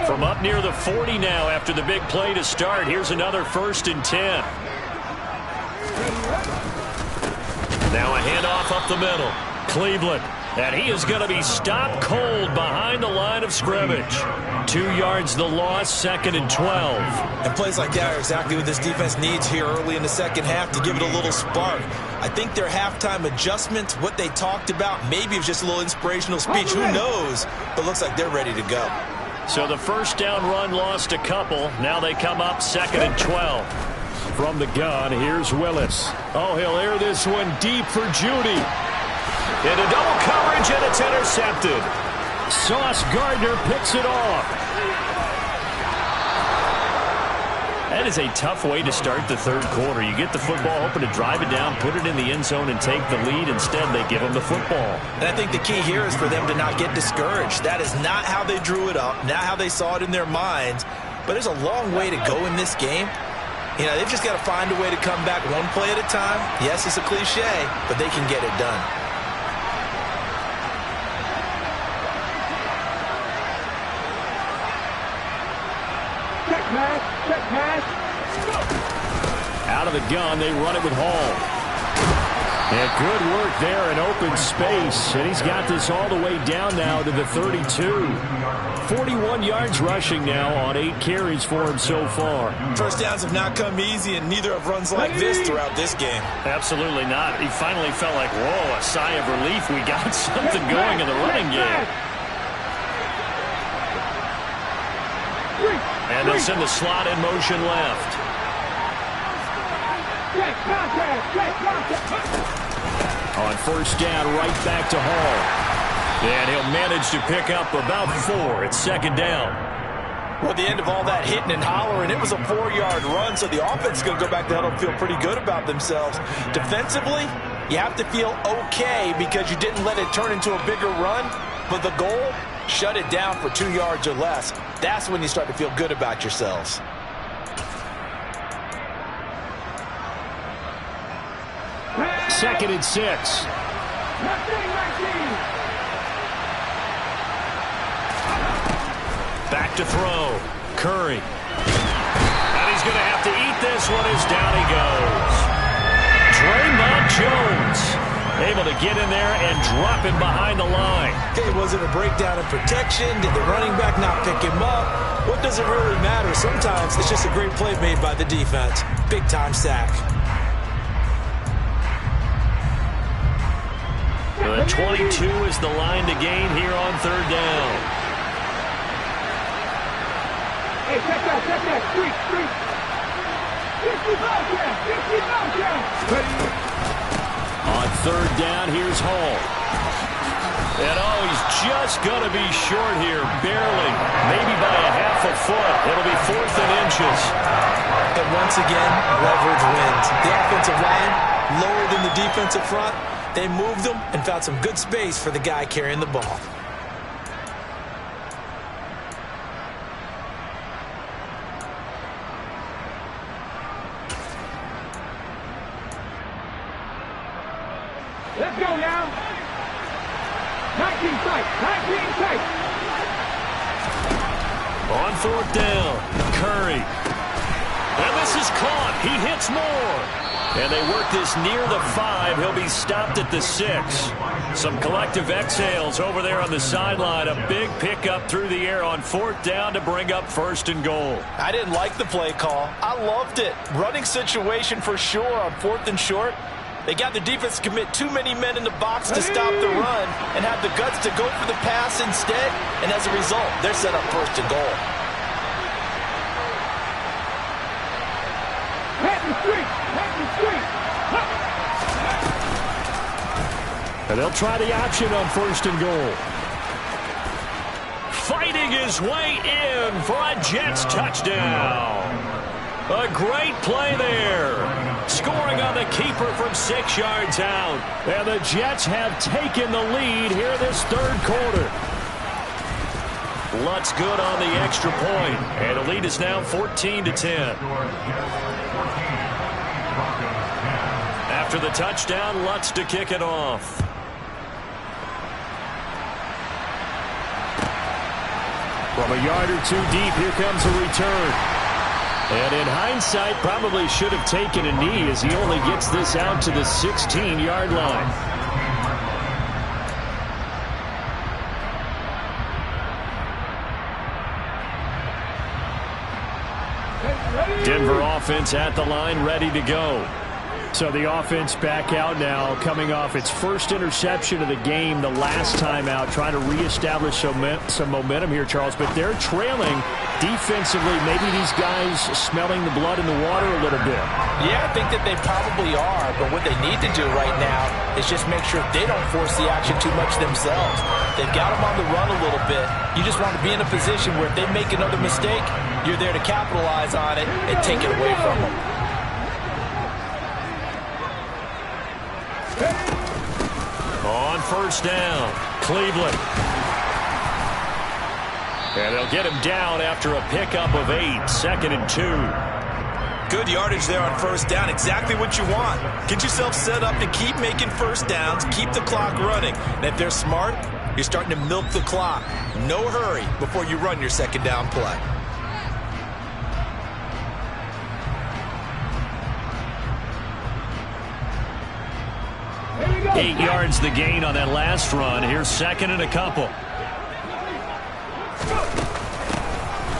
From up near the 40 now after the big play to start. Here's another 1st and 10. Now a handoff up the middle. Cleveland. And he is going to be stopped cold behind the line of scrimmage. 2 yards the loss, 2nd and 12. And plays like that are exactly what this defense needs here early in the second half to give it a little spark. I think their halftime adjustment, what they talked about, maybe it was just a little inspirational speech. Who knows? But looks like they're ready to go. So the first down run lost a couple. Now they come up 2nd and 12. From the gun, here's Willis. Oh, he'll air this one deep for Judy. Into double coverage, and it's intercepted. Sauce Gardner picks it off. That is a tough way to start the third quarter. You get the football, hoping to drive it down, put it in the end zone, and take the lead. Instead, they give them the football. And I think the key here is for them to not get discouraged. That is not how they drew it up, not how they saw it in their minds. But there's a long way to go in this game. You know, they've just got to find a way to come back one play at a time. Yes, it's a cliche, but they can get it done. Out of the gun, they run it with Hall. And good work there in open space. And he's got this all the way down now to the 32. 41 yards rushing now on 8 carries for him so far. First downs have not come easy, and neither have runs like this throughout this game. Absolutely not. He finally felt like, whoa, a sigh of relief. We got something going in the running game. And they send the slot in motion left. On first down, right back to Hall. And he'll manage to pick up about 4. It's 2nd down. Well, at the end of all that hitting and hollering, it was a 4-yard run, so the offense is going to go back to huddle and feel pretty good about themselves. Defensively, you have to feel okay because you didn't let it turn into a bigger run, but the goal, shut it down for 2 yards or less. That's when you start to feel good about yourselves. Second and 6. Back to throw. Curry. And he's going to have to eat this one as down he goes. Draymond Jones able to get in there and drop him behind the line. Okay, was it a breakdown in protection? Did the running back not pick him up? What does it really matter? Sometimes it's just a great play made by the defense. Big-time sack. The 22 is the line to gain here on 3rd down. Hey, check that, street. On 3rd down, here's Hall. And he's just going to be short here, barely, maybe by a half a foot. It'll be 4th and inches. And once again, leverage wins. The offensive line lower than the defensive front. They moved them and found some good space for the guy carrying the ball. Let's go now. 19 tight. On 4th down, Curry. And this is caught. He hits more. And they work this near the 5. He'll be stopped at the 6. Some collective exhales over there on the sideline. A big pickup through the air on 4th down to bring up 1st and goal. I didn't like the play call. I loved it. Running situation for sure on 4th and short. They got the defense to commit too many men in the box to stop the run and have the guts to go for the pass instead. And as a result, they're set up 1st and goal. And they'll try the option on 1st and goal. Fighting his way in for a Jets touchdown. A great play there. Scoring on the keeper from 6 yards out. And the Jets have taken the lead here this 3rd quarter. Lutz good on the extra point. And the lead is now 14-10. After the touchdown, Lutz to kick it off. From a yard or 2 deep, here comes a return. And in hindsight, probably should have taken a knee as he only gets this out to the 16-yard line. Denver offense at the line, ready to go. So the offense back out now, coming off its first interception of the game the last time out, trying to reestablish some momentum here, Charles. But they're trailing defensively. Maybe these guys smelling the blood in the water a little bit. Yeah, I think that they probably are. But what they need to do right now is just make sure they don't force the action too much themselves. They've got them on the run a little bit. You just want to be in a position where if they make another mistake, you're there to capitalize on it and take it away from them. On 1st down, Cleveland. And they'll get him down after a pickup of 8, 2nd and 2. Good yardage there on 1st down, exactly what you want. Get yourself set up to keep making 1st downs, keep the clock running. And if they're smart, you're starting to milk the clock. No hurry before you run your 2nd down play. Eight yards the gain on that last run. Here's 2nd and a couple.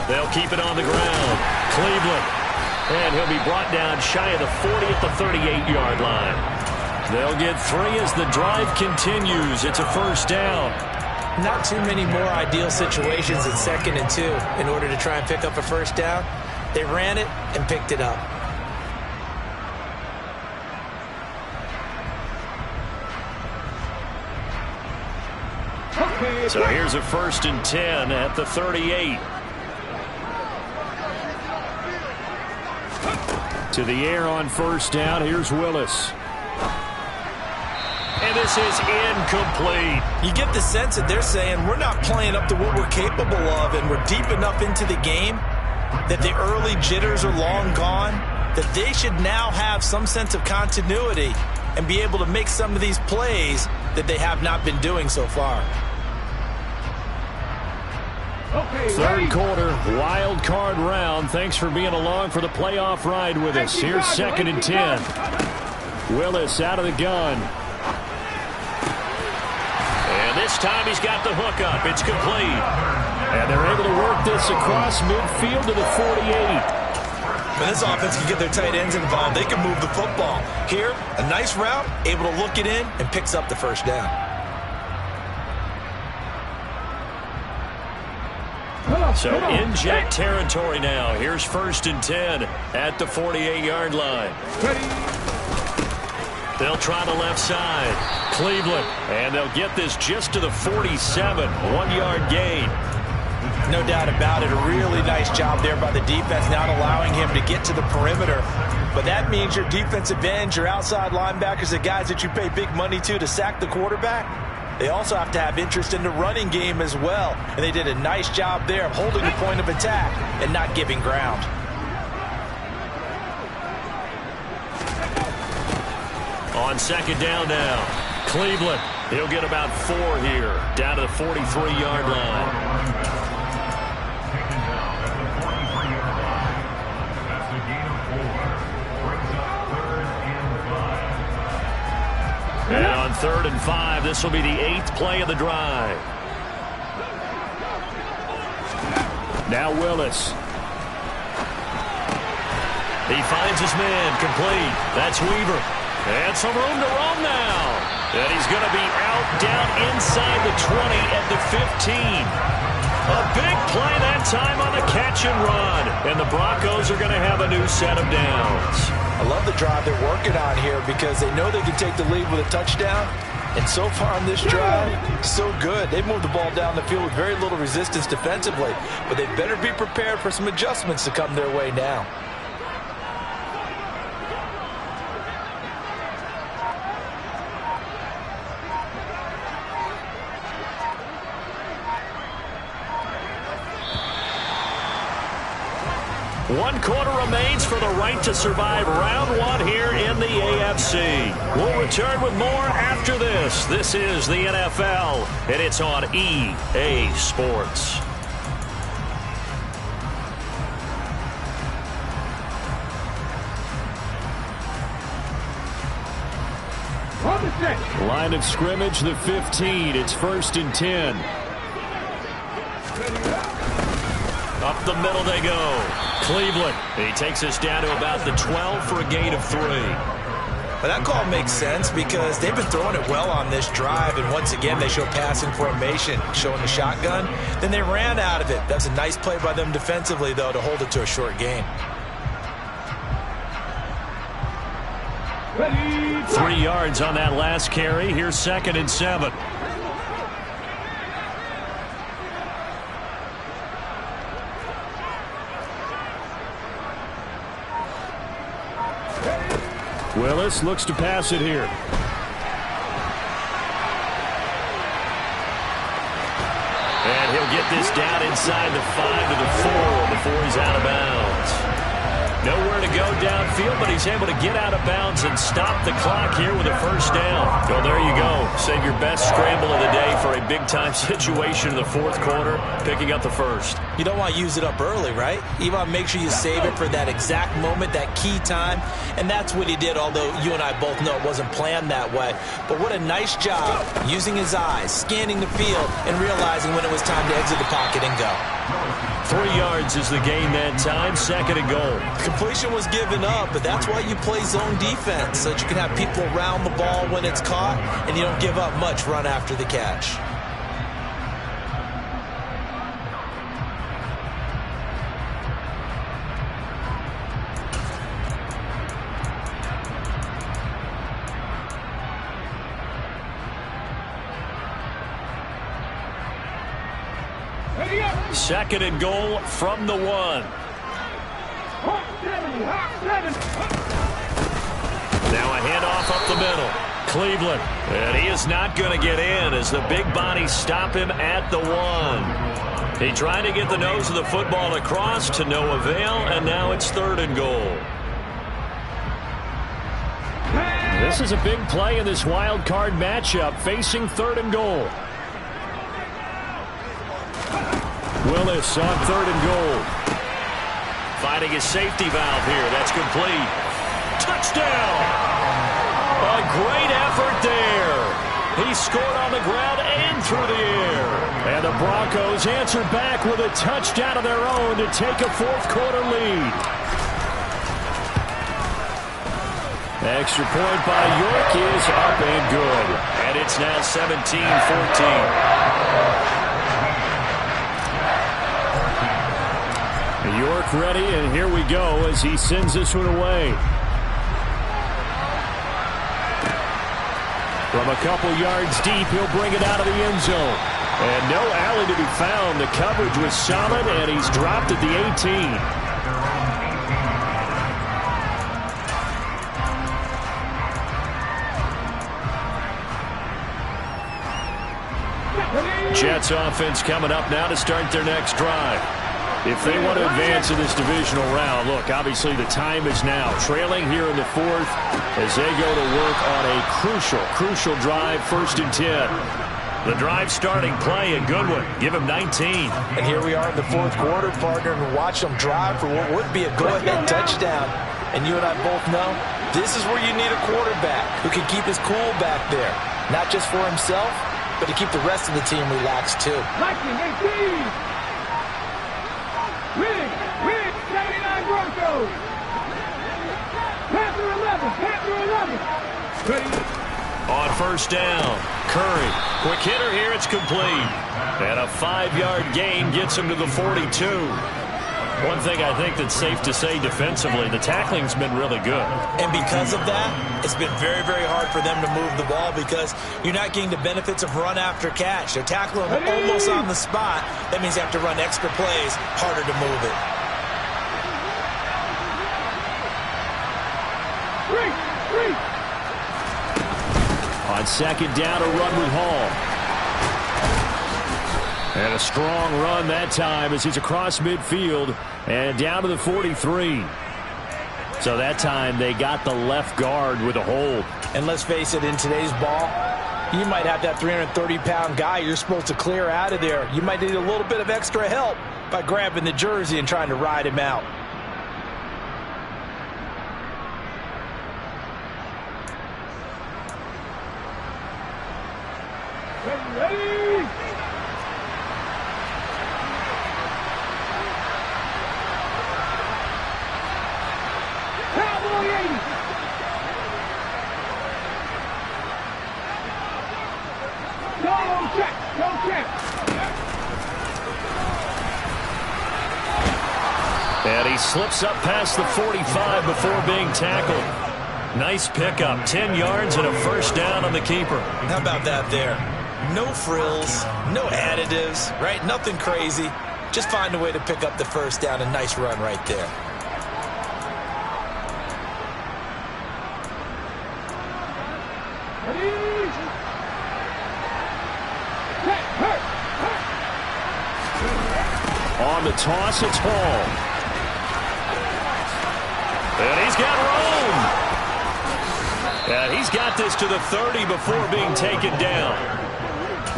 They'll keep it on the ground. Cleveland. And he'll be brought down shy of the 40 at the 38-yard line. They'll get 3 as the drive continues. It's a 1st down. Not too many more ideal situations at 2nd and 2 in order to try and pick up a 1st down. They ran it and picked it up. So here's a 1st and 10 at the 38. To the air on 1st down. Here's Willis. And this is incomplete. You get the sense that they're saying we're not playing up to what we're capable of, and we're deep enough into the game that the early jitters are long gone, that they should now have some sense of continuity and be able to make some of these plays that they have not been doing so far. 3rd quarter, wild card round. Thanks for being along for the playoff ride with us. Here's 2nd and 10. Willis out of the gun. And this time he's got the hook up. It's complete. And they're able to work this across midfield to the 48. When this offense can get their tight ends involved, they can move the football. Here, a nice route, able to look it in, and picks up the 1st down. So in Jet territory now. Here's 1st and 10 at the 48-yard line. They'll try the left side. Cleveland. And they'll get this just to the 47. 1-yard gain. No doubt about it. A really nice job there by the defense, not allowing him to get to the perimeter. But that means your defensive ends, your outside linebackers, the guys that you pay big money to sack the quarterback, they also have to have interest in the running game as well. And they did a nice job there of holding the point of attack and not giving ground. On 2nd down now, Cleveland. He'll get about 4 here, down to the 43-yard line. And on 3rd and 5, this will be the 8th play of the drive. Now Willis. He finds his man, complete. That's Weaver. And some room to roam now. And he's going to be out down inside the 20 at the 15. A big play that time on the catch and run. And the Broncos are going to have a new set of downs. I love the drive they're working on here because they know they can take the lead with a touchdown, And so far on this drive, so good. They've moved the ball down the field with very little resistance defensively, but they better be prepared for some adjustments to come their way now. One quarter remains for the right to survive round one here in the AFC. We'll return with more after this. This is the NFL, and it's on EA Sports. Line of scrimmage, the 15. It's 1st and 10. Up the middle they go. Cleveland. He takes us down to about the 12 for a gain of 3. But that call makes sense because they've been throwing it well on this drive, and once again they show passing formation, showing the shotgun. Then they ran out of it. That's a nice play by them defensively, though, to hold it to a short gain. 3 yards on that last carry. Here's 2nd and 7. Willis looks to pass it here. And he'll get this down inside the 5 to the 4 before he's out of bounds. Nowhere to go downfield, but he's able to get out of bounds and stop the clock here with a 1st down. Well, there you go. Save your best scramble of the day for a big-time situation in the 4th quarter, picking up the 1st. You don't want to use it up early, right? You want to make sure you save it for that exact moment, that key time, and that's what he did, although you and I both know it wasn't planned that way. But what a nice job using his eyes, scanning the field, and realizing when it was time to exit the pocket and go. 3 yards is the gain that time, 2nd and goal. Completion was given up, but that's why you play zone defense, so that you can have people around the ball when it's caught, and you don't give up much run after the catch. Second and goal from the 1. Now a handoff up the middle. Cleveland. And he is not going to get in as the big bodies stop him at the 1. He tried to get the nose of the football across to no avail, and now it's 3rd and goal. This is a big play in this wild card matchup, facing 3rd and goal. Willis on 3rd and goal. Finding his safety valve here. That's complete. Touchdown! A great effort there. He scored on the ground and through the air. And the Broncos answer back with a touchdown of their own to take a 4th quarter lead. Extra point by York is up and good. And it's now 17-14. York ready, and here we go as he sends this one away. From a couple yards deep, he'll bring it out of the end zone. And no alley to be found. The coverage was solid, and he's dropped at the 18. Jets offense coming up now to start their next drive. If they want to advance in this divisional round, look, obviously the time is now. Trailing here in the 4th as they go to work on a crucial drive, 1st and 10. The drive starting play, a good one. Give him 19. And here we are in the 4th quarter, partner, and watch them drive for what would be a go-ahead touchdown. And you and I both know this is where you need a quarterback who can keep his cool back there. Not just for himself, but to keep the rest of the team relaxed, too. 19-18. Win, 79 Broncos. Panther 11. On 1st down, Curry. Quick hitter here, it's complete. And a 5-yard gain gets him to the 42. One thing I think that's safe to say defensively, the tackling's been really good. And because of that, it's been very, very hard for them to move the ball because you're not getting the benefits of run after catch. They're tackling almost on the spot. That means you have to run extra plays, harder to move it. On second down, a run with Hall. And a strong run that time as he's across midfield and down to the 43. So that time they got the left guard with a hold. And let's face it, in today's ball, you might have that 330-pound guy you're supposed to clear out of there. You might need a little bit of extra help by grabbing the jersey and trying to ride him out. And he slips up past the 45 before being tackled. Nice pickup, 10 yards and a first down on the keeper. How about that there? No frills, no additives, right? Nothing crazy. Just find a way to pick up the first down. A nice run right there. On the toss, it's Hall. And he's got room. And he's got this to the 30 before being taken down.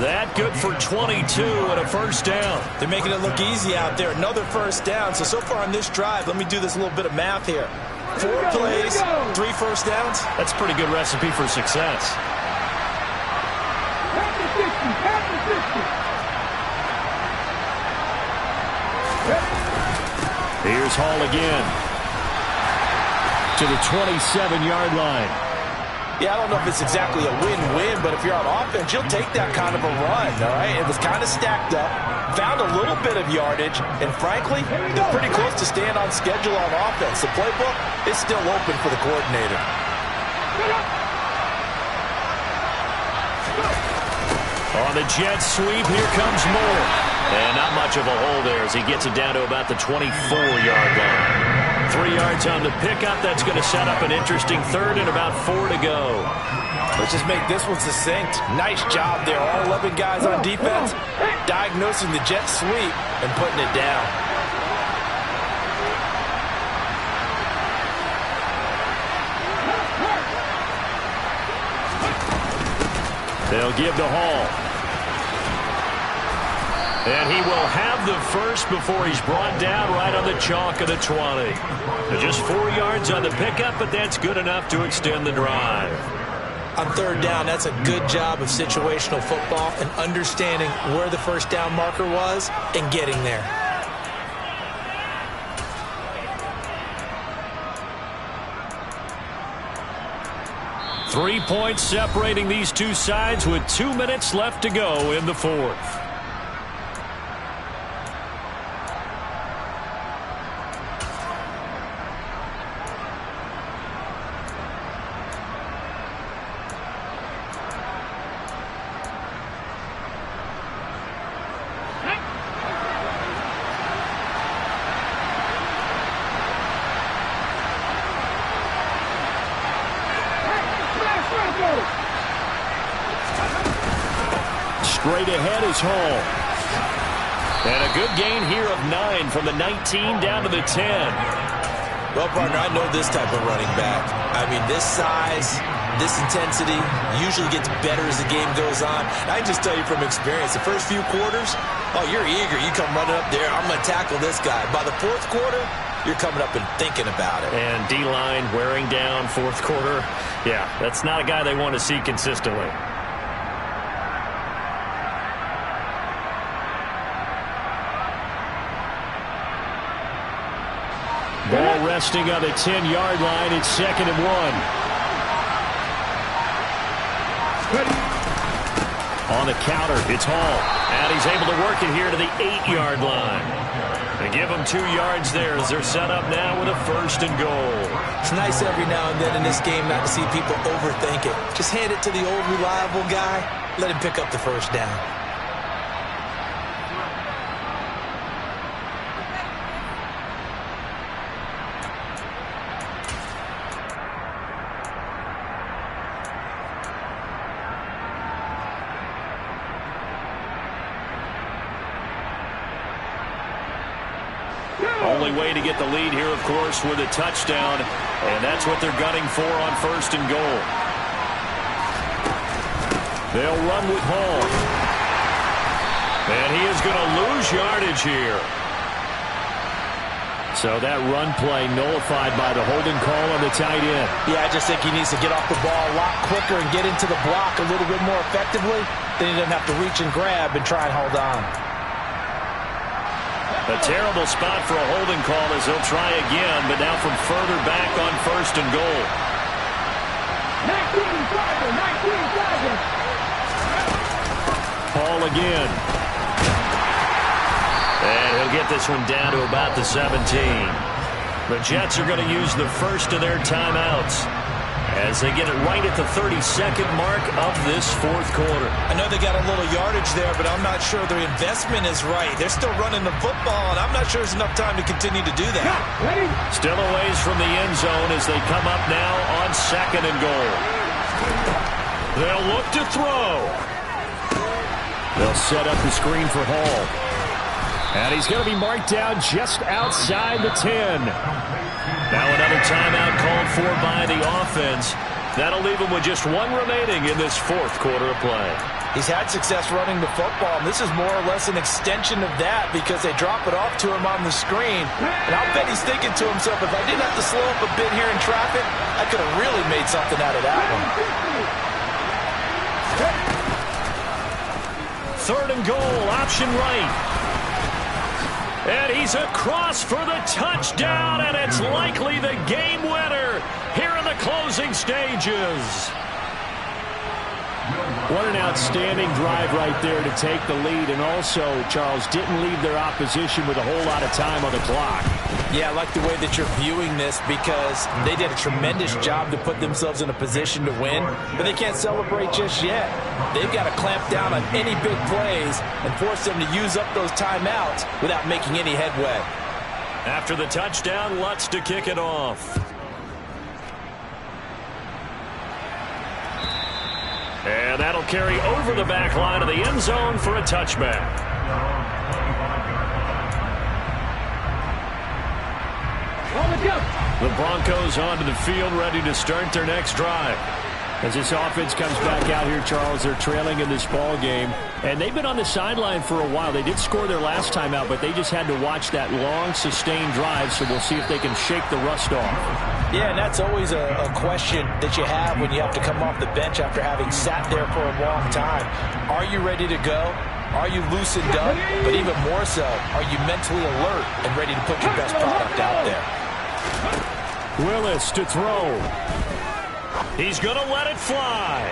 That good for 22 and a first down. They're making it look easy out there. Another first down. So far on this drive, let me do this little bit of math here. 4 plays, 3 first downs. That's a pretty good recipe for success. Here's Hall again to the 27-yard line. Yeah, I don't know if it's exactly a win-win, but if you're on offense, you'll take that kind of a run, all right? It was kind of stacked up, found a little bit of yardage, and frankly, they're pretty close to staying on schedule on offense. The playbook is still open for the coordinator. On the jet sweep, here comes Moore. And not much of a hole there as he gets it down to about the 24-yard line. 3 yards on the pickup. That's going to set up an interesting third and about 4 to go. Let's just make this one succinct. Nice job there. All 11 guys on defense diagnosing the jet sweep and putting it down. They'll give to Hall. And he will have the first before he's brought down right on the chalk of the 20. Just 4 yards on the pickup, but that's good enough to extend the drive. On third down, that's a good job of situational football and understanding where the first down marker was and getting there. Three points separating these two sides with 2 minutes left to go in the fourth. Straight ahead is Hall. And a good gain here of 9 from the 19 down to the 10. Well, partner, I know this type of running back. I mean, this size, this intensity usually gets better as the game goes on. I can just tell you from experience, the first few quarters, oh, you're eager. You come running up there, I'm going to tackle this guy. By the fourth quarter, you're coming up and thinking about it. And D-line wearing down fourth quarter. Yeah, that's not a guy they want to see consistently. Ball resting on the 10-yard line. It's 2nd and 1. On the counter, it's Hall. And he's able to work it here to the 8-yard line. They give him 2 yards there as they're set up now with a 1st and goal. It's nice every now and then in this game not to see people overthink it. Just hand it to the old reliable guy. Let him pick up the 1st down. Only way to get the lead here, of course, with a touchdown, and that's what they're gunning for on 1st and goal. They'll run with Hall. And he is going to lose yardage here. So that run play nullified by the holding call on the tight end. Yeah, I just think he needs to get off the ball a lot quicker and get into the block a little bit more effectively. Then he doesn't have to reach and grab and try and hold on. A terrible spot for a holding call as he'll try again, but now from further back on 1st and goal. 19-7. Hall again. And he'll get this one down to about the 17. The Jets are going to use the first of their timeouts as they get it right at the 32nd mark of this 4th quarter. I know they got a little yardage there, but I'm not sure their investment is right. They're still running the football, and I'm not sure there's enough time to continue to do that. Still a ways from the end zone as they come up now on 2nd and goal. They'll look to throw. They'll set up the screen for Hall. And he's going to be marked down just outside the 10. Now another timeout called for by the offense. That'll leave him with just 1 remaining in this 4th quarter of play. He's had success running the football, and this is more or less an extension of that because they drop it off to him on the screen. And I'll bet he's thinking to himself, if I didn't have to slow up a bit here in traffic, I could have really made something out of that one. 3rd and goal, option right. And he's across for the touchdown, and it's likely the game winner here in the closing stages. What an outstanding drive right there to take the lead, and also, Charles, didn't leave their opposition with a whole lot of time on the clock. Yeah, I like the way that you're viewing this because they did a tremendous job to put themselves in a position to win, but they can't celebrate just yet. They've got to clamp down on any big plays and force them to use up those timeouts without making any headway. After the touchdown, Lutz to kick it off. And that'll carry over the back line of the end zone for a touchback. The Broncos onto the field, ready to start their next drive. As this offense comes back out here, Charles, they're trailing in this ball game. And they've been on the sideline for a while. They did score their last time out, but they just had to watch that long, sustained drive, so we'll see if they can shake the rust off. Yeah, and that's always a question that you have when you have to come off the bench after having sat there for a long time. Are you ready to go? Are you loosened up? But even more so, are you mentally alert and ready to put your best product out there? Willis to throw. He's going to let it fly.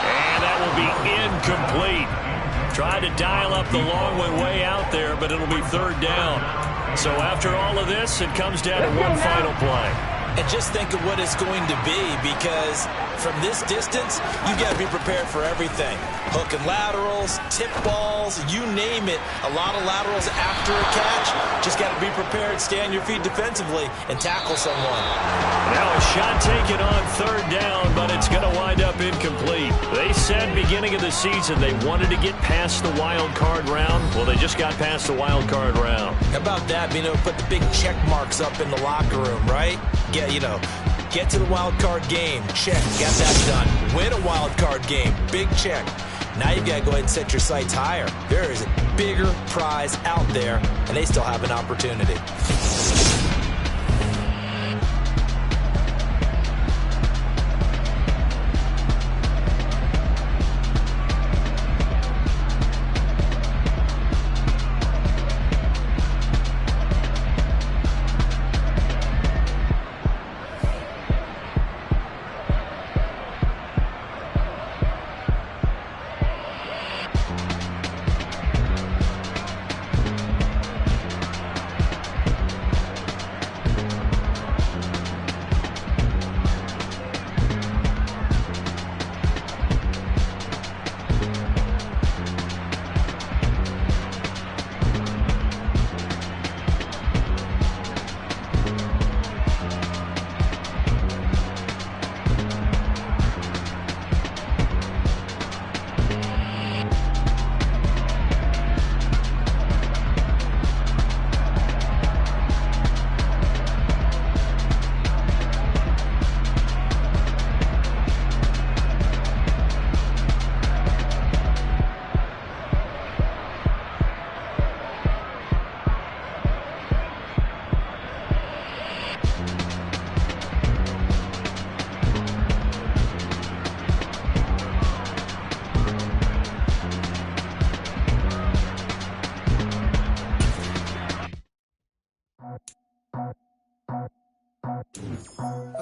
And that will be incomplete. Tried to dial up the long way out there, but it'll be 3rd down. So after all of this, it comes down to one final play. And just think of what it's going to be, because from this distance, you got to be prepared for everything. Hook and laterals, tip balls, you name it. A lot of laterals after a catch. Just got to be prepared, stay on your feet defensively, and tackle someone. Now a shot taken on 3rd down, but it's going to wind up incomplete. They said beginning of the season they wanted to get past the wild card round. Well, they just got past the wild card round. How about that? Being able to put the big check marks up in the locker room, right? Yeah, you know, get to the wild card game. Check. Got that done. Win a wild card game. Big check. Now you've got to go ahead and set your sights higher. There is a bigger prize out there, and they still have an opportunity.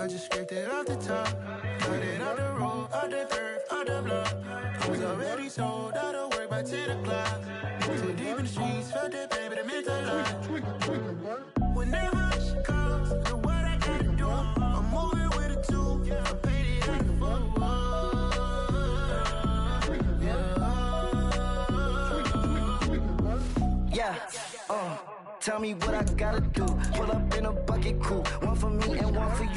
I just scraped it off the top. Got it out the road, out the dirt, out the block. I was already sold, out of work by 10 o'clock. Too deep in the streets, felt that baby, that meant a lot. Whenever she calls, do what I gotta do. I'm moving with a two, I paid it out the full. Yeah, tell me what I gotta do. Pull up in a bucket crew, one for me and one for you.